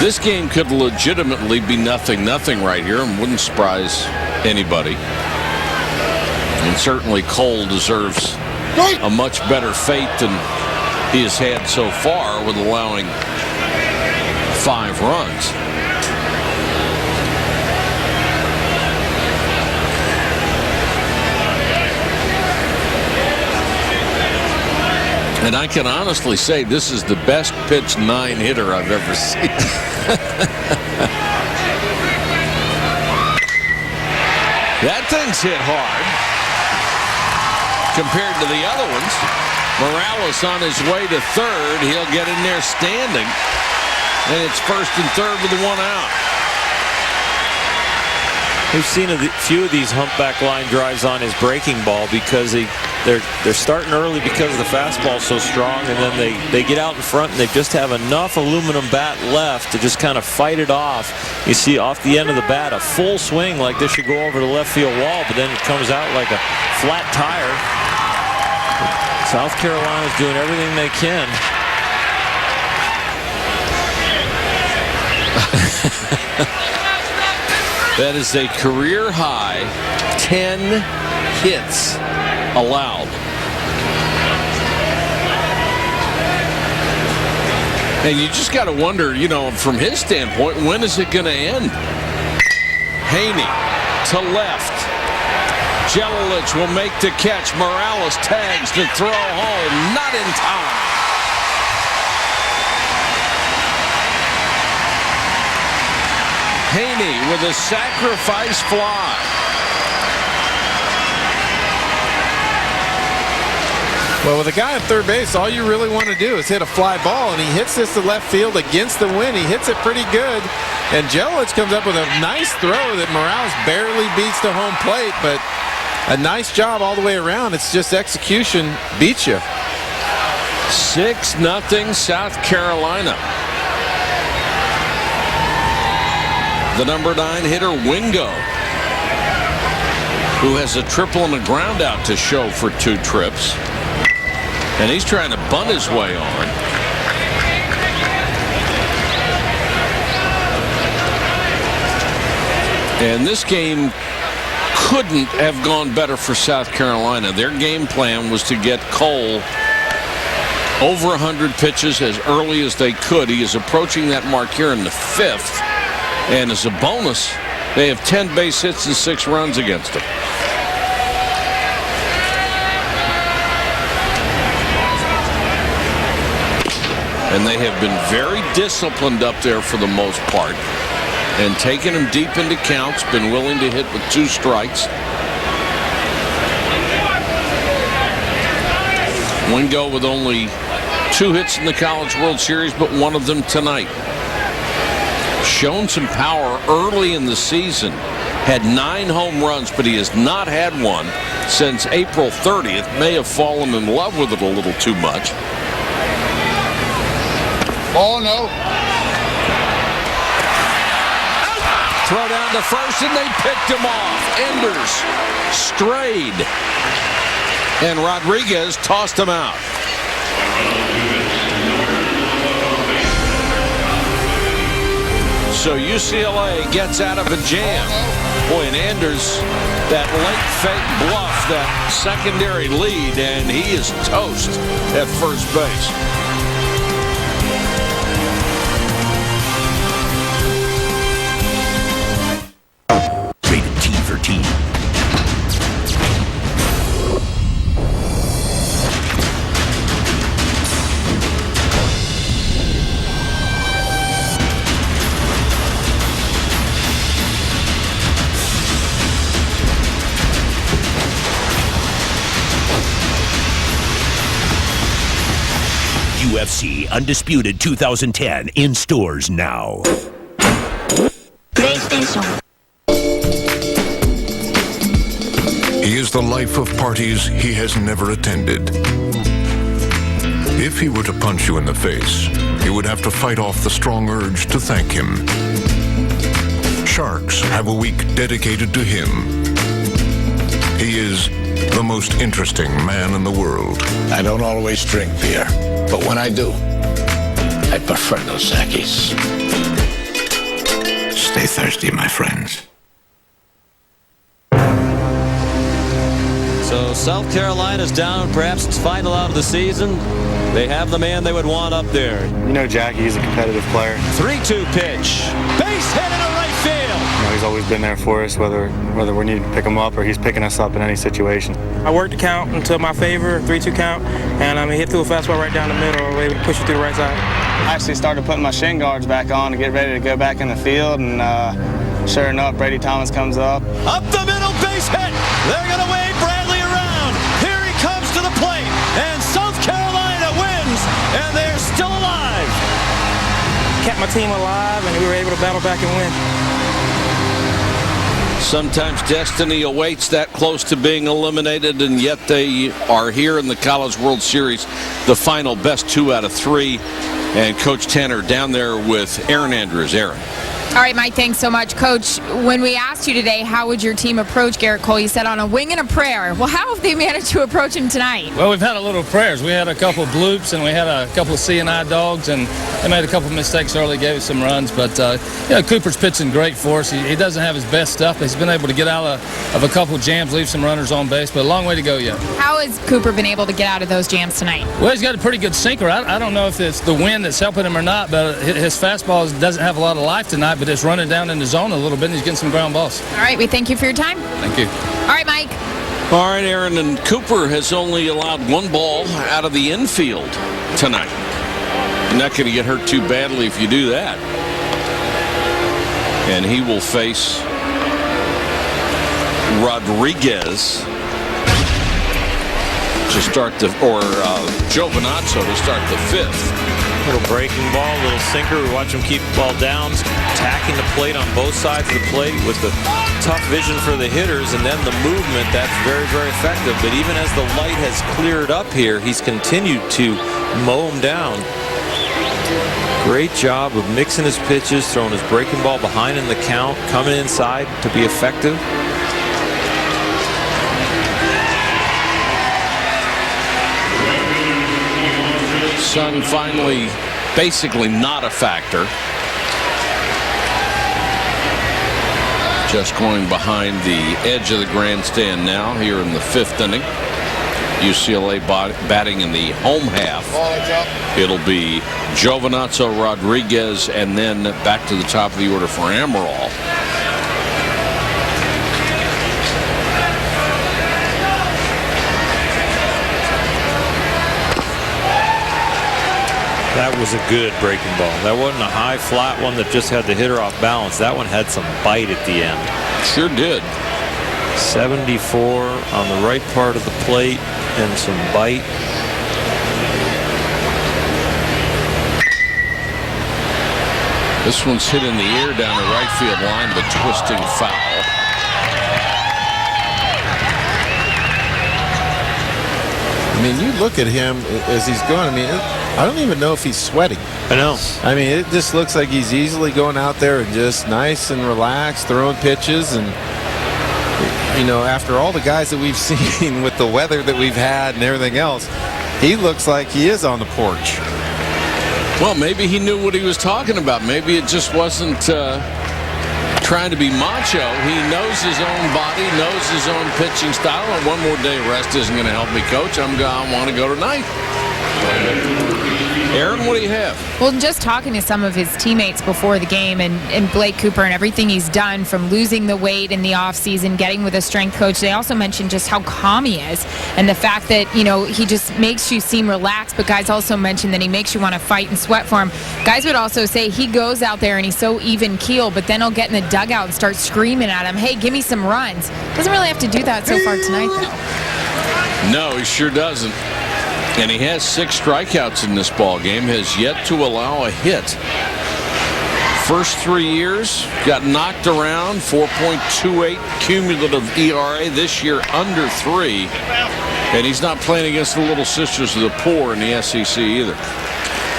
This game could legitimately be 0-0 right here and wouldn't surprise anybody. And certainly Cole deserves a much better fate than he has had so far with allowing 5 runs. And I can honestly say this is the best pitch 9-hitter I've ever seen. That thing's hit hard compared to the other ones. Morales on his way to third. He'll get in there standing. And it's first and third with 1 out. We've seen a few of these humpback line drives on his breaking ball because they're starting early because the fastball's so strong, and then they get out in front and they just have enough aluminum bat left to just kind of fight it off. You see off the end of the bat a full swing like this should go over the left field wall, but then it comes out like a flat tire. South Carolina's doing everything they can. That is a career high 10 hits allowed. And you just got to wonder, from his standpoint, when is it going to end? Haney to left. Jelilich will make the catch. Morales tags to throw home. Not in time. Haney with a sacrifice fly. Well, with a guy at third base, all you really want to do is hit a fly ball, and he hits this to left field against the wind. He hits it pretty good, and Jelilich comes up with a nice throw that Morales barely beats to home plate, but a nice job all the way around. It's just execution beats you. 6-0 South Carolina. The number 9 hitter, Wingo, who has a triple and a ground out to show for 2 trips. And he's trying to bunt his way on. And this game couldn't have gone better for South Carolina. Their game plan was to get Cole over 100 pitches as early as they could. He is approaching that mark here in the 5th. And as a bonus, they have 10 base hits and 6 runs against him. And they have been very disciplined up there for the most part. And taking him deep into counts, been willing to hit with 2 strikes. Wingo with only 2 hits in the College World Series, but 1 of them tonight. Shown some power early in the season. Had 9 home runs, but he has not had one since April 30th. May have fallen in love with it a little too much. Oh, no. Throw down to first, and they picked him off. Enders strayed. And Rodriguez tossed him out. So UCLA gets out of a jam. Boy, and Anders, that late fake bluff, that secondary lead, and he is toast at first base. Rated T for Teen. UFC Undisputed 2010 in stores now. PlayStation. He is the life of parties he has never attended. If he were to punch you in the face, you would have to fight off the strong urge to thank him. Sharks have a week dedicated to him. He is the most interesting man in the world. I don't always drink beer, but when I do, I prefer Dos Equis. Stay thirsty, my friends. So South Carolina's down, perhaps its final out of the season. They have the man they would want up there. You know Jackie, he's a competitive player. 3-2 pitch. Base hit into right field. You know, he's always been there for us, whether we need to pick him up or he's picking us up in any situation. I worked the count until my favor, 3-2 count, and he hit through a fastball right down the middle, able to push it through the right side. I actually started putting my shin guards back on to get ready to go back in the field, and sure enough, Brady Thomas comes up. Up the middle, base hit. They're going to wave Bradley around. Here he comes to the plate, and South Carolina wins, and they're still alive. Kept my team alive, and we were able to battle back and win. Sometimes destiny awaits that close to being eliminated, and yet they are here in the College World Series, the final best 2 out of 3. And Coach Tanner down there with Aaron Andrews. Aaron. All right, Mike, thanks so much. Coach, when we asked you today, how would your team approach Garrett Cole, you said on a wing and a prayer. Well, how have they managed to approach him tonight? Well, we've had a little prayers. We had a couple of bloops, and we had a couple of C&I dogs, and they made a couple of mistakes early, gave us some runs. But, Cooper's pitching great for us. He doesn't have his best stuff, but he's been able to get out of a couple of jams, leave some runners on base, but a long way to go yet. How has Cooper been able to get out of those jams tonight? Well, he's got a pretty good sinker. I don't know if it's the wind that's helping him or not, but his fastball doesn't have a lot of life tonight, but it's running down in the zone a little bit, and he's getting some ground balls. All right, we thank you for your time. Thank you. All right, Mike. All right, Aaron, and Cooper has only allowed 1 ball out of the infield tonight. You're not going to get hurt too badly if you do that. And he will face Rodriguez to start Giovinazzo to start the 5th. Little breaking ball, little sinker. We watch him keep the ball down, attacking the plate on both sides of the plate with the tough vision for the hitters, and then the movement. That's very, very effective. But even as the light has cleared up here, he's continued to mow him down. Great job of mixing his pitches, throwing his breaking ball behind in the count, coming inside to be effective. Sun finally basically not a factor. Just going behind the edge of the grandstand now here in the 5th inning. UCLA batting in the home half. It'll be Giovinazzo, Rodriguez, and then back to the top of the order for Amaral. That was a good breaking ball. That wasn't a high flat one that just had the hitter off balance. That one had some bite at the end. Sure did. 74 on the right part of the plate and some bite. This one's hit in the air down the right field line, but twisting foul. I mean, you look at him as he's going. I mean, I don't even know if he's sweating. I know. I mean, it just looks like he's easily going out there and just nice and relaxed, throwing pitches. And, you know, after all the guys that we've seen with the weather that we've had and everything else, he looks like he is on the porch. Well, maybe he knew what he was talking about. Maybe it just wasn't trying to be macho. He knows his own body, knows his own pitching style, and one more day rest isn't going to help me, Coach. I want to go tonight. Aaron, what do you have? Well, just talking to some of his teammates before the game and Blake Cooper and everything he's done, from losing the weight in the offseason, getting with a strength coach, they also mentioned just how calm he is and the fact that, you know, he just makes you seem relaxed, but guys also mentioned that he makes you want to fight and sweat for him. Guys would also say he goes out there and he's so even keel, but then he'll get in the dugout and start screaming at him, hey, give me some runs. Doesn't really have to do that so far tonight, though. No, he sure doesn't. And he has 6 strikeouts in this ball game, has yet to allow a hit. First 3 years, got knocked around, 4.28 cumulative ERA. This year, under 3. And he's not playing against the Little Sisters of the Poor in the SEC either.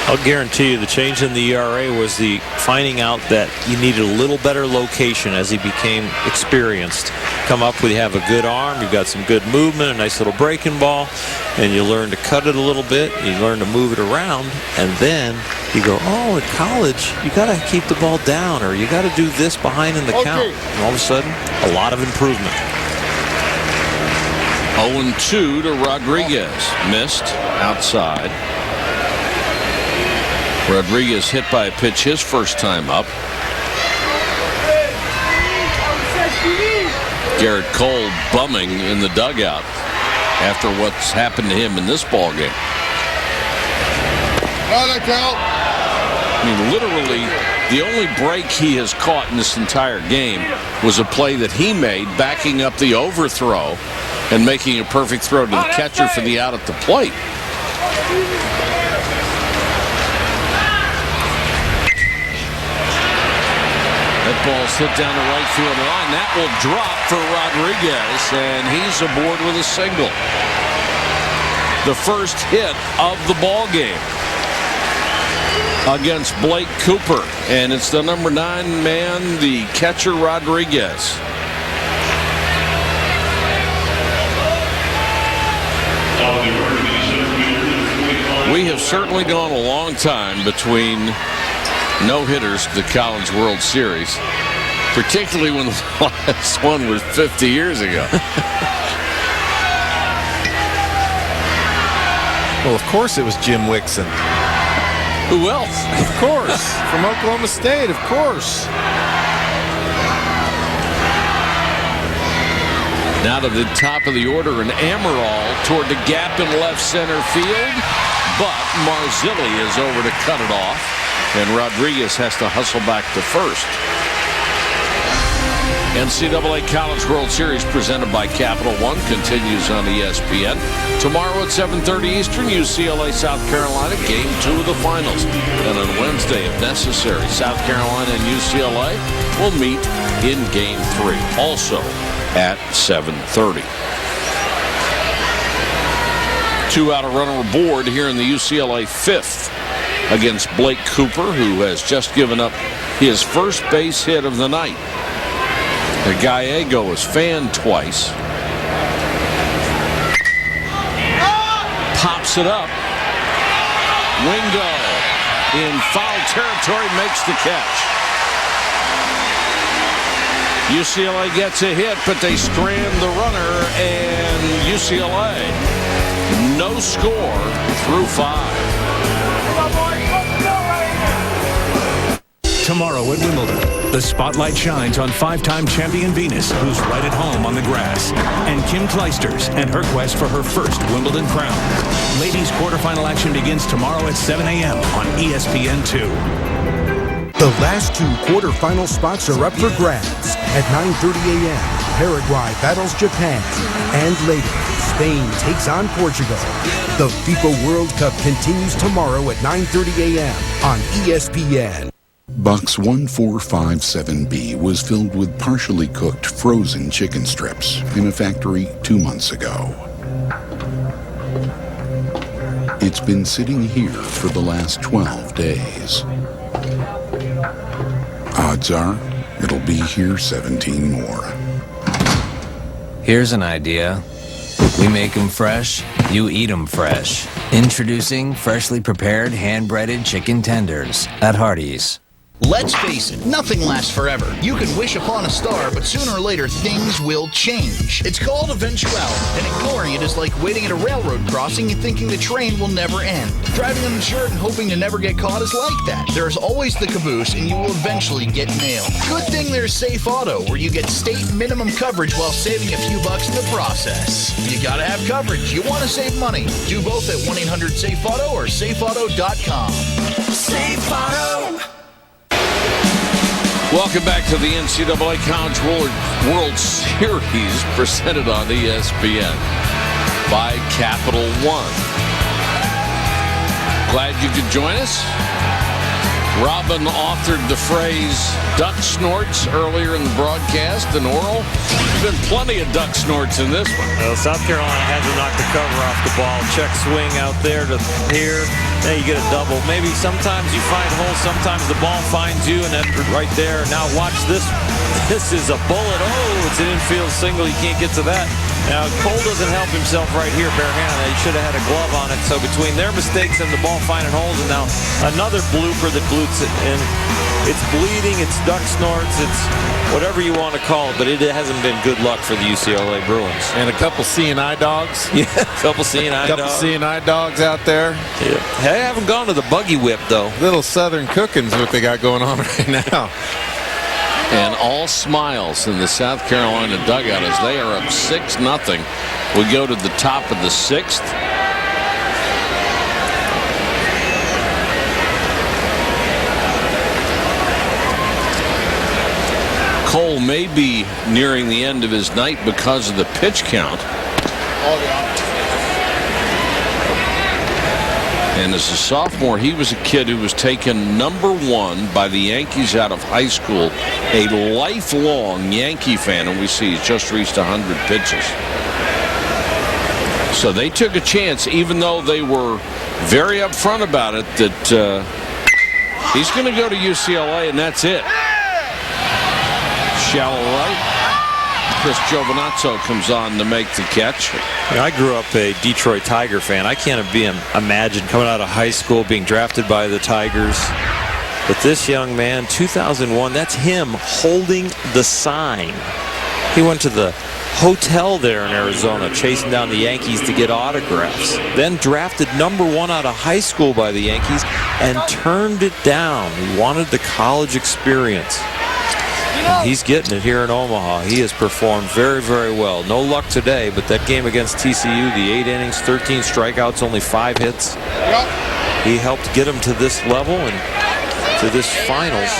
I'll guarantee you the change in the ERA was the finding out that you needed a little better location as he became experienced. Come up with, you have a good arm, you've got some good movement, a nice little breaking ball, and you learn to cut it a little bit, you learn to move it around, and then you go, oh, at college, you got to keep the ball down, or you got to do this behind in the count. And all of a sudden, a lot of improvement. 0-2 to Rodriguez. Missed outside. Rodriguez hit by a pitch his first time up. Garrett Cole bumming in the dugout after what's happened to him in this ball game. I mean, literally, the only break he has caught in this entire game was a play that he made, backing up the overthrow and making a perfect throw to the catcher for the out at the plate. That ball's hit down the right field line. That will drop for Rodriguez, and he's aboard with a single. The first hit of the ball game against Blake Cooper, and it's the number 9 man, the catcher Rodriguez. We have certainly gone a long time between no-hitters to the College World Series, particularly when the last one was 50 years ago. Well, of course it was Jim Wixon. Who else? Of course. From Oklahoma State, of course. Now to the top of the order, and Amaral toward the gap in left center field, but Marzilli is over to cut it off, and Rodriguez has to hustle back to first. NCAA College World Series presented by Capital One continues on ESPN. Tomorrow at 7:30 Eastern, UCLA, South Carolina, Game 2 of the finals. And on Wednesday, if necessary, South Carolina and UCLA will meet in Game 3, also at 7:30. 2 out of runner aboard here in the UCLA 5th against Blake Cooper, who has just given up his first base hit of the night. The Gallego was fanned twice. Pops it up. Wingo in foul territory makes the catch. UCLA gets a hit, but they strand the runner, and UCLA no score through 5. Tomorrow at Wimbledon, the spotlight shines on 5-time champion Venus, who's right at home on the grass, and Kim Clijsters and her quest for her first Wimbledon crown. Ladies quarterfinal action begins tomorrow at 7 a.m. on ESPN2. The last 2 quarterfinal spots are up for grabs. At 9:30 a.m., Paraguay battles Japan, and later, Spain takes on Portugal. The FIFA World Cup continues tomorrow at 9:30 a.m. on ESPN. Box 1457B was filled with partially cooked frozen chicken strips in a factory 2 months ago. It's been sitting here for the last 12 days. Odds are it'll be here 17 more. Here's an idea. We make them fresh, you eat them fresh. Introducing freshly prepared hand-breaded chicken tenders at Hardee's. Let's face it, nothing lasts forever. You can wish upon a star, but sooner or later, things will change. It's called eventuality, and ignoring it is like waiting at a railroad crossing and thinking the train will never end. Driving uninsured and hoping to never get caught is like that. There's always the caboose, and you will eventually get nailed. Good thing there's Safe Auto, where you get state minimum coverage while saving a few bucks in the process. You gotta have coverage. You want to save money. Do both at 1-800-SAFE-AUTO or safeauto.com. Safe Auto. Welcome back to the NCAA College World Series presented on ESPN by Capital One. Glad you could join us. Robin authored the phrase duck snorts earlier in the broadcast, and Oral, there's been plenty of duck snorts in this one. Well, South Carolina had to knock the cover off the ball. Check swing out there to here. Now you get a double. Maybe sometimes you find holes, sometimes the ball finds you, and then right there. Now watch this. This is a bullet. Oh, it's an infield single. You can't get to that. Now, Cole doesn't help himself right here barehanded. He should have had a glove on it. So between their mistakes and the ball finding holes, and now another blooper that glutes it in. It's bleeding, it's duck snorts, it's whatever you want to call it, but it hasn't been good luck for the UCLA Bruins. And a couple C&I dogs. Yeah, a couple C&I dogs. Couple C&I dogs out there. Yeah. Hey, I haven't gone to the buggy whip, though. Little Southern cooking's what they got going on right now. And all smiles in the South Carolina dugout as they are up 6-0. We go to the top of the 6th. Cole may be nearing the end of his night because of the pitch count. And as a sophomore, he was a kid who was taken #1 by the Yankees out of high school. A lifelong Yankee fan, and we see he's just reached 100 pitches. So they took a chance, even though they were very upfront about it, that he's going to go to UCLA, and that's it. Shallow right. Chris Giovinazzo comes on to make the catch. I grew up a Detroit Tiger fan. I can't imagine coming out of high school being drafted by the Tigers. But this young man, 2001, that's him holding the sign. He went to the hotel there in Arizona chasing down the Yankees to get autographs. Then drafted #1 out of high school by the Yankees and turned it down. He wanted the college experience. And he's getting it here in Omaha. He has performed very, very well. No luck today, but that game against TCU, the 8 innings, 13 strikeouts, only 5 hits. He helped get him to this level and to this finals.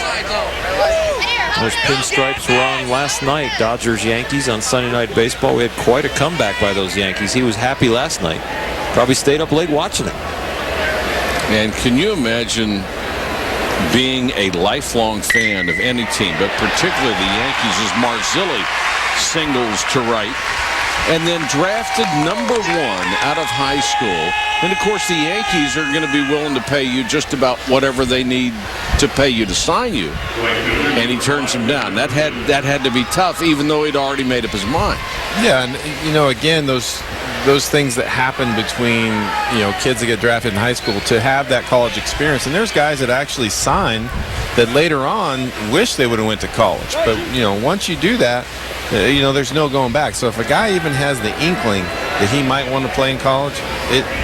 Those pinstripes were on last night. Dodgers-Yankees on Sunday Night Baseball. We had quite a comeback by those Yankees. He was happy last night. Probably stayed up late watching it. And can you imagine being a lifelong fan of any team, but particularly the Yankees, as Marzilli singles to right, and then drafted #1 out of high school. And of course the Yankees are going to be willing to pay you just about whatever they need to pay you to sign you. And he turns him down. That had to be tough, even though he'd already made up his mind. Yeah, and you know, again, those things that happen between, you know, kids that get drafted in high school to have that college experience. And there's guys that actually sign that later on wish they would have went to college. But, you know, once you do that, you know, there's no going back. So if a guy even has the inkling that he might want to play in college,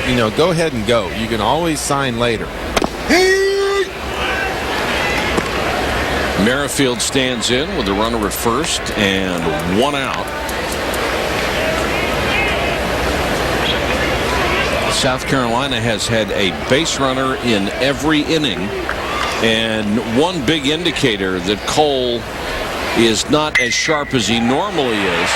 you know, go ahead and go. You can always sign later. Merrifield stands in with a runner at first and 1 out. South Carolina has had a base runner in every inning, and one big indicator that Cole is not as sharp as he normally is.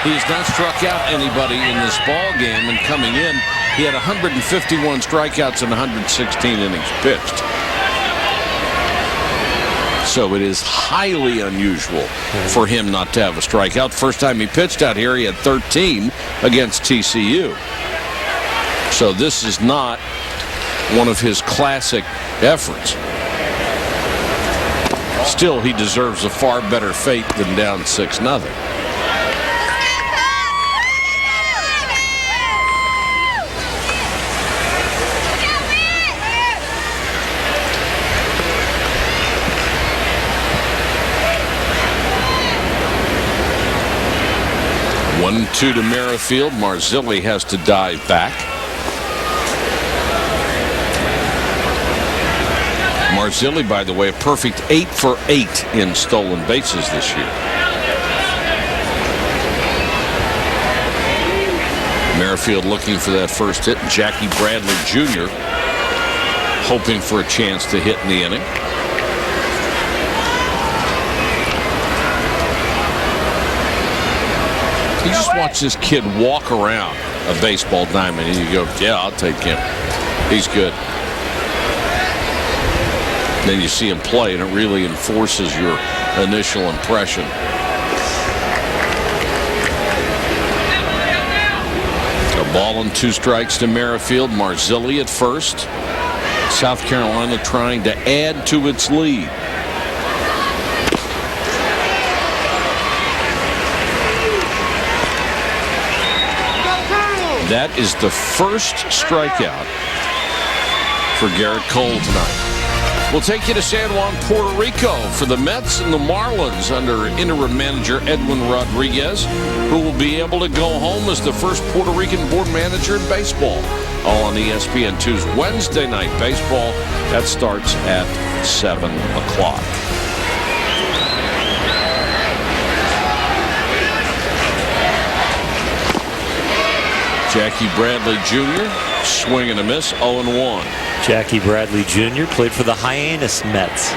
He has not struck out anybody in this ball game, and coming in, he had 151 strikeouts and 116 innings pitched. So it is highly unusual for him not to have a strikeout. First time he pitched out here, he had 13 against TCU. So this is not one of his classic efforts. Still, he deserves a far better fate than down 6-0. One-two to Merrifield. Marzilli has to dive back. Marzilli, by the way, a perfect 8 for 8 in stolen bases this year. Merrifield looking for that first hit. Jackie Bradley Jr. hoping for a chance to hit in the inning. You just watch this kid walk around a baseball diamond and you go, yeah, I'll take him. He's good. Then you see him play, and it really enforces your initial impression. A ball and 2 strikes to Merrifield. Marzilli at first. South Carolina trying to add to its lead. That is the first strikeout for Garrett Cole tonight. We'll take you to San Juan, Puerto Rico for the Mets and the Marlins under interim manager Edwin Rodriguez, who will be able to go home as the first Puerto Rican born manager in baseball. All on ESPN2's Wednesday Night Baseball. That starts at 7 o'clock. Jackie Bradley Jr. swing and a miss, 0-1. Jackie Bradley Jr. played for the Hyannis Mets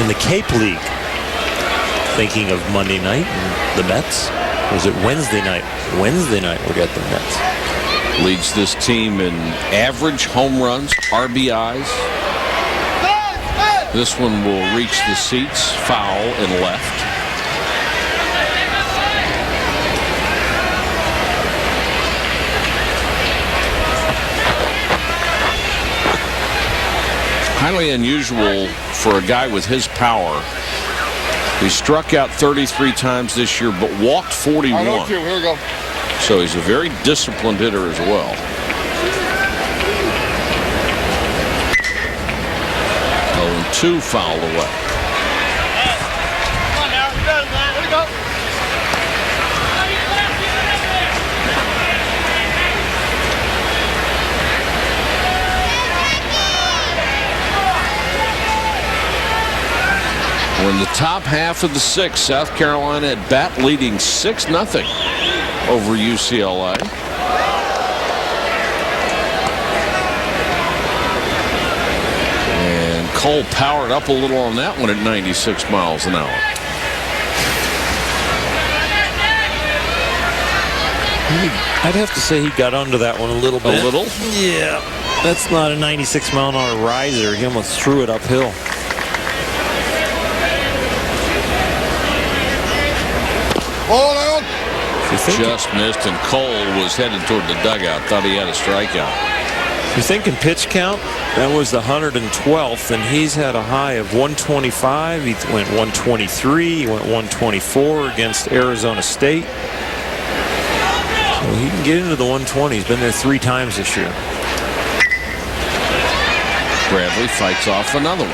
in the Cape League. Thinking of Monday night and the Mets. Or was it Wednesday night? Wednesday night we got the Mets. Leads this team in average home runs, RBIs. This one will reach the seats, foul and left. Highly unusual for a guy with his power. He struck out 33 times this year, but walked 41. Here we go. So he's a very disciplined hitter as well. 0-2 foul away. Come on now. You got it, man. Here we go. We're in the top half of the 6th. South Carolina at bat leading 6-0 over UCLA. And Cole powered up a little on that one at 96 miles an hour. I'd have to say he got under that one a little bit. A little? Yeah. That's not a 96 mile an hour riser. He almost threw it uphill. Ball out. Just missed, and Cole was headed toward the dugout. Thought he had a strikeout. You're thinking pitch count? That was the 112th, and he's had a high of 125. He went 123. He went 124 against Arizona State. So he can get into the 120. He's been there 3 times this year. Bradley fights off another one.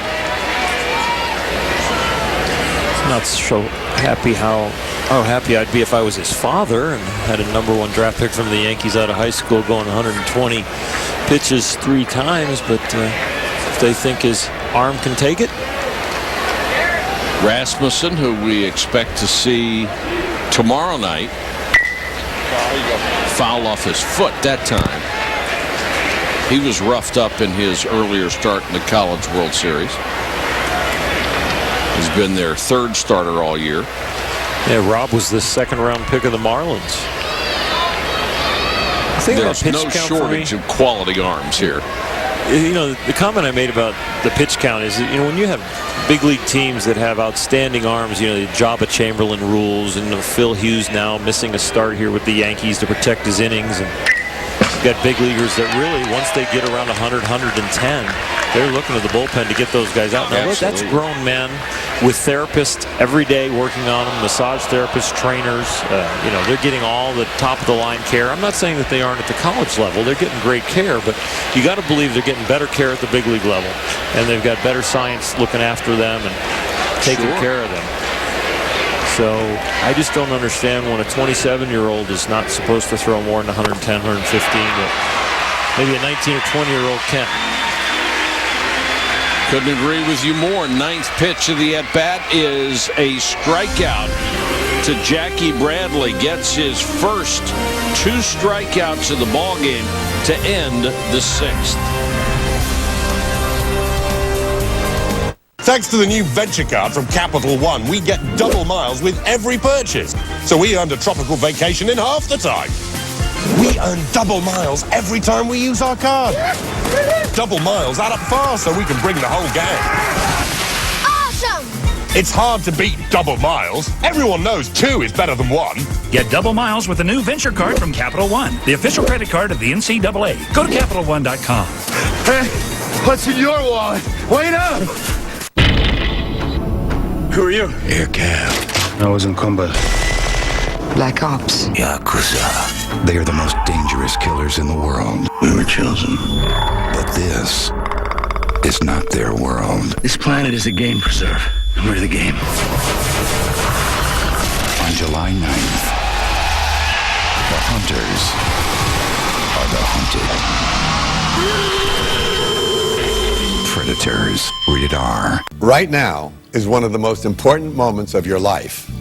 Not so happy how happy I'd be if I was his father and had a #1 draft pick from the Yankees out of high school going 120 pitches 3 times, but if they think his arm can take it. Rasmussen, who we expect to see tomorrow night, foul off his foot that time. He was roughed up in his earlier start in the College World Series. He's been their 3rd starter all year. Yeah, Rob was the 2nd-round pick of the Marlins. There's no shortage of quality arms here. You know, the comment I made about the pitch count is, you know, when you have big league teams that have outstanding arms, you know, the Jabba Chamberlain rules, and Phil Hughes now missing a start here with the Yankees to protect his innings, and you've got big leaguers that really, once they get around 100, 110, they're looking to the bullpen to get those guys out. Now, look, that's grown men with therapists every day working on them, massage therapists, trainers. You know, they're getting all the top-of-the-line care. I'm not saying that they aren't at the college level. They're getting great care, but you got to believe they're getting better care at the big league level, and they've got better science looking after them and taking care of them. So I just don't understand when a 27-year-old is not supposed to throw more than 110, 115, but maybe a 19 or 20-year-old can. Couldn't agree with you more. 9th pitch of the at-bat is a strikeout to Jackie Bradley. Gets his first 2 strikeouts of the ballgame to end the 6th. Thanks to the new venture card from Capital One, we get double miles with every purchase. So we earned a tropical vacation in half the time. We earn double miles every time we use our card. double miles, add up fast so we can bring the whole gang. Awesome! It's hard to beat double miles. Everyone knows 2 is better than 1. Get double miles with the new Venture Card from Capital One, the official credit card of the NCAA. Go to CapitalOne.com. Hey, what's in your wallet? Wait up! Who are you? Air Cab. I was in combat. Black Ops. Yakuza. They are the most dangerous killers in the world. We were chosen. But this is not their world. This planet is a game preserve, and we're the game. On July 9th, the hunters are the hunted. Predators. Rated R. Right now is one of the most important moments of your life.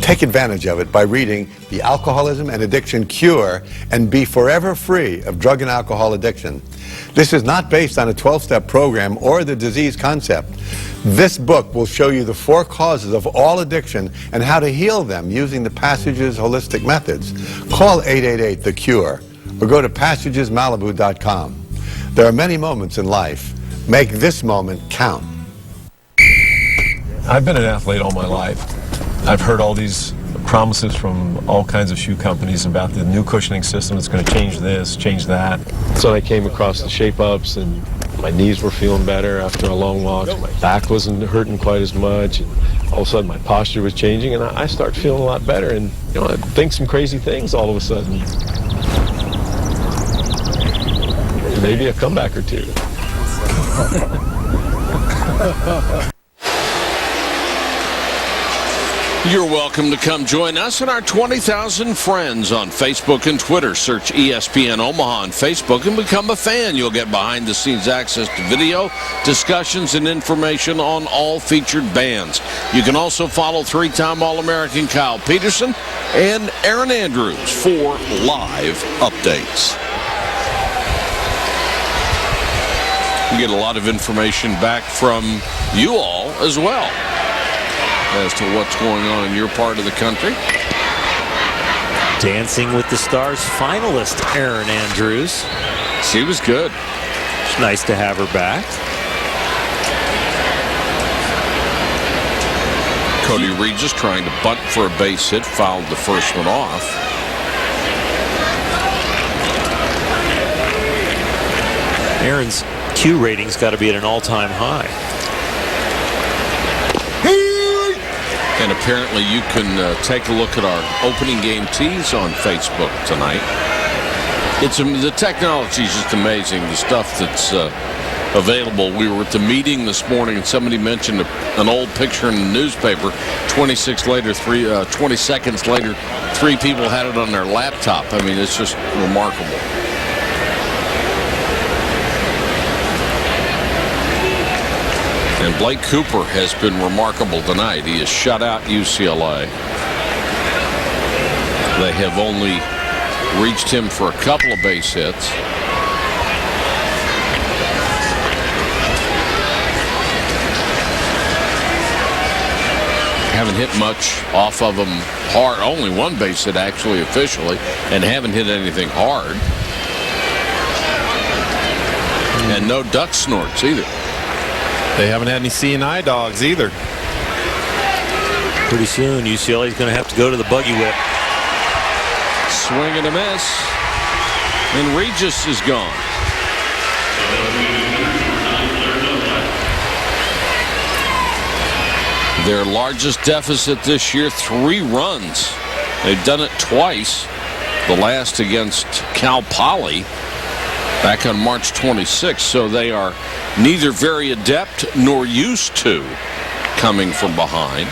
Take advantage of it by reading The Alcoholism and Addiction Cure and be forever free of drug and alcohol addiction. This is not based on a 12-step program or the disease concept. This book will show you the 4 causes of all addiction and how to heal them using the Passages holistic methods. Call 888-THE-CURE or go to PassagesMalibu.com. There are many moments in life. Make this moment count. I've been an athlete all my life. I've heard all these promises from all kinds of shoe companies about the new cushioning system that's going to change this, change that. So I came across the shape-ups, and my knees were feeling better after a long walk. My back wasn't hurting quite as much. And all of a sudden, my posture was changing, and I started feeling a lot better. And I think some crazy things all of a sudden. Maybe a comeback or 2. You're welcome to come join us and our 20,000 friends on Facebook and Twitter. Search ESPN Omaha on Facebook and become a fan. You'll get behind-the-scenes access to video, discussions, and information on all featured bands. You can also follow 3-time All-American Kyle Peterson and Aaron Andrews for live updates. You get a lot of information back from you all as well as to what's going on in your part of the country. Dancing with the Stars finalist Erin Andrews. She was good. It's nice to have her back. Cody Regis trying to bunt for a base hit, fouled the first one off. Erin's Q rating's got to be at an all-time high. And apparently you can take a look at our opening game tees on Facebook tonight. The technology is just amazing, the stuff that's available. We were at the meeting this morning and somebody mentioned an old picture in the newspaper. 20 seconds later, 3 people had it on their laptop. I mean, it's just remarkable. And Blake Cooper has been remarkable tonight. He has shut out UCLA. They have only reached him for a couple of base hits. Haven't hit much off of him hard. Only 1 base hit actually officially, and haven't hit anything hard. And no duck snorts either. They haven't had any C&I dogs either. Pretty soon, UCLA is going to have to go to the buggy whip. Swing and a miss. And Regis is gone. Their largest deficit this year, 3 runs. They've done it twice. The last against Cal Poly back on March 26th. So they are neither very adept nor used to coming from behind.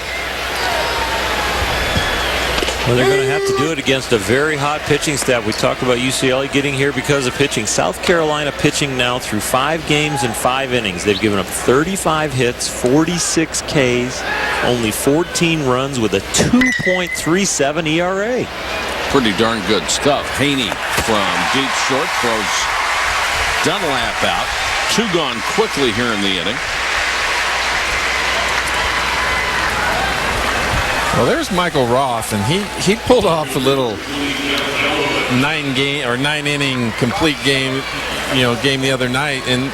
Well, they're going to have to do it against a very hot pitching staff. We talked about UCLA getting here because of pitching. South Carolina pitching now through 5 games and 5 innings. They've given up 35 hits, 46 Ks, only 14 runs with a 2.37 ERA. Pretty darn good stuff. Haney from deep short throws Dunlap out. 2 gone quickly here in the inning. Well, there's Michael Roth, and he pulled off a little 9-inning complete game the other night. And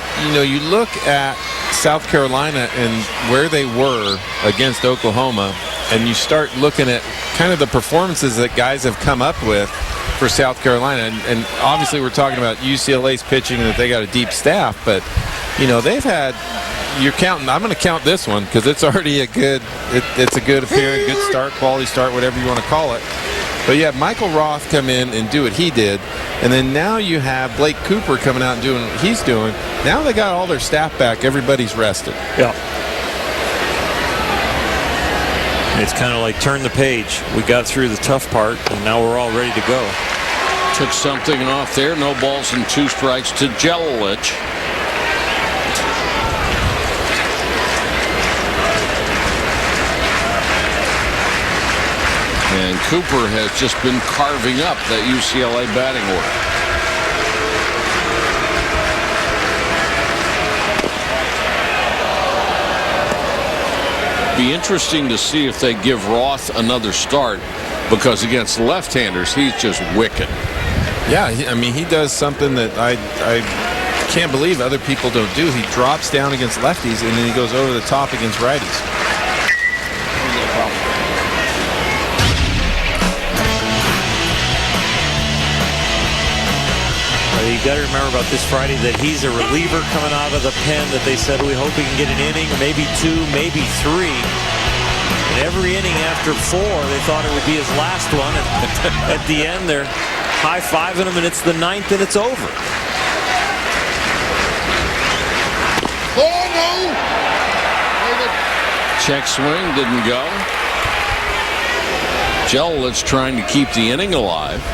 you look at South Carolina and where they were against Oklahoma, and you start looking at kind of the performances that guys have come up with for South Carolina. And obviously we're talking about UCLA's pitching and that they got a deep staff, but they've had, you're counting, I'm going to count this one because it's already it's a good appearance, good start, quality start, whatever you want to call it. But you have Michael Roth come in and do what he did, and then now you have Blake Cooper coming out and doing what he's doing. Now they got all their staff back. Everybody's rested. Yeah. It's kind of like turn the page. We got through the tough part, and now we're all ready to go. Took something off there. No balls and 2 strikes to Jelilich. And Cooper has just been carving up that UCLA batting order. Be interesting to see if they give Roth another start, because against left-handers he's just wicked. Yeah, he does something that I can't believe other people don't do. He drops down against lefties and then he goes over the top against righties. You got to remember about this Friday that he's a reliever coming out of the pen that they said we hope he can get an inning, maybe 2, maybe 3. And every inning after 4, they thought it would be his last one. And at the end, they're high-fiving him, and it's the 9th, and it's over. Oh, no! Check swing didn't go. Jelilich trying to keep the inning alive.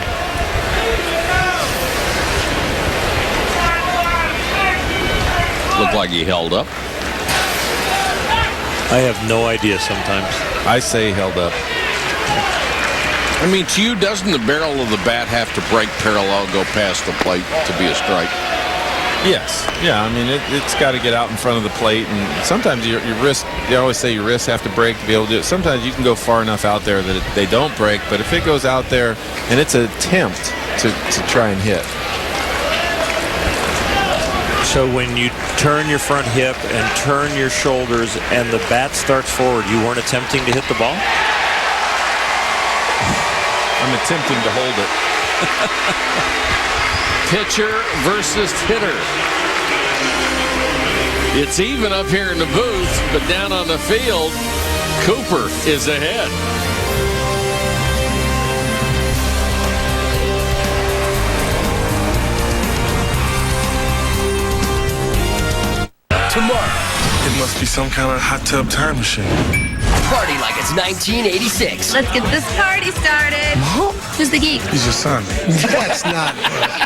Looked like he held up. I have no idea sometimes. I say held up. I mean, to you, doesn't the barrel of the bat have to break parallel, go past the plate to be a strike? Yes. Yeah, it's got to get out in front of the plate, and sometimes your wrist, they always say your wrists have to break to be able to do it. Sometimes you can go far enough out there that they don't break, but if it goes out there and it's an attempt to try and hit. So when you turn your front hip and turn your shoulders and the bat starts forward, you weren't attempting to hit the ball? I'm attempting to hold it. Pitcher versus hitter. It's even up here in the booth, but down on the field, Cooper is ahead. Tomorrow. It must be some kind of hot tub time machine. Party like it's 1986. Let's get this party started. Who's the geek? He's your son. That's not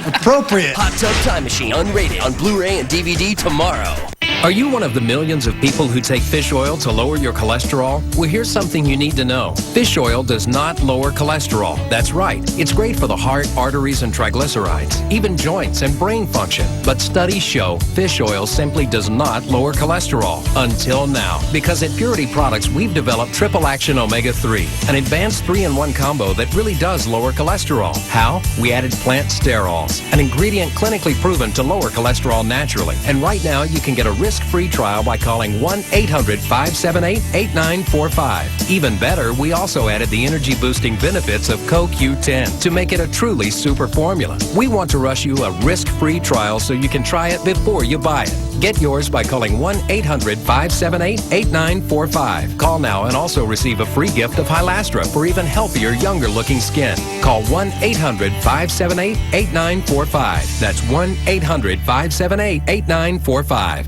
appropriate. Hot Tub Time Machine unrated on Blu-ray and DVD tomorrow. Are you one of the millions of people who take fish oil to lower your cholesterol? Well, here's something you need to know. Fish oil does not lower cholesterol. That's right. It's great for the heart, arteries, and triglycerides, even joints and brain function. But studies show fish oil simply does not lower cholesterol. Until now. Because at Purity Products, we've developed Triple Action Omega-3, an advanced 3-in-1 combo that really does lower cholesterol. How? We added plant sterols, an ingredient clinically proven to lower cholesterol naturally. And right now, you can get a risk-free trial by calling 1-800-578-8945. Even better, we also added the energy-boosting benefits of CoQ10 to make it a truly super formula. We want to rush you a risk-free trial so you can try it before you buy it. Get yours by calling 1-800-578-8945. Call now and also receive a free gift of Hylastra for even healthier, younger-looking skin. Call 1-800-578-8945. That's 1-800-578-8945.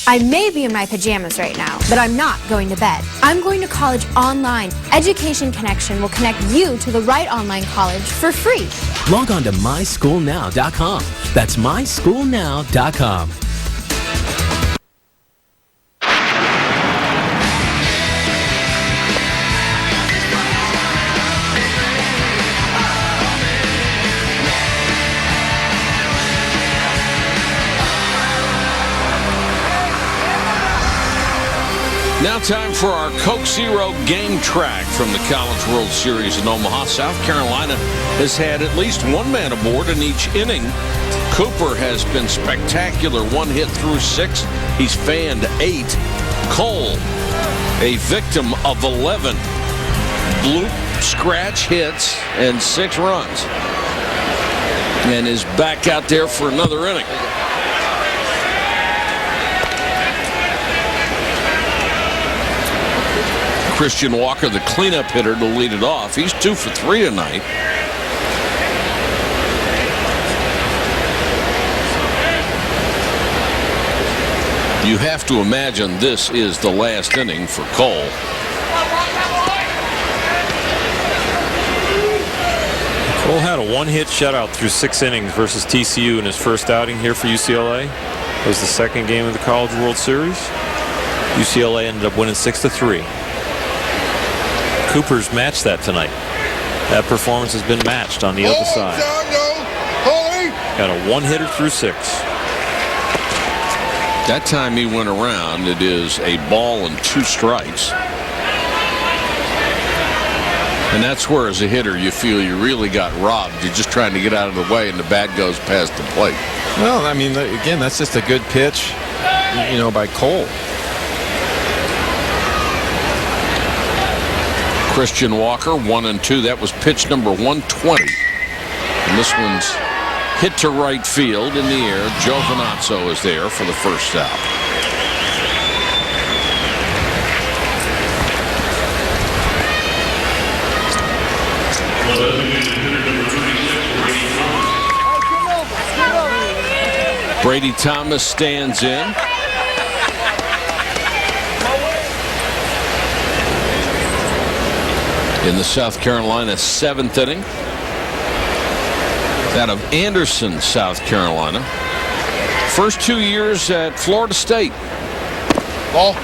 I may be in my pajamas right now, but I'm not going to bed. I'm going to college online. Education Connection will connect you to the right online college for free. Log on to myschoolnow.com. That's myschoolnow.com. Now time for our Coke Zero game track from the College World Series in Omaha. South Carolina has had at least one man aboard in each inning. Cooper has been spectacular. 1 hit through 6. He's fanned 8. Cole, a victim of 11 bloop scratch hits and 6 runs, and is back out there for another inning. Christian Walker, the cleanup hitter, to lead it off. He's 2 for 3 tonight. You have to imagine this is the last inning for Cole. Cole had a 1-hit shutout through 6 innings versus TCU in his first outing here for UCLA. It was the second game of the College World Series. UCLA ended up winning 6-3. Cooper's matched that tonight. That performance has been matched on the other side. Got a 1-hitter through 6. That time he went around, it is a ball and 2 strikes. And that's where, as a hitter, you feel you really got robbed. You're just trying to get out of the way, and the bat goes past the plate. Well, I mean, again, that's just a good pitch, by Cole. Christian Walker, 1-2. That was pitch number 120. And this one's hit to right field in the air. Joe Venazzo is there for the first out. Brady Thomas stands in. In the South Carolina 7th inning. Out of Anderson, South Carolina. First 2 years at Florida State. Ball.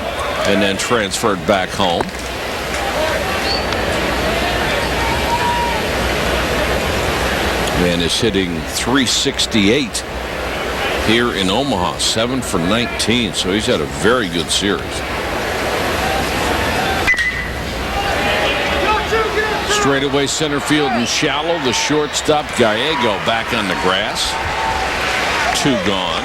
And then transferred back home. Man is hitting .368 here in Omaha. 7 for 19. So he's had a very good series. Straightaway center field and shallow. The shortstop Gallego back on the grass. 2 gone.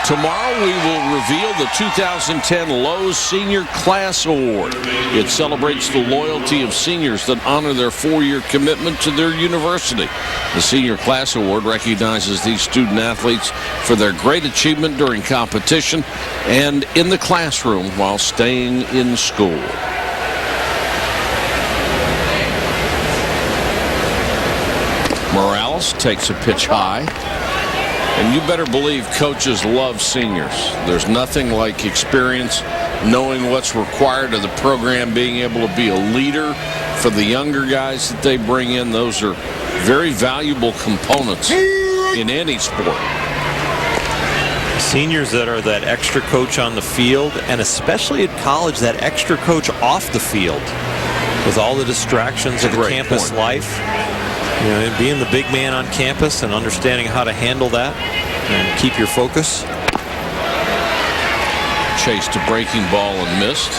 Tomorrow we will reveal the 2010 Lowe's Senior Class Award. It celebrates the loyalty of seniors that honor their 4-year commitment to their university. The Senior Class Award recognizes these student athletes for their great achievement during competition and in the classroom while staying in school. Morales takes a pitch high. And you better believe coaches love seniors. There's nothing like experience, knowing what's required of the program, being able to be a leader for the younger guys that they bring in. Those are very valuable components in any sport. Seniors that are that extra coach on the field, and especially at college, that extra coach off the field with all the distractions of the campus life. And being the big man on campus and understanding how to handle that and keep your focus. Chased a breaking ball and missed.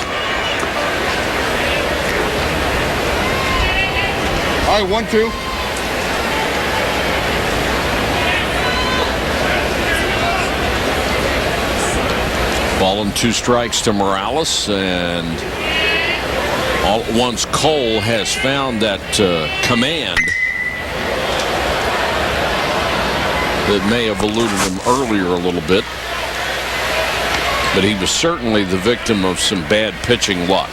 All right, 1-2. Ball and 2 strikes to Morales, and all at once Cole has found that command that may have eluded him earlier a little bit. But he was certainly the victim of some bad pitching luck.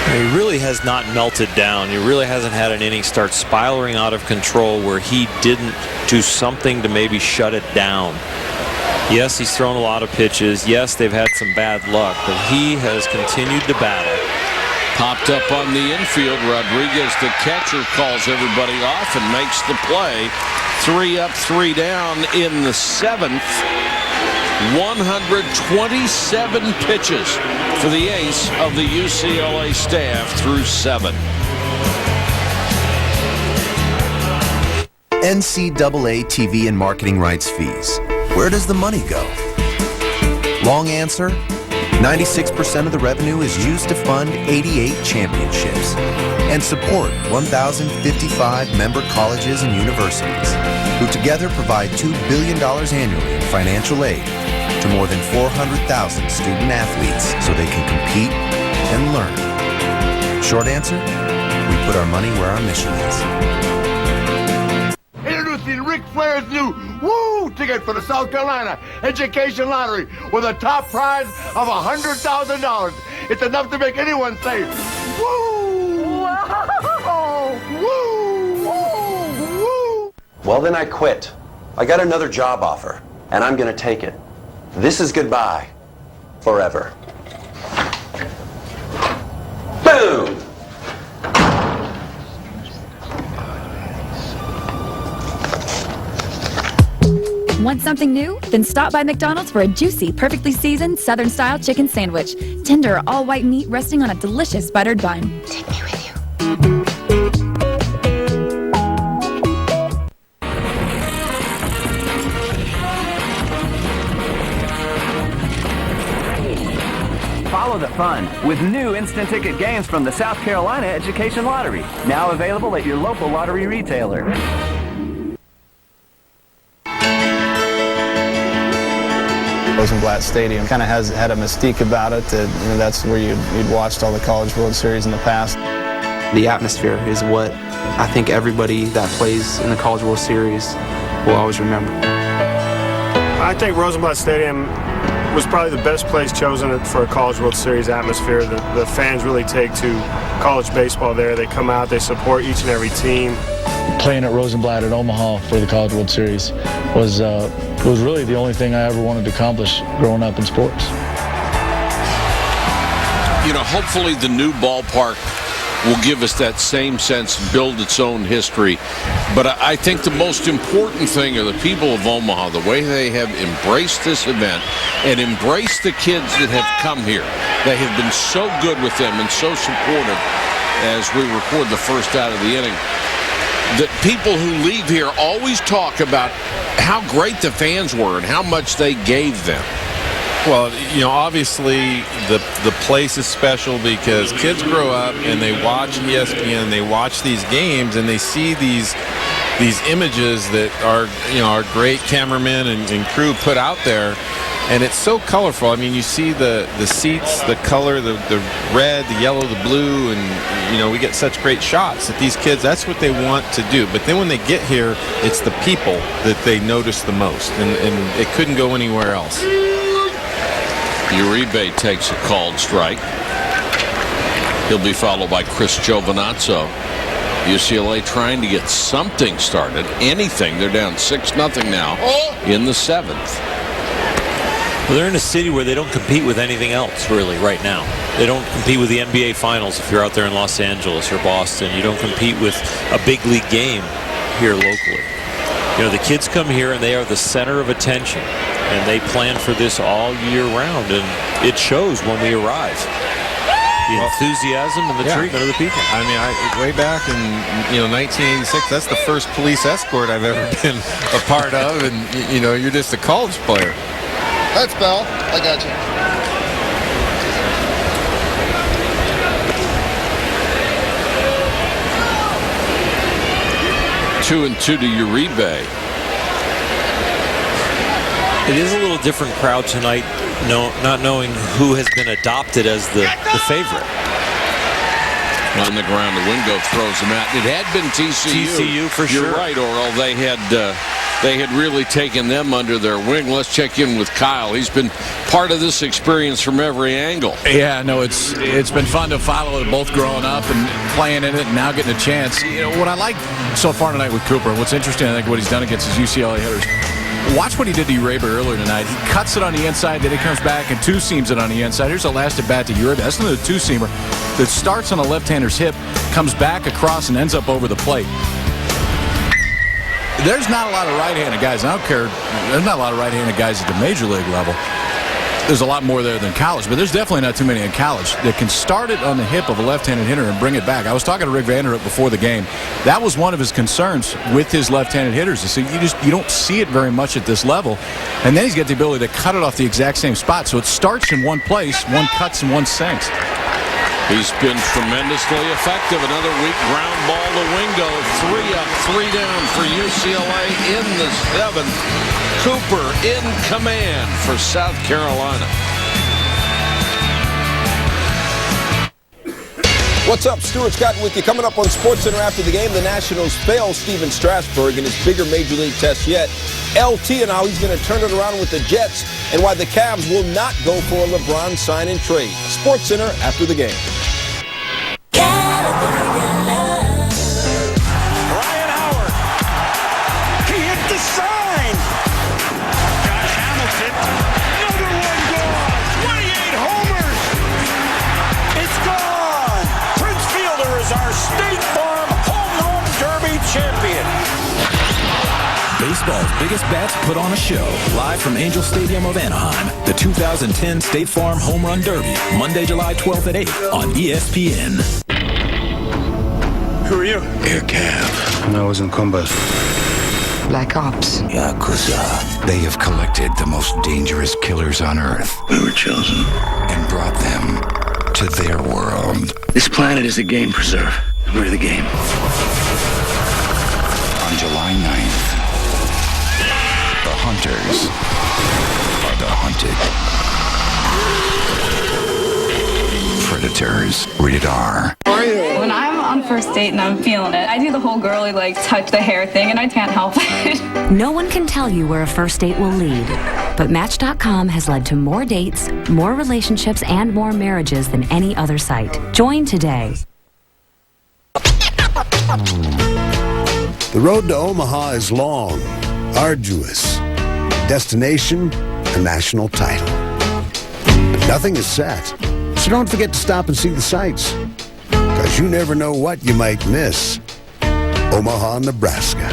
He really has not melted down. He really hasn't had an inning start spiraling out of control where he didn't do something to maybe shut it down. Yes, he's thrown a lot of pitches. Yes, they've had some bad luck, but he has continued to battle. Popped up on the infield. Rodriguez, the catcher, calls everybody off and makes the play. 3 up, 3 down in the 7th. 127 pitches for the ace of the UCLA staff through 7. NCAA TV and marketing rights fees. Where does the money go? Long answer, 96% of the revenue is used to fund 88 championships and support 1,055 member colleges and universities, who together provide $2 billion annually in financial aid to more than 400,000 student athletes so they can compete and learn. Short answer, we put our money where our mission is. Introducing Ric Flair's new Woo ticket for the South Carolina Education Lottery with a top prize of $100,000. It's enough to make anyone say, Woo! Wow! Woo! Woo! Woo! Well, then I quit. I got another job offer, and I'm gonna take it. This is goodbye. Forever. Boom! Want something new? Then stop by McDonald's for a juicy, perfectly seasoned Southern-style chicken sandwich. Tender, all-white meat resting on a delicious buttered bun. Take me with you. Follow the fun with new instant ticket games from the South Carolina Education Lottery. Now available at your local lottery retailer. Rosenblatt Stadium kind of had a mystique about it that, you know, that's where you'd watched all the College World Series in the past. The atmosphere is what I think everybody that plays in the College World Series will always remember. I think Rosenblatt Stadium was probably the best place chosen for a College World Series atmosphere. The fans really take to college baseball there. They come out, they support each and every team. Playing at Rosenblatt at Omaha for the College World Series was really the only thing I ever wanted to accomplish growing up in sports. You know, hopefully the new ballpark will give us that same sense, build its own history. But I think the most important thing are the people of Omaha, the way they have embraced this event and embraced the kids that have come here. They have been so good with them and so supportive as we record the first out of the inning. That people who leave here always talk about how great the fans were and how much they gave them. Well, you know, obviously the place is special because kids grow up and they watch ESPN, they watch these games, and they see these images that our great cameramen and crew put out there. And it's so colorful. I mean, you see the seats, the color, the red, the yellow, the blue, and, you know, we get such great shots that these kids, that's what they want to do. But then when they get here, it's the people that they notice the most, and it couldn't go anywhere else. Uribe takes a called strike. He'll be followed by Chris Giovinazzo. UCLA trying to get something started, anything. They're down 6-0 now in the 7th. Well, they're in a city where they don't compete with anything else, really, right now. They don't compete with the NBA Finals if you're out there in Los Angeles or Boston. You don't compete with a big league game here locally. You know, the kids come here and they are the center of attention, and they plan for this all year round, and it shows when we arrive. The enthusiasm and the treatment of the people. I mean, way back in 1986, that's the first police escort I've ever been a part of, and you're just a college player. That's Bell. I got you. Two and two to Uribe. It is a little different crowd tonight, not knowing who has been adopted as the favorite. On the ground, the Wingo throws them out. It had been TCU. TCU for sure. You're right, Oral. They had really taken them under their wing. Let's check in with Kyle. He's been part of this experience from every angle. Yeah, no, it's been fun to follow it, both growing up and playing in it and now getting a chance. What I like so far tonight with Cooper, what's interesting, I think, what he's done against his UCLA hitters. Watch what he did to Uribe earlier tonight. He cuts it on the inside, then he comes back and two-seams it on the inside. Here's the last at bat to Uribe. That's another two-seamer that starts on a left-hander's hip, comes back across, and ends up over the plate. There's not a lot of right-handed guys. I don't care. There's not a lot of right-handed guys at the major league level. there's a lot more there than college, but there's definitely not too many in college that can start it on the hip of a left-handed hitter and bring it back. I was talking to Rick Vanderhook before the game. That was one of his concerns with his left-handed hitters. So you don't see it very much at this level, and then he's got the ability to cut it off the exact same spot. So it starts in one place, one cuts and one sinks. He's been tremendously effective. Another weak ground ball to Wingo. 3 up, 3 down for UCLA in the 7th. Cooper in command for South Carolina. What's up? Stuart Scott with you. Coming up on SportsCenter after the game, the Nationals fail Steven Strasburg in his bigger major league test yet. LT and how he's going to turn it around with the Jets, and why the Cavs will not go for a LeBron sign and trade. SportsCenter after the game. Ryan Howard. He hit the sign. Josh Hamilton. Another one gone. 28 homers. It's gone. Prince Fielder is our State Farm Home Run Derby champion. Baseball's biggest bats put on a show. Live from Angel Stadium of Anaheim, the 2010 State Farm Home Run Derby, Monday, July 12th at 8 on ESPN. Who are you? Air Cav. And I was in combat. Black Ops. Yakuza. They have collected the most dangerous killers on Earth. We were chosen. And brought them to their world. This planet is a game preserve. We're the game. On July 9th, the hunters are the hunted. Predators. Rated R. When I'm on first date and I'm feeling it, I do the whole girly, touch the hair thing, and I can't help it. No one can tell you where a first date will lead, but Match.com has led to more dates, more relationships, and more marriages than any other site. Join today. The road to Omaha is long, arduous. Destination, a national title. But nothing is set, so don't forget to stop and see the sights. Because you never know what you might miss. Omaha, Nebraska.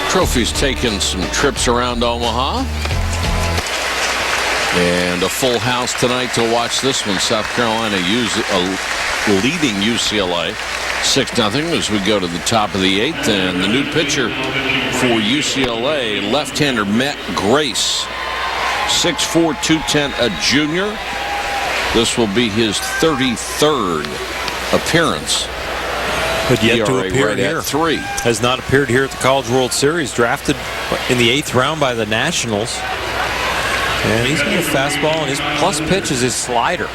Trophy's taken some trips around Omaha. And a full house tonight to watch this one. South Carolina leading UCLA 6-0 as we go to the top of the 8th. And the new pitcher for UCLA, left-hander Matt Grace. 6'4", 210, a junior. This will be his 33rd appearance. But yet to appear right here. At 3. Has not appeared here at the College World Series. Drafted in the 8th round by the Nationals. And he's got a fastball, and his plus pitch is his slider.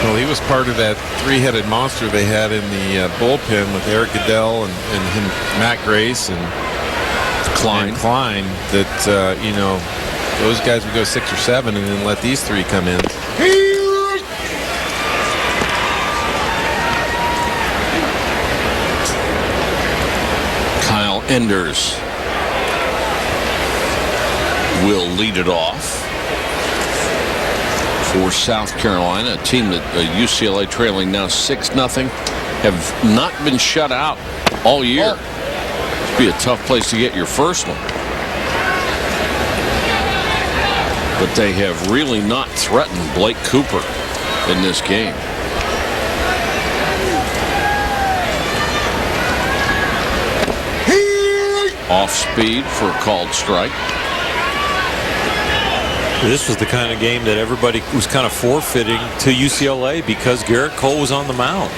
Well, he was part of that three-headed monster they had in the bullpen with Eric Goodell and him, Matt Grace and Klein. That, those guys would go 6 or 7 and then let these 3 come in. Kyle Enders will lead it off for South Carolina, a team that UCLA trailing now 6-0, have not been shut out all year. It'd be a tough place to get your first one. But they have really not threatened Blake Cooper in this game. Off speed for a called strike. This was the kind of game that everybody was kind of forfeiting to UCLA because Garrett Cole was on the mound.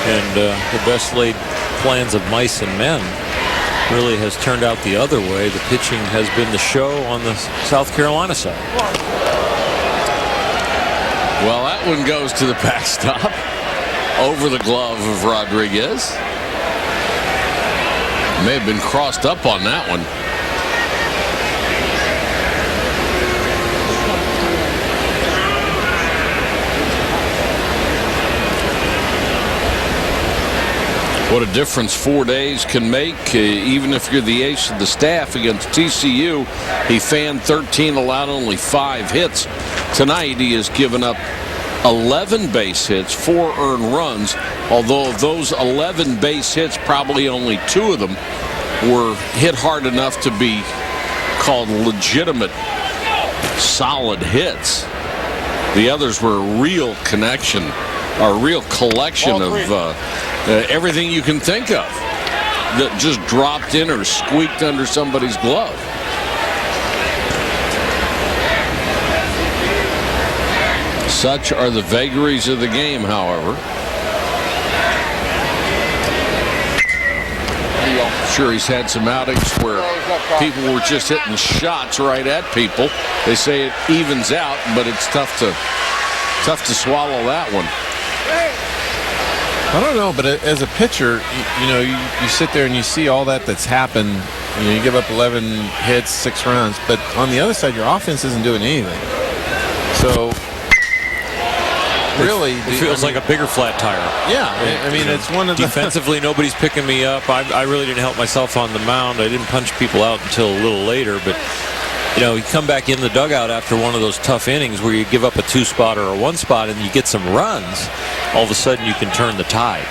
And the best laid plans of mice and men really has turned out the other way. The pitching has been the show on the South Carolina side. Well, that one goes to the backstop over the glove of Rodriguez. May have been crossed up on that one. What a difference 4 days can make, even if you're the ace of the staff against TCU. He fanned 13, allowed only 5 hits. Tonight he has given up 11 base hits, 4 earned runs, although of those 11 base hits, probably only 2 of them were hit hard enough to be called legitimate, solid hits. The others were a real connection, a real collection of everything you can think of that just dropped in or squeaked under somebody's glove. Such are the vagaries of the game, however. I'm sure he's had some outings where people were just hitting shots right at people. They say it evens out, but it's tough to swallow that one. I don't know, but as a pitcher, you sit there and you see all that's happened. You give up 11 hits, 6 runs, but on the other side, your offense isn't doing anything. So really, it feels like a bigger flat tire. Yeah, I mean, it's one of the... Defensively, nobody's picking me up. I really didn't help myself on the mound. I didn't punch people out until a little later, but you come back in the dugout after one of those tough innings where you give up a 2-spot or a 1-spot and you get some runs, all of a sudden you can turn the tide.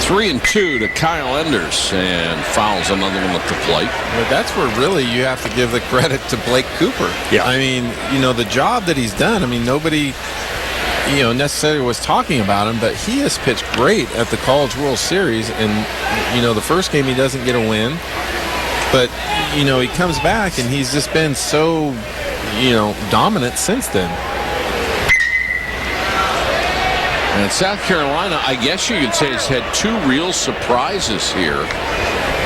3-2 to Kyle Enders, and fouls another one at the plate. But that's where really you have to give the credit to Blake Cooper. Yeah. I mean, the job that he's done, I mean, nobody, necessarily was talking about him, but he has pitched great at the College World Series. And, the first game he doesn't get a win, but, he comes back and he's just been so, dominant since then. And South Carolina, I guess you could say, has had 2 real surprises here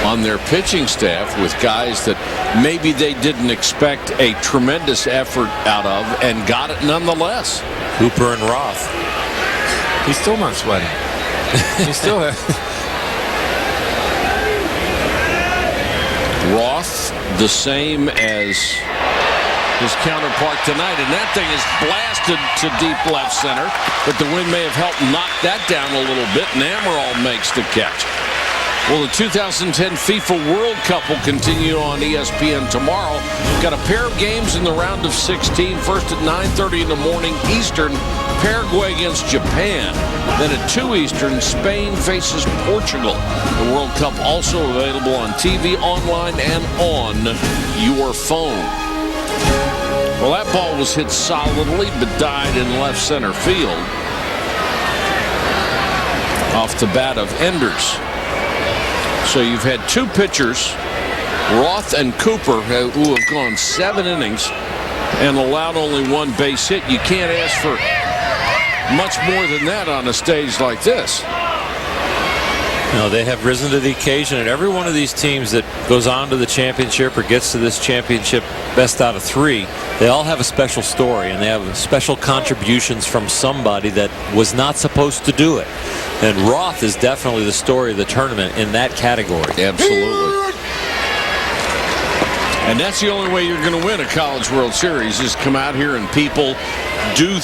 on their pitching staff with guys that maybe they didn't expect a tremendous effort out of and got it nonetheless. Cooper and Roth. He's still not sweating. He still has... Roth, the same as his counterpart tonight, and that thing is blasted to deep left center, but the wind may have helped knock that down a little bit, and Amaral makes the catch. Well, the 2010 FIFA World Cup will continue on ESPN tomorrow. We've got a pair of games in the round of 16. First at 9:30 in the morning Eastern, Paraguay against Japan. Then at 2 Eastern, Spain faces Portugal. The World Cup also available on TV, online, and on your phone. Well, that ball was hit solidly, but died in left center field off the bat of Enders. So you've had 2 pitchers, Roth and Cooper, who have gone 7 innings and allowed only 1 base hit. You can't ask for much more than that on a stage like this. No, they have risen to the occasion, and every one of these teams that goes on to the championship or gets to this championship best out of 3, they all have a special story, and they have special contributions from somebody that was not supposed to do it. And Roth is definitely the story of the tournament in that category. Absolutely. And that's the only way you're going to win a College World Series, is come out here and people do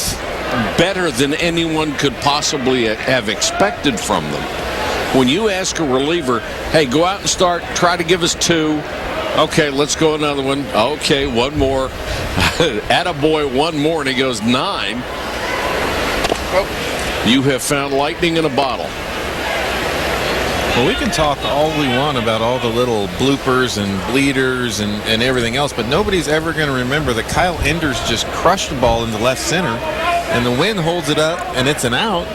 better than anyone could possibly have expected from them. When you ask a reliever, hey, go out and start, try to give us 2. Okay, let's go another one. Okay, 1 more. Attaboy, 1 more, and he goes 9. You have found lightning in a bottle. Well, we can talk all we want about all the little bloopers and bleeders and everything else, but nobody's ever going to remember that Kyle Enders just crushed the ball into left center, and the wind holds it up, and it's an out.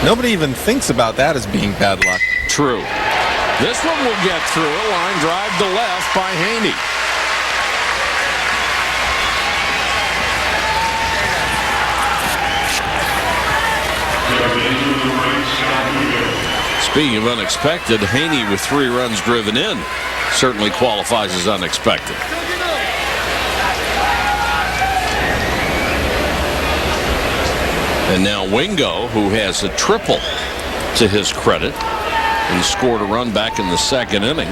Nobody even thinks about that as being bad luck. True. This one will get through. A line drive to left by Haney. Speaking of unexpected, Haney with 3 runs driven in certainly qualifies as unexpected. And now Wingo, who has a triple to his credit and scored a run back in the 2nd inning.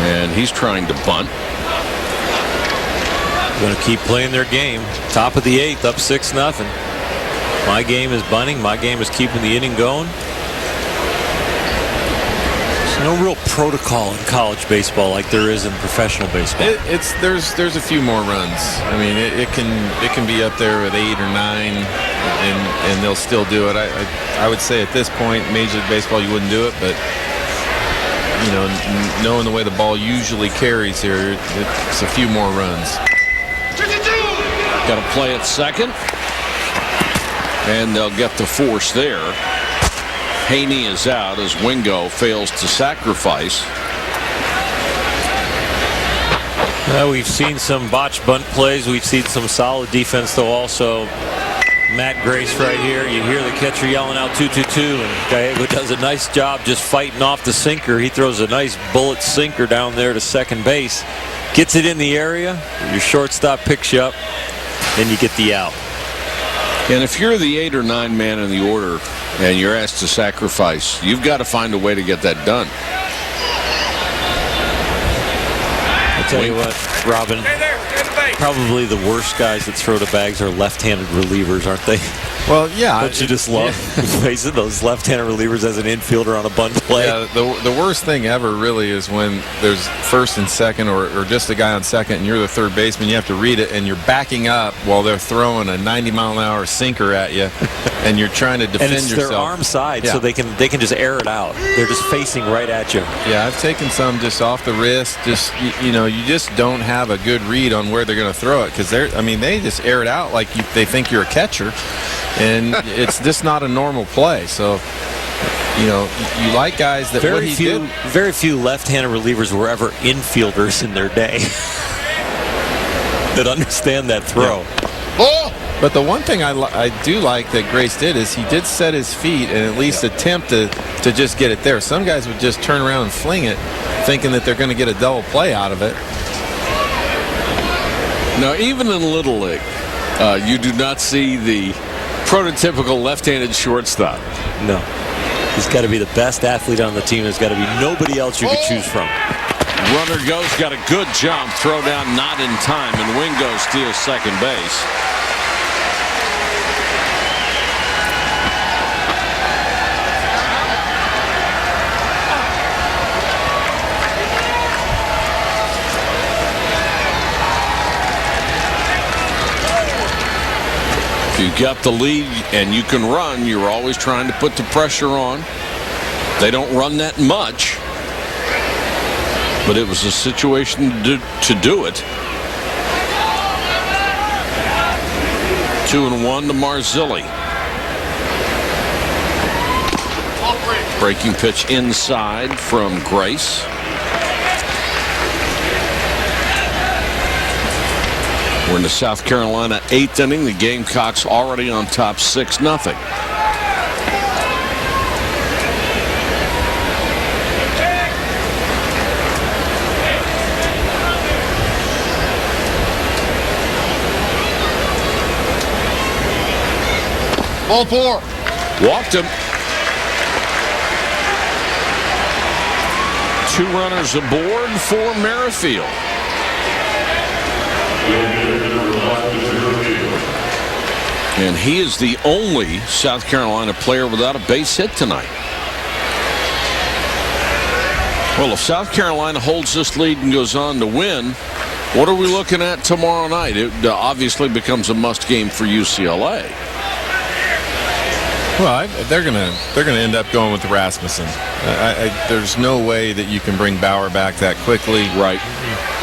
And he's trying to bunt. Going to keep playing their game. Top of the 8th, up 6-0. My game is bunting. My game is keeping the inning going. No real protocol in college baseball like there is in professional baseball. There's a few more runs. I mean, it can be up there with 8 or 9, and they'll still do it. I would say at this point, Major League Baseball, you wouldn't do it, but you know, knowing the way the ball usually carries here, it's a few more runs. Got to play at second, and they'll get the force there. Haney is out as Wingo fails to sacrifice. We've seen some botched bunt plays. We've seen some solid defense, though, also. Matt Grace right here. You hear the catcher yelling out 2-2-2, and Gallego does a nice job just fighting off the sinker. He throws a nice bullet sinker down there to second base. Gets it in the area. Your shortstop picks you up. Then you get the out. And if you're the 8 or 9 man in the order and you're asked to sacrifice, you've got to find a way to get that done. I'll tell you what, Robin, probably the worst guys that throw to bags are left-handed relievers, aren't they? Well, yeah. Don't you just love facing those left-handed relievers as an infielder on a bunt play? Yeah, the worst thing ever really is when there's first and second or just a guy on second and you're the third baseman. You have to read it and you're backing up while they're throwing a 90-mile-an-hour sinker at you and you're trying to defend and it's yourself. Their arm side, so they can just air it out. They're just facing right at you. Yeah, I've taken some just off the wrist. Just you just don't have a good read on where they're going to throw it because they just air it out like they think you're a catcher. And it's just not a normal play. So, you like guys that very few left-handed relievers were ever infielders in their day that understand that throw. Yeah. But the one thing I do like that Grace did is he did set his feet and at least attempt to just get it there. Some guys would just turn around and fling it, thinking that they're going to get a double play out of it. Now, even in Little League, you do not see the prototypical left-handed shortstop. No. He's got to be the best athlete on the team. There's got to be nobody else you could choose from. Runner goes, got a good jump. Throw down not in time, and Wingo steals second base. You got the lead and you can run. You're always trying to put the pressure on. They don't run that much, but it was a situation to do it. 2-1 to Marzilli. Breaking pitch inside from Grace. We're in the South Carolina 8th inning. The Gamecocks already on top 6-0. Ball 4. Walked him. 2 runners aboard for Merrifield. And he is the only South Carolina player without a base hit tonight. Well, if South Carolina holds this lead and goes on to win, what are we looking at tomorrow night? It obviously becomes a must game for UCLA. Well, they're gonna end up going with Rasmussen. There's no way that you can bring Bauer back that quickly. Right.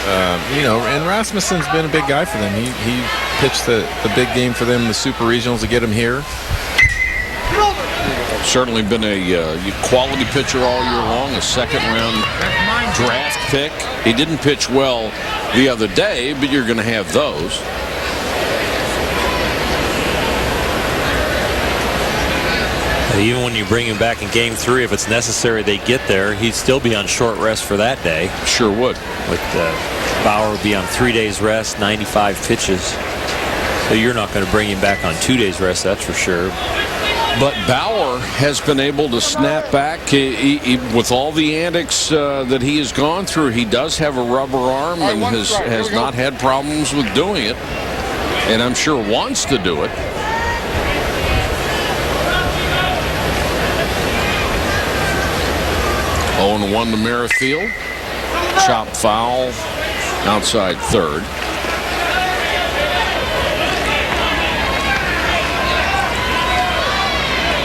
And Rasmussen's been a big guy for them. He pitched the big game for them, the Super Regionals, to get him here. Certainly been a quality pitcher all year long, a second-round draft pick. He didn't pitch well the other day, but you're going to have those. Even when you bring him back in Game 3, if it's necessary they get there, he'd still be on short rest for that day. Sure would. With Bauer would be on 3 days rest, 95 pitches. So you're not going to bring him back on 2 days rest, that's for sure. But Bauer has been able to snap back with all the antics that he has gone through. He does have a rubber arm and has not had problems with doing it. And I'm sure wants to do it. 0-1 to Merrifield. Chop foul outside third.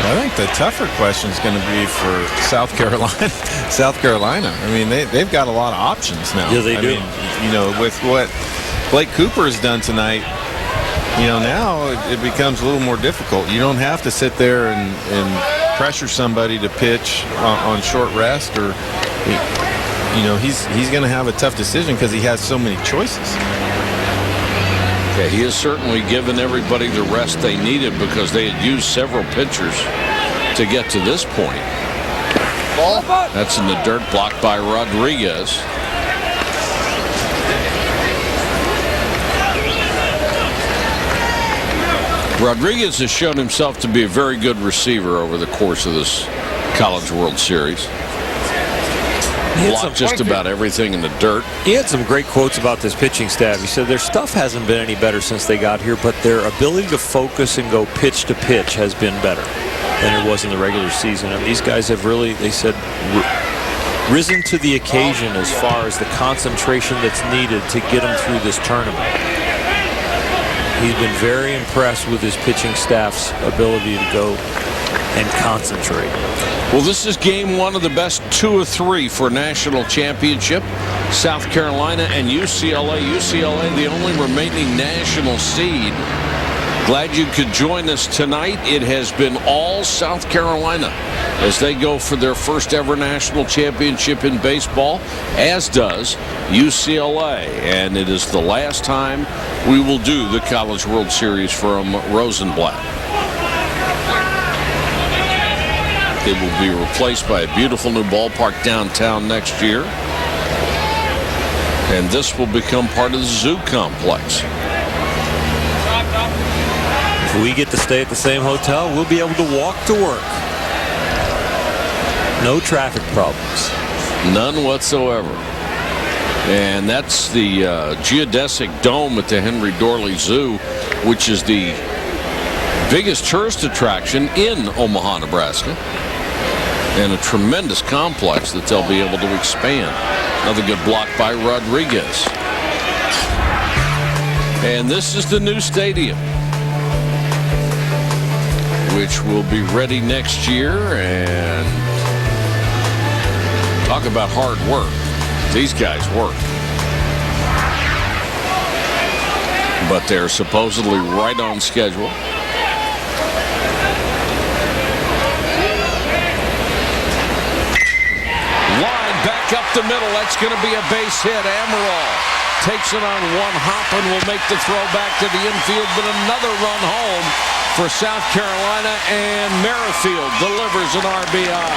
I think the tougher question is going to be for South Carolina. South Carolina. I mean, they've got a lot of options now. Yeah, they do. I mean, you know, with what Blake Cooper has done tonight, you know, now it becomes a little more difficult. You don't have to sit there and pressure somebody to pitch on short rest, or you know, he's going to have a tough decision because he has so many choices. Yeah, he has certainly given everybody the rest they needed because they had used several pitchers to get to this point. Ball. That's in the dirt, blocked by Rodriguez. Rodriguez has shown himself to be a very good receiver over the course of this College World Series. Blocked just about everything in the dirt. He had some great quotes about this pitching staff. He said their stuff hasn't been any better since they got here, but their ability to focus and go pitch to pitch has been better than it was in the regular season. I mean, these guys have really, they said, risen to the occasion as far as the concentration that's needed to get them through this tournament. He's been very impressed with his pitching staff's ability to go and concentrate. Well, this is game one of the best 2 of 3 for national championship. South Carolina and UCLA. UCLA, the only remaining national seed. Glad you could join us tonight. It has been all South Carolina as they go for their first ever national championship in baseball, as does UCLA. And it is the last time we will do the College World Series from Rosenblatt. It will be replaced by a beautiful new ballpark downtown next year. And this will become part of the zoo complex. If we get to stay at the same hotel, we'll be able to walk to work. No traffic problems. None whatsoever. And that's the geodesic dome at the Henry Dorley Zoo, which is the biggest tourist attraction in Omaha, Nebraska. And a tremendous complex that they'll be able to expand. Another good block by Rodriguez. And this is the new stadium, which will be ready next year. And talk about hard work. These guys work. But they're supposedly right on schedule. Back up the middle. That's going to be a base hit. Amaral takes it on one hop and will make the throw back to the infield, but another run home for South Carolina, and Merrifield delivers an RBI.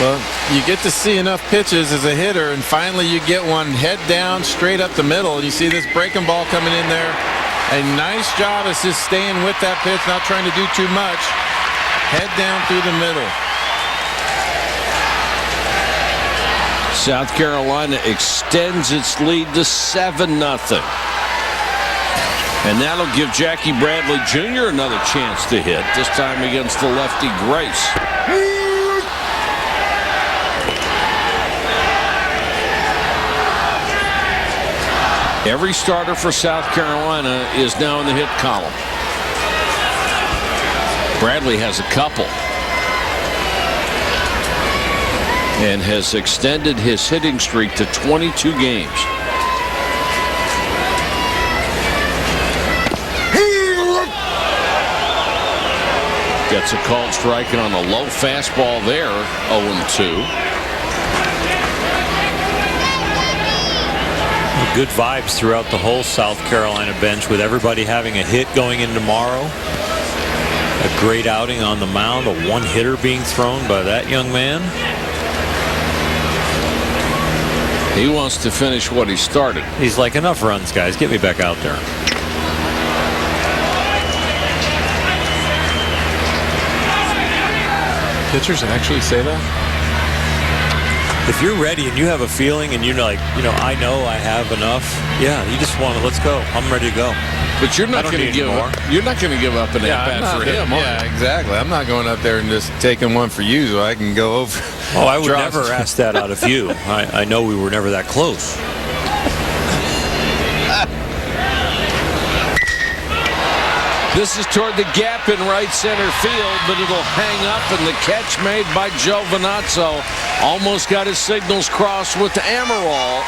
Well, you get to see enough pitches as a hitter, and finally you get one head down straight up the middle. You see this breaking ball coming in there. A nice job is just staying with that pitch, not trying to do too much. Head down through the middle. South Carolina extends its lead to 7-0. And that'll give Jackie Bradley Jr. another chance to hit, this time against the lefty Grace. Every starter for South Carolina is now in the hit column. Bradley has a couple and has extended his hitting streak to 22 games. Gets a called strike on a low fastball there, 0-2. Good vibes throughout the whole South Carolina bench, with everybody having a hit going in tomorrow. A great outing on the mound, a one-hitter being thrown by that young man. He wants to finish what he started. He's like, enough runs, guys. Get me back out there. Pitchers actually say that? If you're ready and you have a feeling and you're like, I know I have enough, you just want to, let's go. I'm ready to go. But you're not going to give up. You're not going to give up an at-bat for him. Yeah, exactly. I'm not going up there and just taking one for you so I can go over. Oh, I would never ask that out of you. I know we were never that close. This is toward the gap in right center field, but it'll hang up, and the catch made by Joe Venazzo. Almost got his signals crossed with Amaral.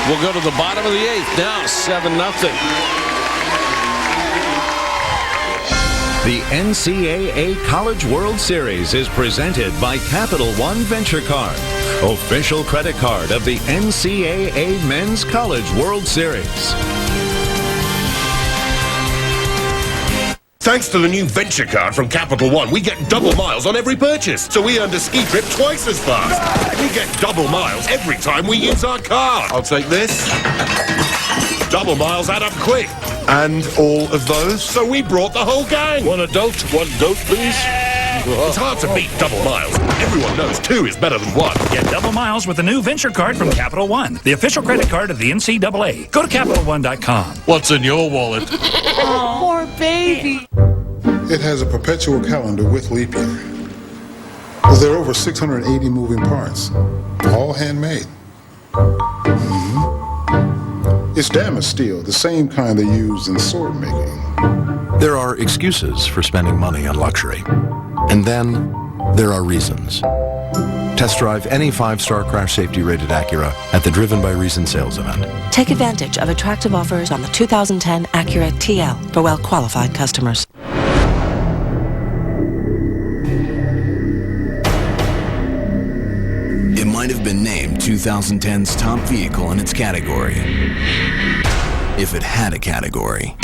We'll go to the bottom of the 8th now, 7-0. The NCAA College World Series is presented by Capital One Venture Card, official credit card of the NCAA Men's College World Series. Thanks to the new Venture Card from Capital One, we get double miles on every purchase, so we earn a ski trip twice as fast. We get double miles every time we use our card. I'll take this. Double miles add up quick. And all of those? So we brought the whole gang. One adult, one goat, please. It's hard to beat double miles. Everyone knows 2 is better than 1. Get double miles with the new Venture Card from Capital One, the official credit card of the NCAA. Go to CapitalOne.com. What's in your wallet? Oh, poor baby. It has a perpetual calendar with leap year. There are over 680 moving parts, all handmade. It's damaged steel, the same kind they use in sword making. There are excuses for spending money on luxury. And then there are reasons. Test drive any 5-star crash safety rated Acura at the Driven by Reason sales event. Take advantage of attractive offers on the 2010 Acura TL for well-qualified customers. It might have been named 2010's top vehicle in its category, if it had a category.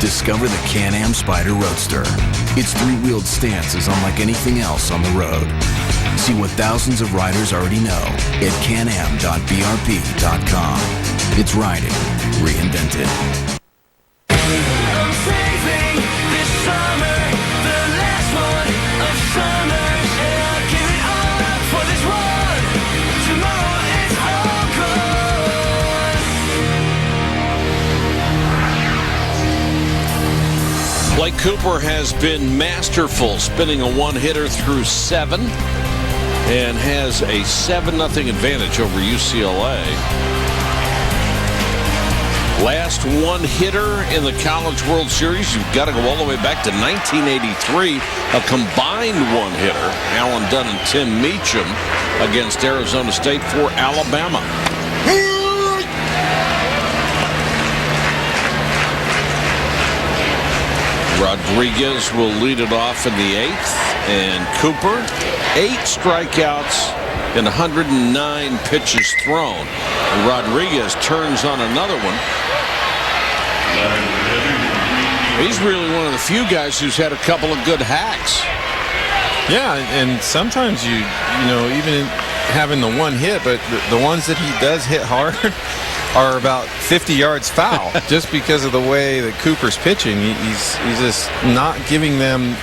Discover the Can-Am Spyder Roadster. Its 3-wheeled stance is unlike anything else on the road. See what thousands of riders already know at canam.brp.com. It's riding reinvented. Blake Cooper has been masterful, spinning a one-hitter through 7 and has a 7-0 advantage over UCLA. Last one-hitter in the College World Series, you've got to go all the way back to 1983, a combined one-hitter, Alan Dunn and Tim Meacham against Arizona State for Alabama. Rodriguez will lead it off in the 8th, and Cooper, 8 strikeouts and 109 pitches thrown. And Rodriguez turns on another one. He's really one of the few guys who's had a couple of good hacks. Yeah, and sometimes you know, even having the one hit, but the ones that he does hit hard are about 50 yards foul, just because of the way that Cooper's pitching. He's just not giving them,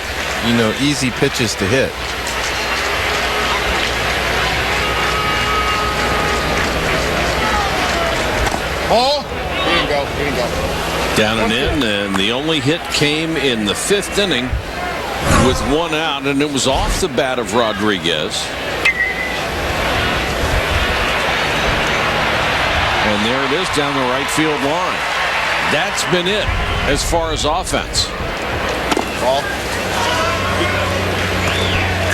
you know, easy pitches to hit. Oh, here you go, here you go. Down and in, and the only hit came in the 5th inning with 1 out, and it was off the bat of Rodriguez. And there it is down the right field line. That's been it as far as offense. Ball.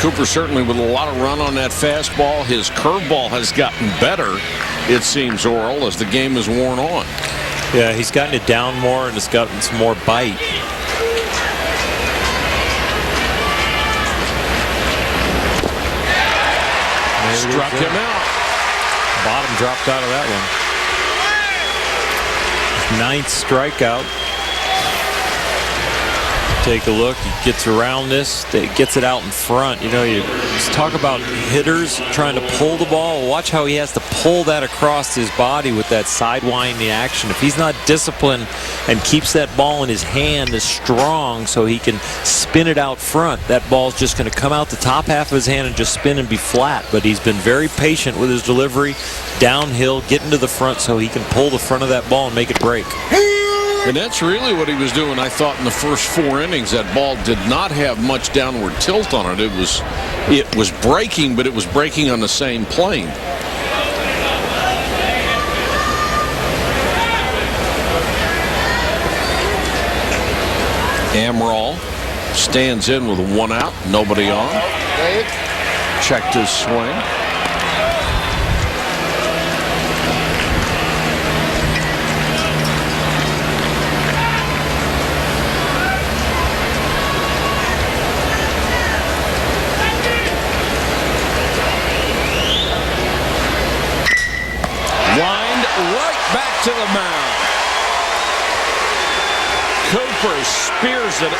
Cooper certainly with a lot of run on that fastball. His curveball has gotten better, it seems, Oral, as the game has worn on. Yeah, he's gotten it down more, and it's gotten some more bite. Struck him out. Bottom dropped out of that one. 9th strikeout. Take a look. He gets around this. Gets it out in front. You know, you talk about hitters trying to pull the ball. Watch how he has to pull that across his body with that sidewinding action. If he's not disciplined and keeps that ball in his hand as strong so he can spin it out front, that ball's just going to come out the top half of his hand and just spin and be flat. But he's been very patient with his delivery, downhill, getting to the front so he can pull the front of that ball and make it break. And that's really what he was doing, I thought, in the first 4 innings. That ball did not have much downward tilt on it. It was breaking, but it was breaking on the same plane. Amaral stands in with 1 out, nobody on. Checked his swing. To the mound. Cooper spears it.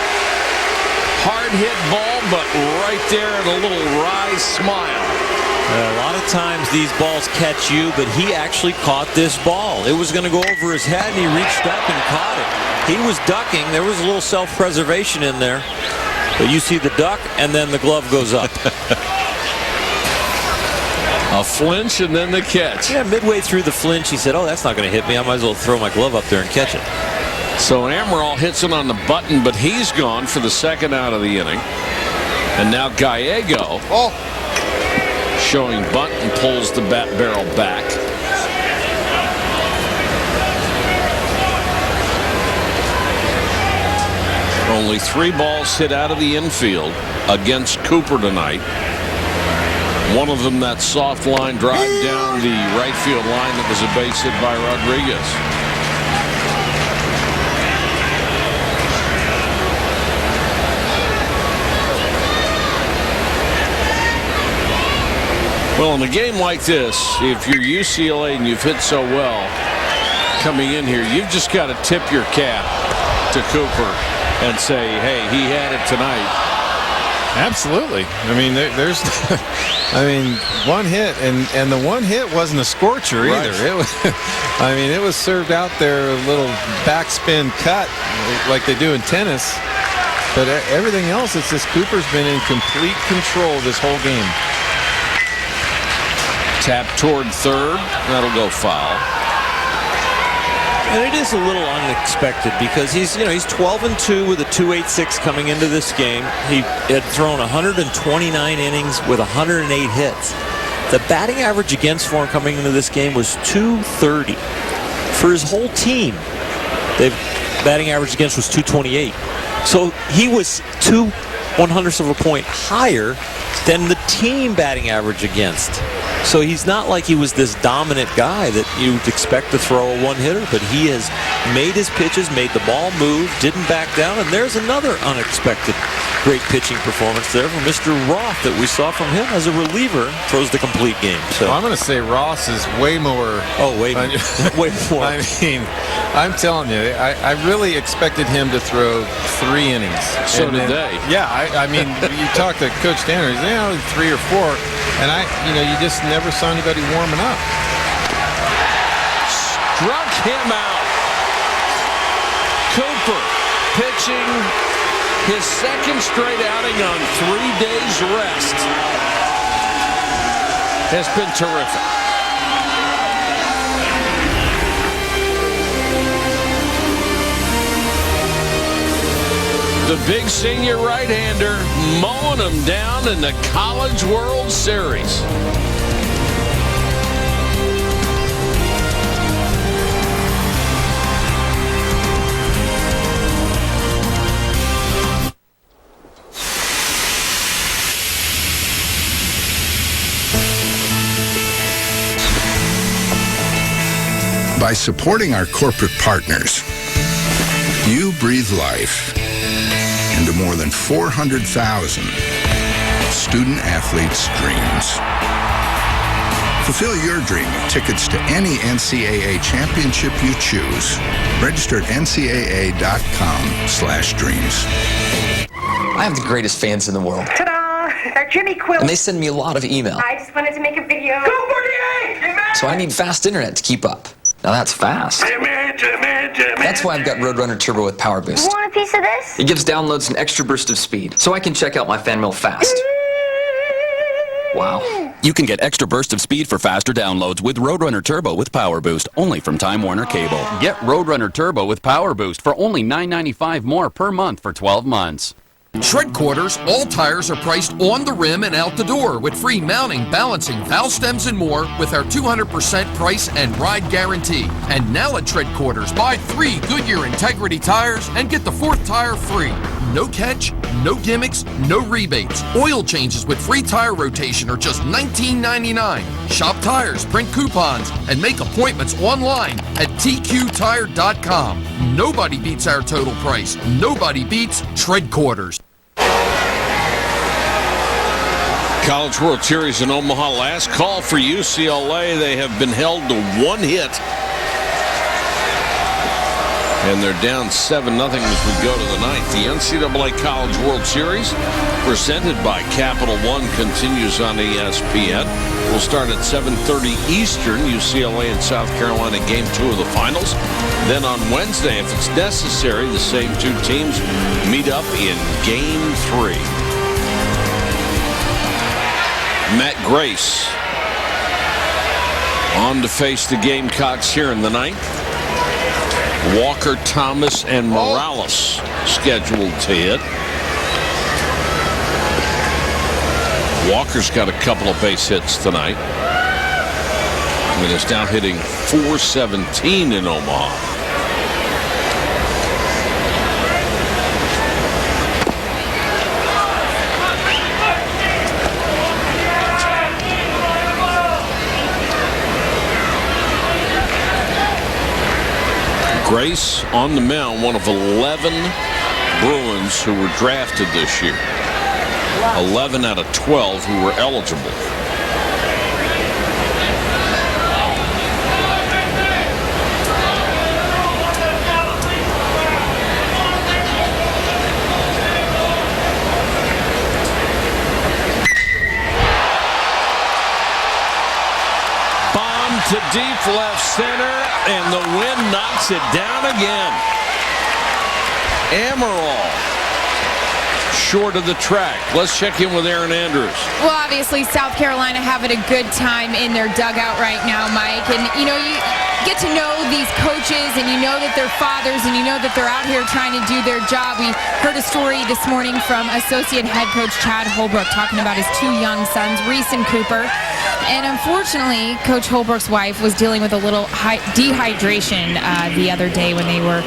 Hard hit ball, but right there at a little wry smile. A lot of times these balls catch you, but he actually caught this ball. It was going to go over his head, and he reached up and caught it. He was ducking. There was a little self-preservation in there. But you see the duck, and then the glove goes up. A flinch and then the catch. Yeah, midway through the flinch, he said, oh, that's not going to hit me. I might as well throw my glove up there and catch it. So Amaral hits it on the button, but he's gone for the 2nd out of the inning. And now Gallego showing bunt and pulls the bat barrel back. Only 3 balls hit out of the infield against Cooper tonight. One of them, that soft line drive down the right field line that was a base hit by Rodriguez. Well, in a game like this, if you're UCLA and you've hit so well coming in here, you've just got to tip your cap to Cooper and say, hey, he had it tonight. Absolutely. I mean, there's, I mean, 1 hit, and the 1 hit wasn't a scorcher either. Right. It was, I mean, it was served out there, a little backspin cut like they do in tennis. But everything else, it's just Cooper's been in complete control this whole game. Tap toward third. That'll go foul. And it is a little unexpected because he's 12-2 with a 2.86 coming into this game. He had thrown 129 innings with 108 hits. The batting average against for him coming into this game was 230. For his whole team, the batting average against was 228. So he was 0.02 of a point higher than the team batting average against. So he's not like he was this dominant guy that you'd expect to throw a 1-hitter, but he has made his pitches, made the ball move, didn't back down, and there's another unexpected great pitching performance there from Mr. Roth that we saw from him as a reliever, throws the complete game. So I'm going to say Ross is way more. Oh, way more. Way more. I mean, I'm telling you, I really expected him to throw 3 innings. So did they. Yeah, I mean, you talk to Coach Tanner, he's 3 or 4, and you just never saw anybody warming up. Struck him out. Cooper pitching his 2nd straight outing on 3 days rest. Has been terrific. The big senior right-hander mowing them down in the College World Series. By supporting our corporate partners, you breathe life into more than 400,000 student-athletes' dreams. Fulfill your dream of tickets to any NCAA championship you choose. Register at ncaa.com/dreams. I have the greatest fans in the world. Ta-da! They're Jimmy Quill. And they send me a lot of email. I just wanted to make a video. Go 48! So I need fast internet to keep up. Now that's fast. Jimmy. That's why I've got Roadrunner Turbo with Power Boost. You want a piece of this? It gives downloads an extra burst of speed, so I can check out my fan mail fast. Wow. You can get extra burst of speed for faster downloads with Roadrunner Turbo with Power Boost, only from Time Warner Cable. Get Roadrunner Turbo with Power Boost for only $9.95 more per month for 12 months. Shred Quarters, all tires are priced on the rim and out the door with free mounting, balancing, valve stems, and more with our 200% price and ride guarantee. And now at Shred Quarters, buy 3 Goodyear Integrity tires and get the 4th tire free. No catch, no gimmicks, no rebates. Oil changes with free tire rotation are just $19.99. Shop tires, print coupons, and make appointments online at tqtire.com. Nobody beats our total price. Nobody beats Shred Quarters. College World Series in Omaha. Last call for UCLA. They have been held to 1 hit. And they're down 7-0 as we go to the 9th. The NCAA College World Series, presented by Capital One, continues on ESPN. We'll start at 7:30 Eastern, UCLA and South Carolina, Game 2 of the finals. Then on Wednesday, if it's necessary, the same 2 teams meet up in Game 3. Matt Grace on to face the Gamecocks here in the 9th. Walker, Thomas, and Morales scheduled to hit. Walker's got a couple of base hits tonight. And is now hitting .417 in Omaha. Grace on the mound, one of 11 Bruins who were drafted this year. 11 out of 12 who were eligible. Bomb to deep left center, and the wind knocks it down again. Amaral short of the track. Let's check in with Aaron Andrews. Well, obviously, South Carolina having a good time in their dugout right now, Mike. And, you know, you get to know these coaches, and you know that they're fathers, and you know that they're out here trying to do their job. We heard a story this morning from associate head coach Chad Holbrook talking about his 2 young sons, Reese and Cooper. And unfortunately, Coach Holbrook's wife was dealing with a little dehydration the other day when they were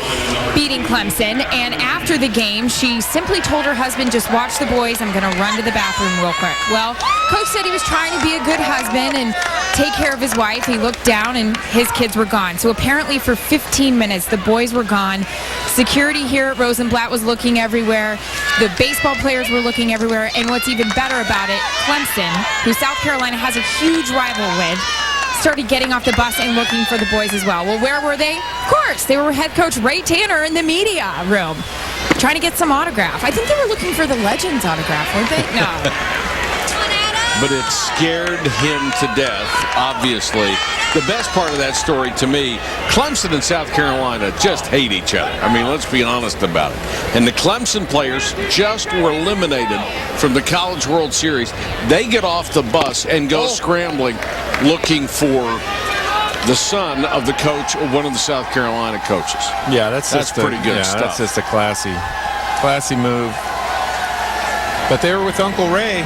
beating Clemson. And after the game, she simply told her husband, just watch the boys. I'm going to run to the bathroom real quick. Well, Coach said he was trying to be a good husband and take care of his wife. He looked down and his kids were gone. So apparently for 15 minutes, the boys were gone. Security here at Rosenblatt was looking everywhere. The baseball players were looking everywhere. And what's even better about it, Clemson, who South Carolina has a huge rival with, started getting off the bus and looking for the boys as well. Well, where were they? Of course, they were with head coach Ray Tanner in the media room, trying to get some autograph. I think they were looking for the Legends autograph, weren't they? No. But it scared him to death, obviously. The best part of that story to me, Clemson and South Carolina just hate each other. I mean, let's be honest about it. And the Clemson players just were eliminated from the College World Series. They get off the bus and go scrambling, looking for the son of the coach or one of the South Carolina coaches. Yeah, that's pretty good stuff. That's just a classy move. But they were with Uncle Ray.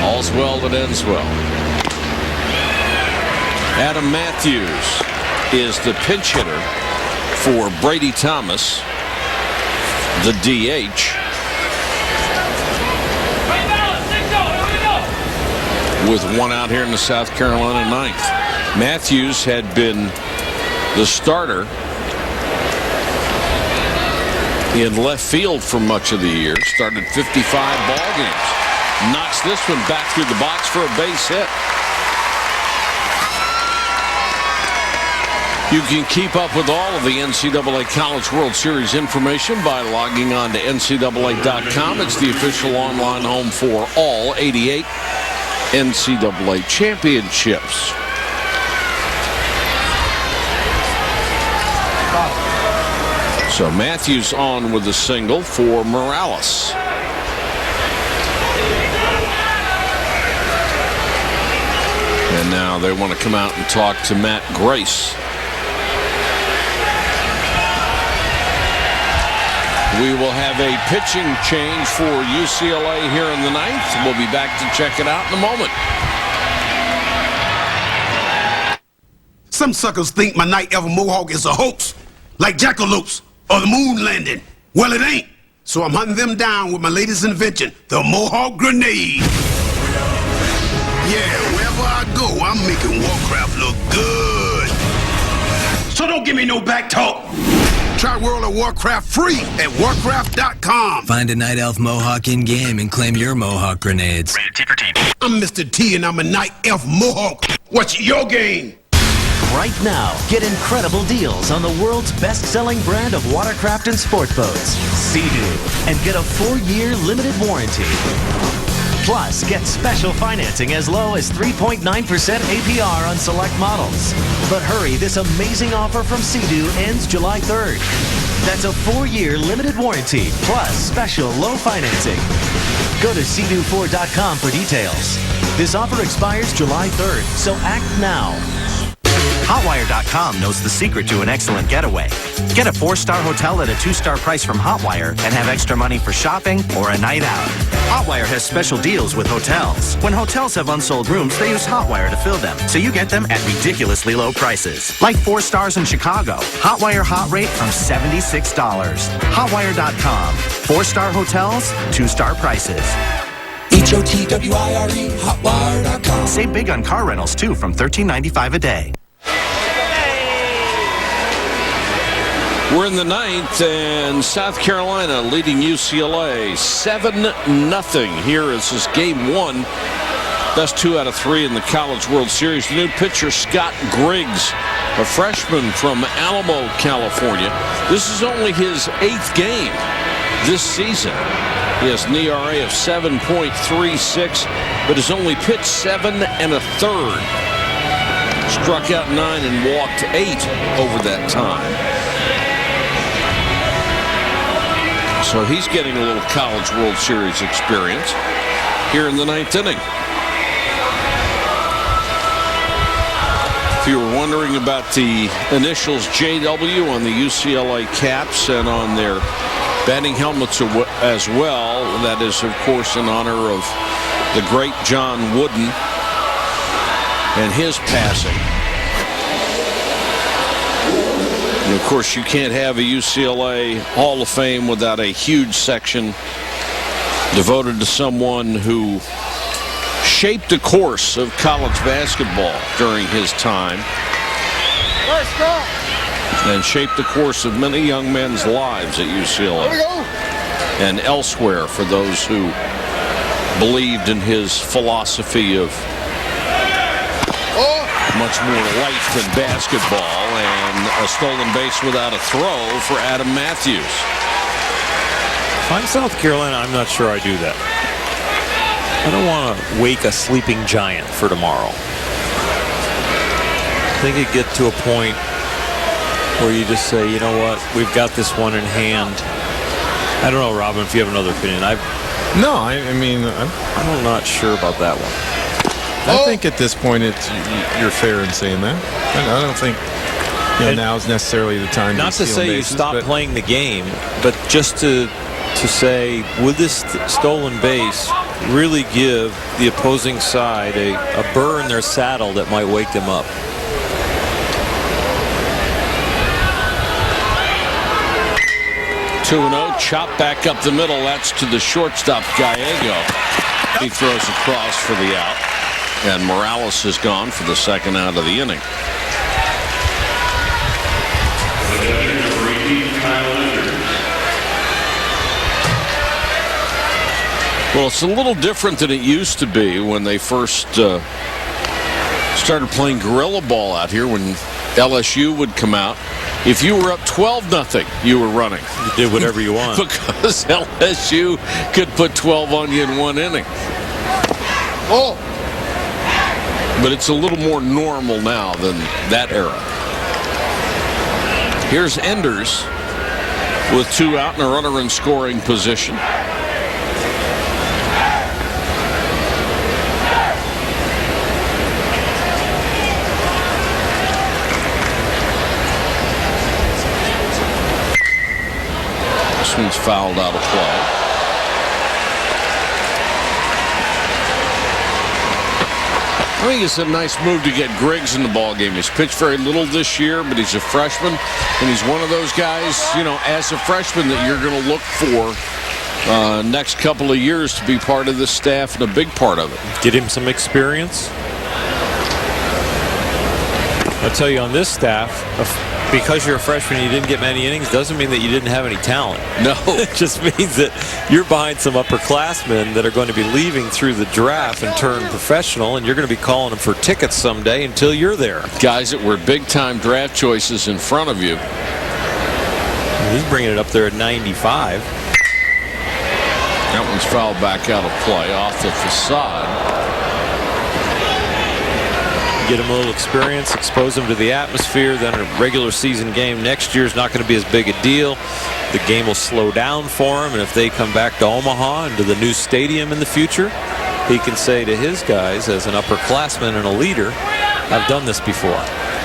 All's well that ends well. Adam Matthews is the pinch hitter for Brady Thomas, the DH. With 1 out here in the South Carolina 9th. Matthews had been the starter in left field for much of the year. Started 55 ball games. knocks this one back through the box for a base hit. You can keep up with all of the NCAA College World Series information by logging on to NCAA.com. It's the official online home for all 88 NCAA championships. So Matthews on with a single for Morales. And now they want to come out and talk to Matt Grace. We will have a pitching change for UCLA here in the ninth. We'll be back to check it out in a moment. Some suckers think my Night Elf Mohawk is a hoax, like jackalopes or the moon landing. Well, it ain't. So I'm hunting them down with my latest invention, the Mohawk Grenade. Yeah, wherever I go, I'm making Warcraft look good. So don't give me no back talk. Try World of Warcraft free at warcraft.com. Find a Night Elf Mohawk in-game and claim your Mohawk grenades. Rated T for teen. I'm Mr. T and I'm a Night Elf Mohawk. What's your game? Right now, get incredible deals on the world's best-selling brand of watercraft and sport boats, Sea-Doo, and get a 4-year limited warranty. Plus, get special financing as low as 3.9% APR on select models. But hurry, this amazing offer from Sea-Doo ends July 3rd. That's a 4-year limited warranty, plus special low financing. Go to seadoo4.com for details. This offer expires July 3rd, so act now. Hotwire.com knows the secret to an excellent getaway. Get a 4-star hotel at a 2-star price from Hotwire and have extra money for shopping or a night out. Hotwire has special deals with hotels. When hotels have unsold rooms, they use Hotwire to fill them, so you get them at ridiculously low prices. Like 4 stars in Chicago. Hotwire hot rate from $76. Hotwire.com. 4-star hotels, 2-star prices. HOTWIRE, Hotwire.com. Save big on car rentals, too, from $13.95 a day. We're in the ninth, and South Carolina leading UCLA 7-0. Here is this game one. Best 2 out of 3 in the College World Series. The new pitcher, Scott Griggs, a freshman from Alamo, California. This is only his 8th game this season. He has an ERA of 7.36, but has only pitched 7 1/3. Struck out 9 and walked 8 over that time. So he's getting a little College World Series experience here in the 9th inning. If you were wondering about the initials JW on the UCLA caps and on their batting helmets as well, that is, of course, in honor of the great John Wooden and his passing. And of course, you can't have a UCLA Hall of Fame without a huge section devoted to someone who shaped the course of college basketball during his time and shaped the course of many young men's lives at UCLA and elsewhere for those who believed in his philosophy of much more life than basketball. And a stolen base without a throw for Adam Matthews. If I'm South Carolina, I'm not sure I do that. I don't want to wake a sleeping giant for tomorrow. I think it get to a point where you just say, you know what, we've got this one in hand. I don't know, Robin, if you have another opinion. I'm not sure about that one. I think at this point you're fair in saying that. I don't think now is necessarily the time. Not to say you stop playing the game, but just to say, would this stolen base really give the opposing side a burr in their saddle that might wake them up? (2-0), chop back up the middle. That's to the shortstop, Gallego. He throws across for the out. And Morales is gone for the 2nd out of the inning. Well, it's a little different than it used to be when they first started playing guerrilla ball out here, when LSU would come out. If you were up 12-0, you were running. You did whatever you want. Because LSU could put 12 on you in one inning. Oh! But it's a little more normal now than that era. Here's Enders with 2 out and a runner in scoring position. This one's fouled out of play. I think it's a nice move to get Griggs in the ballgame. He's pitched very little this year, but he's a freshman, and he's one of those guys, you know, as a freshman that you're going to look for next couple of years to be part of this staff and a big part of it. Get him some experience. I'll tell you, on this staff, because you're a freshman and you didn't get many innings doesn't mean that you didn't have any talent. No. It just means that you're behind some upperclassmen that are going to be leaving through the draft and turn professional, and you're going to be calling them for tickets someday until you're there. Guys that were big-time draft choices in front of you. He's bringing it up there at 95. That one's fouled back out of play off the facade. Get him a little experience, expose him to the atmosphere. Then a regular season game next year is not going to be as big a deal. The game will slow down for him, and if they come back to Omaha and to the new stadium in the future, he can say to his guys, as an upperclassman and a leader, I've done this before.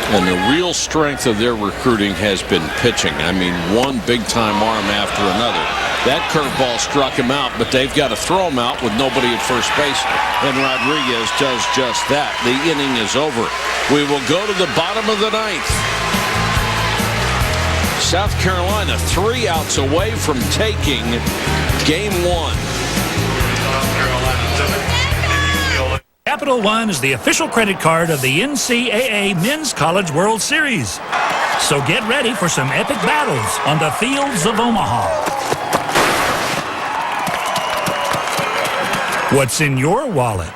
And the real strength of their recruiting has been pitching. I mean, one big-time arm after another. That curveball struck him out, but they've got to throw him out with nobody at first base. And Rodriguez does just that. The inning is over. We will go to the bottom of the ninth. South Carolina 3 outs away from taking game 1. Capital One is the official credit card of the NCAA Men's College World Series. So get ready for some epic battles on the fields of Omaha. What's in your wallet?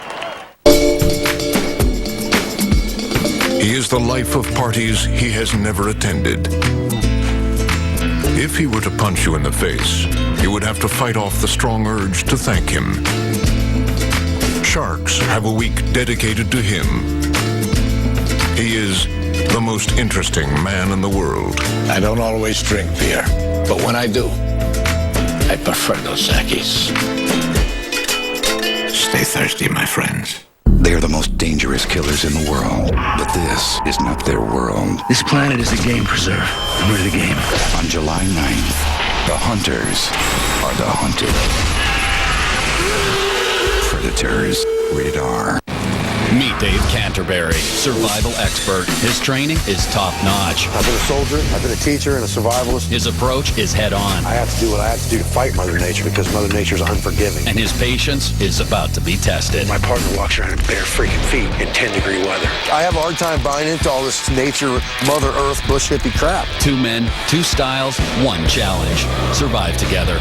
He is the life of parties he has never attended. If he were to punch you in the face, you would have to fight off the strong urge to thank him. Sharks have a week dedicated to him. He is the most interesting man in the world. I don't always drink beer, but when I do, I prefer Dos Equis. Stay thirsty, my friends. They are the most dangerous killers in the world, but this is not their world. This planet is a game preserve, and we're the game. On July 9th, the hunters are the hunted. Predators, rated R. Meet Dave Canterbury, survival expert. His training is top-notch. I've been a soldier, I've been a teacher, and a survivalist. His approach is head-on. I have to do what I have to do to fight Mother Nature because Mother Nature's unforgiving. And his patience is about to be tested. My partner walks around in bare freaking feet in 10-degree weather. I have a hard time buying into all this nature, Mother Earth, bush hippie crap. 2 men, 2 styles, 1 challenge. Survive together.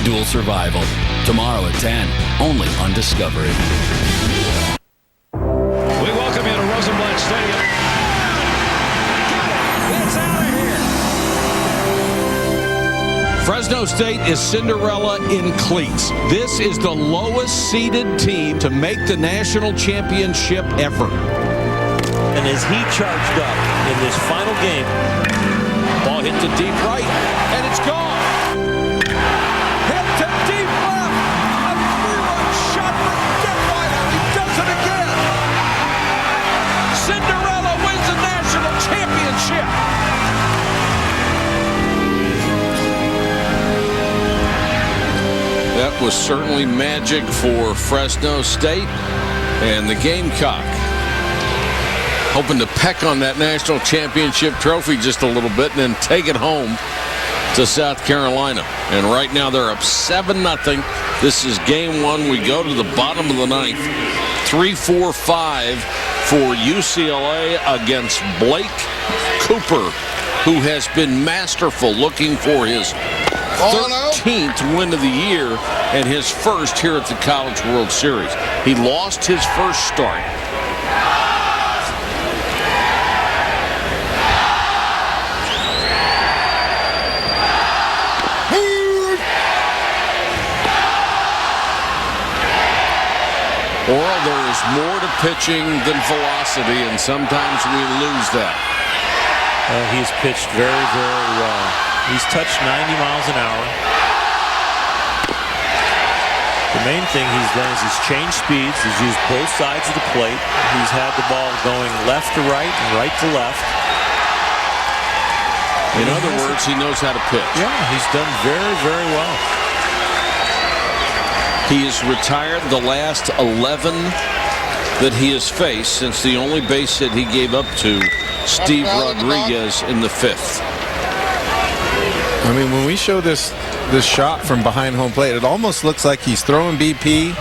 Dual Survival. Tomorrow at 10, only on Discovery. We welcome you to Rosenblatt Stadium. Gets out of here. Fresno State is Cinderella in cleats. This is the lowest seeded team to make the national championship ever. And as he charged up in this final game, ball hit to deep right, and it's gone. Hit to deep left. A 3-run shot for Detweiler. He does it again. Cinderella wins the national championship. That was certainly magic for Fresno State and the Gamecock. Hoping to peck on that national championship trophy just a little bit and then take it home to South Carolina. And right now they're up 7-0. This is game 1. We go to the bottom of the ninth. 3-4-5 for UCLA against Blake Cooper, who has been masterful looking for his 13th win of the year and his first here at the College World Series. He lost his first start. Well, there is more to pitching than velocity, and sometimes we lose that. He's pitched very, very well. He's touched 90 miles an hour. The main thing he's done is he's changed speeds. He's used both sides of the plate. He's had the ball going left to right and right to left. In other words, he knows how to pitch. Yeah, he's done very, very well. He has retired the last 11 that he has faced since the only base hit he gave up to Steve Rodriguez in the 5th. I mean, when we show this shot from behind home plate, it almost looks like he's throwing BP,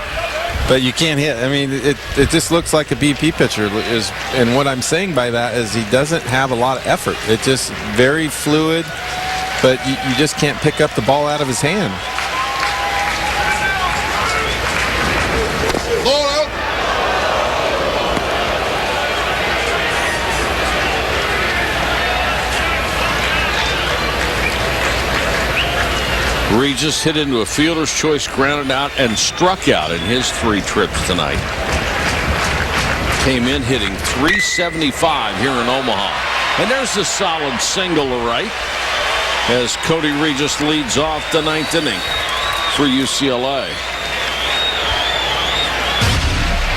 but you can't hit. I mean, it just looks like a BP pitcher. And what I'm saying by that is he doesn't have a lot of effort. It's just very fluid, but you just can't pick up the ball out of his hand. Regis hit into a fielder's choice, grounded out, and struck out in his 3 trips tonight. Came in hitting .375 here in Omaha. And there's a solid single to right as Cody Regis leads off the 9th inning for UCLA.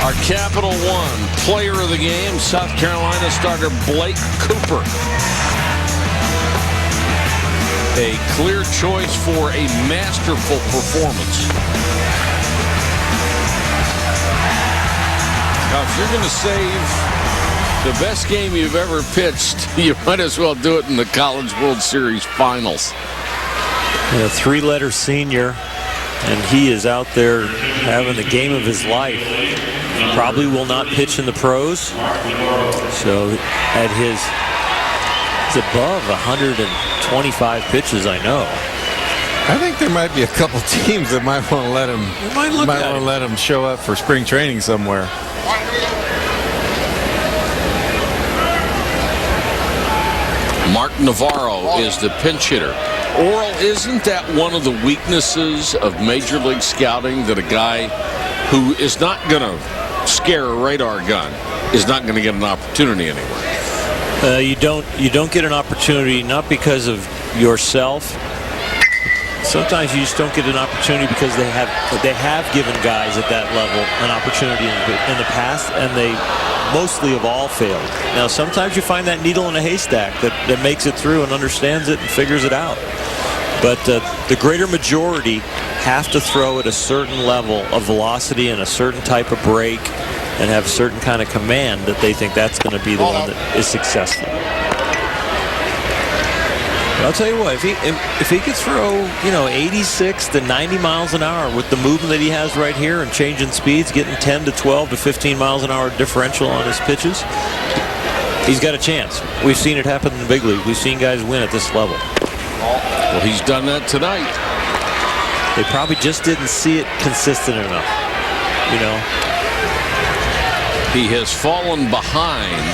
Our Capital One player of the game, South Carolina starter Blake Cooper. A clear choice for a masterful performance. Now, if you're going to save the best game you've ever pitched, you might as well do it in the College World Series Finals. A 3-letter senior, and he is out there having the game of his life. Probably will not pitch in the pros. So at he's above 125 pitches, I know. I think there might be a couple teams that might want to let him. Let him show up for spring training somewhere. Mark Navarro is the pinch hitter. Oral, isn't that one of the weaknesses of Major League Scouting, that a guy who is not going to scare a radar gun is not going to get an opportunity anywhere? You don't get an opportunity, not because of yourself. Sometimes you just don't get an opportunity because they have given guys at that level an opportunity in the past, and they mostly have all failed. Now, sometimes you find that needle in a haystack that makes it through and understands it and figures it out. But the greater majority have to throw at a certain level of velocity and a certain type of break and have a certain kind of command that they think that's going to be the one that is successful. But I'll tell you what, if he could throw 86 to 90 miles an hour with the movement that he has right here and changing speeds, getting 10 to 12 to 15 miles an hour differential on his pitches, he's got a chance. We've seen it happen in the big league. We've seen guys win at this level. Well, he's done that tonight. They probably just didn't see it consistent enough, He has fallen behind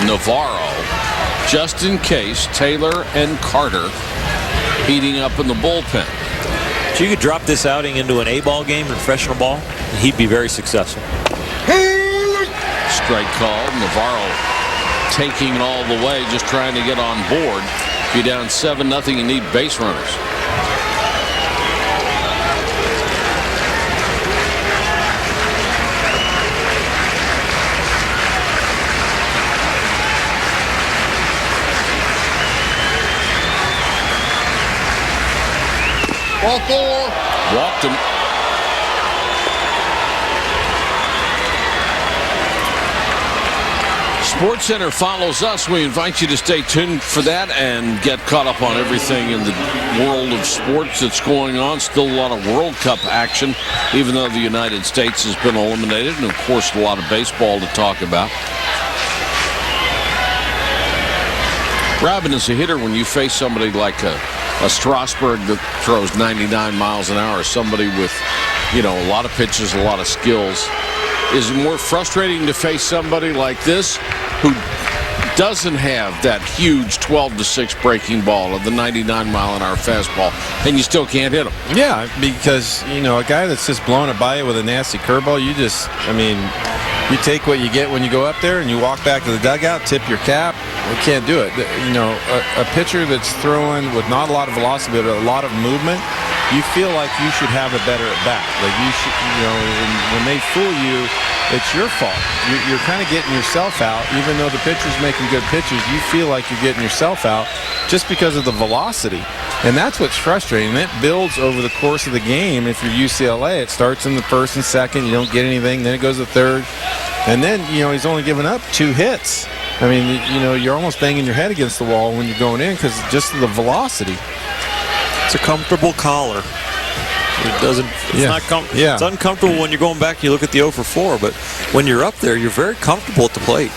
Navarro just in case Taylor and Carter heating up in the bullpen. So you could drop this outing into an A-ball game, a professional ball, and he'd be very successful. Strike called. Navarro taking it all the way, just trying to get on board. If you're down 7-0, you need base runners. Ball 4. Walked him. SportsCenter follows us. We invite you to stay tuned for that and get caught up on everything in the world of sports that's going on. Still a lot of World Cup action, even though the United States has been eliminated. And, of course, a lot of baseball to talk about. Robin, as a hitter, when you face somebody like a Strasburg that throws 99 miles an hour, somebody with, a lot of pitches, a lot of skills. Is it more frustrating to face somebody like this who doesn't have that huge 12-6 breaking ball of the 99-mile-an-hour fastball, and you still can't hit him? Yeah, because, a guy that's just blowing it by you with a nasty curveball, you take what you get when you go up there and you walk back to the dugout, tip your cap. We can't do it. A pitcher that's throwing with not a lot of velocity but a lot of movement, you feel like you should have a better at bat. Like you should, when they fool you, it's your fault. You're kind of getting yourself out, even though the pitcher's making good pitches. You feel like you're getting yourself out just because of the velocity, and that's what's frustrating. It builds over the course of the game. If you're UCLA, it starts in the first and second. You don't get anything, then it goes to third, and then he's only given up 2 hits. I mean, you're almost banging your head against the wall when you're going in because just of the velocity. It's a comfortable collar. It doesn't. It's uncomfortable when you're going back and you look at the 0 for 4, but when you're up there, you're very comfortable at the plate.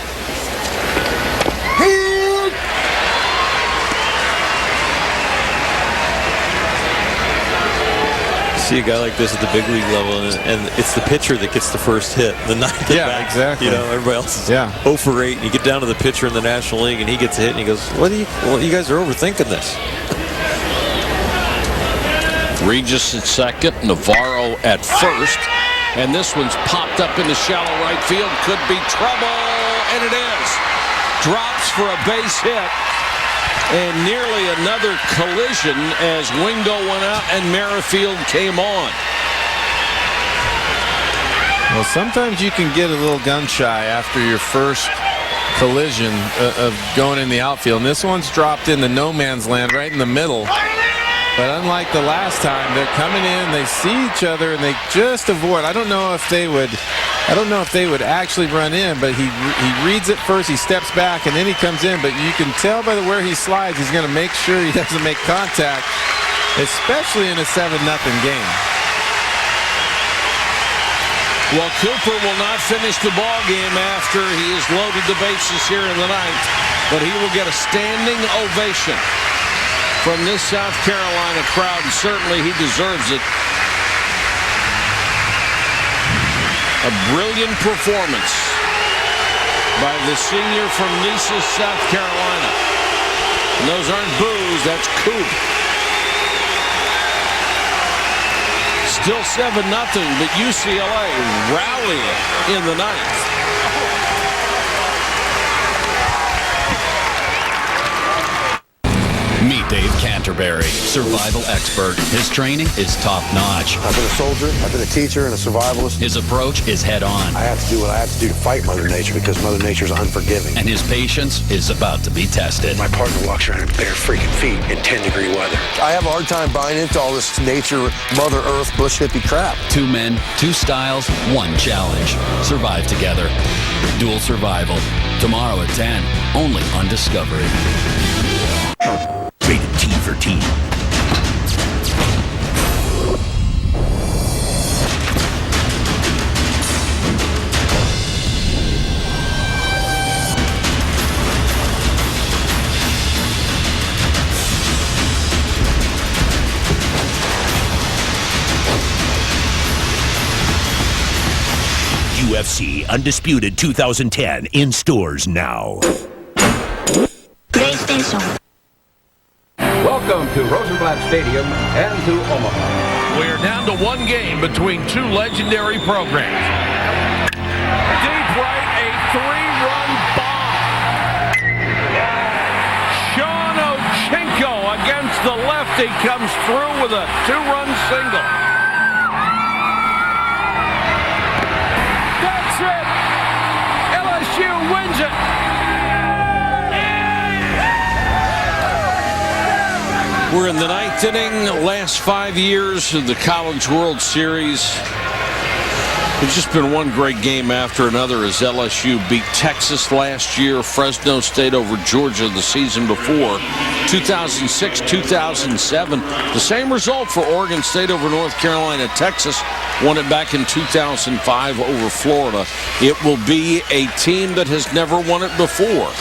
See a guy like this at the big league level, and it's the pitcher that gets the first hit, the ninth at bat. Exactly. Everybody else is 0 for 8, and you get down to the pitcher in the National League, and he gets a hit, and he goes, you guys are overthinking this. Regis at second, Navarro at first, and this one's popped up into shallow right field. Could be trouble, and it is. Drops for a base hit, and nearly another collision as Wingo went out and Merrifield came on. Well, sometimes you can get a little gun shy after your first collision of going in the outfield, and this one's dropped into no man's land right in the middle. But unlike the last time, they're coming in, they see each other, and they just avoid. I don't know if they would actually run in, but he reads it first, he steps back, and then he comes in. But you can tell by where he slides, he's going to make sure he doesn't make contact, especially in a 7-0 game. Well, Cooper will not finish the ball game after he has loaded the bases here in the ninth, but he will get a standing ovation from this South Carolina crowd, and certainly he deserves it. A brilliant performance by the senior from Nices, South Carolina. And those aren't boos, that's Coop. Still 7-0, but UCLA rallying in the ninth. Meet Dave Canterbury, survival expert. His training is top-notch. I've been a soldier, I've been a teacher, and a survivalist. His approach is head-on. I have to do what I have to do to fight Mother Nature because Mother Nature is unforgiving. And his patience is about to be tested. My partner walks around in bare freaking feet in 10-degree weather. I have a hard time buying into all this nature, Mother Earth, bush hippie crap. 2 men, 2 styles, 1 challenge. Survive together. Dual survival. Tomorrow at 10, only on Discovery. Rated T for Teen. UFC Undisputed 2010 in stores now. PlayStation. Welcome to Rosenblatt Stadium and to Omaha. We are down to 1 game between 2 legendary programs. Deep right, a 3-run bomb. Sean Ochenko against the lefty comes through with a 2-run single. That's it. LSU wins it. We're in the 9th inning, last 5 years of the College World Series. It's just been one great game after another as LSU beat Texas last year, Fresno State over Georgia the season before, 2006, 2007. The same result for Oregon State over North Carolina. Texas won it back in 2005 over Florida. It will be a team that has never won it before.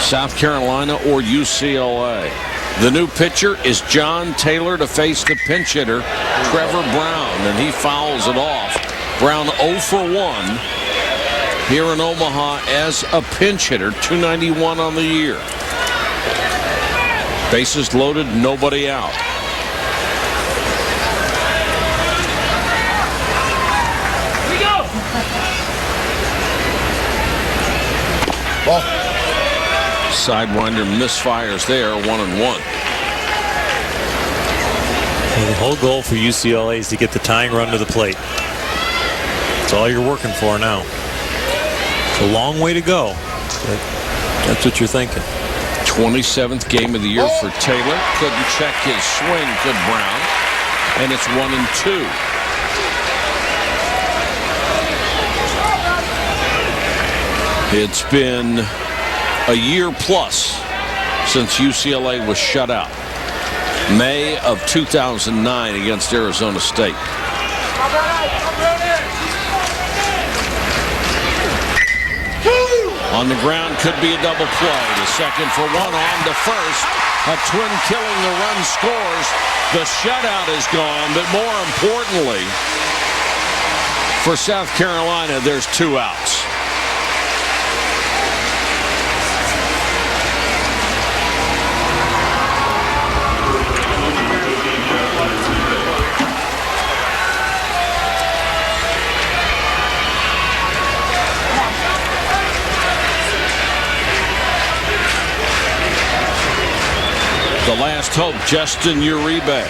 South Carolina or UCLA. The new pitcher is John Taylor to face the pinch hitter, Trevor Brown, and he fouls it off. Brown 0 for 1 here in Omaha as a pinch hitter, 291 on the year. Bases loaded, nobody out. Ball. Sidewinder misfires there, 1-1. The whole goal for UCLA is to get the tying run to the plate. That's all you're working for now. It's a long way to go, but that's what you're thinking. 27th game of the year for Taylor. Couldn't check his swing, could Brown. And it's 1-2. It's been a year plus since UCLA was shut out. May of 2009 against Arizona State. On the ground, could be a double play. The second for one, on to first. A twin killing, the run scores. The shutout is gone, but more importantly, for South Carolina, there's 2 outs. The last hope, Justin Uribe,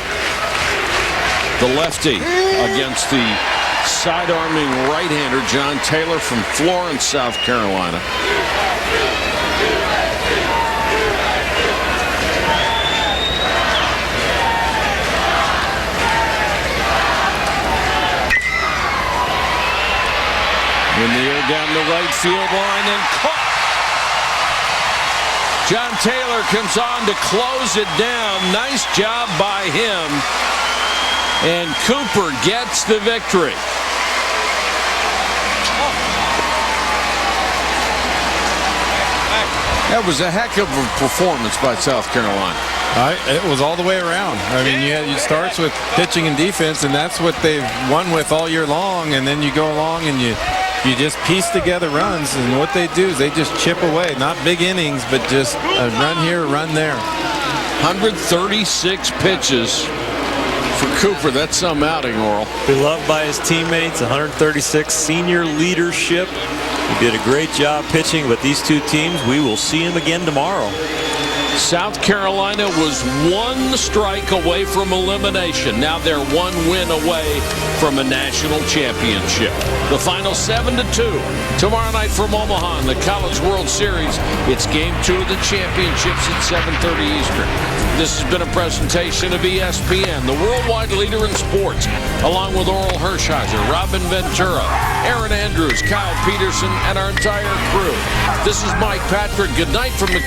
the lefty, against the side-arming right-hander John Taylor from Florence, South Carolina. In the air down the right field line and caught. John Taylor comes on to close it down. Nice job by him. And Cooper gets the victory. That was a heck of a performance by South Carolina. It was all the way around. I mean, it starts with pitching and defense, and that's what they've won with all year long. And then you go along and you just piece together runs, and what they do is they just chip away. Not big innings, but just a run here, a run there. 136 pitches for Cooper. That's some outing, Oral. Beloved by his teammates, 136 senior leadership. He did a great job pitching, but these two teams, we will see him again tomorrow. South Carolina was 1 strike away from elimination. Now they're 1 win away from a national championship. The final 7-2 tomorrow night from Omaha in the College World Series. It's game 2 of the championships at 7:30 Eastern. This has been a presentation of ESPN, the worldwide leader in sports, along with Oral Hershiser, Robin Ventura, Aaron Andrews, Kyle Peterson, and our entire crew. This is Mike Patrick. Good night from the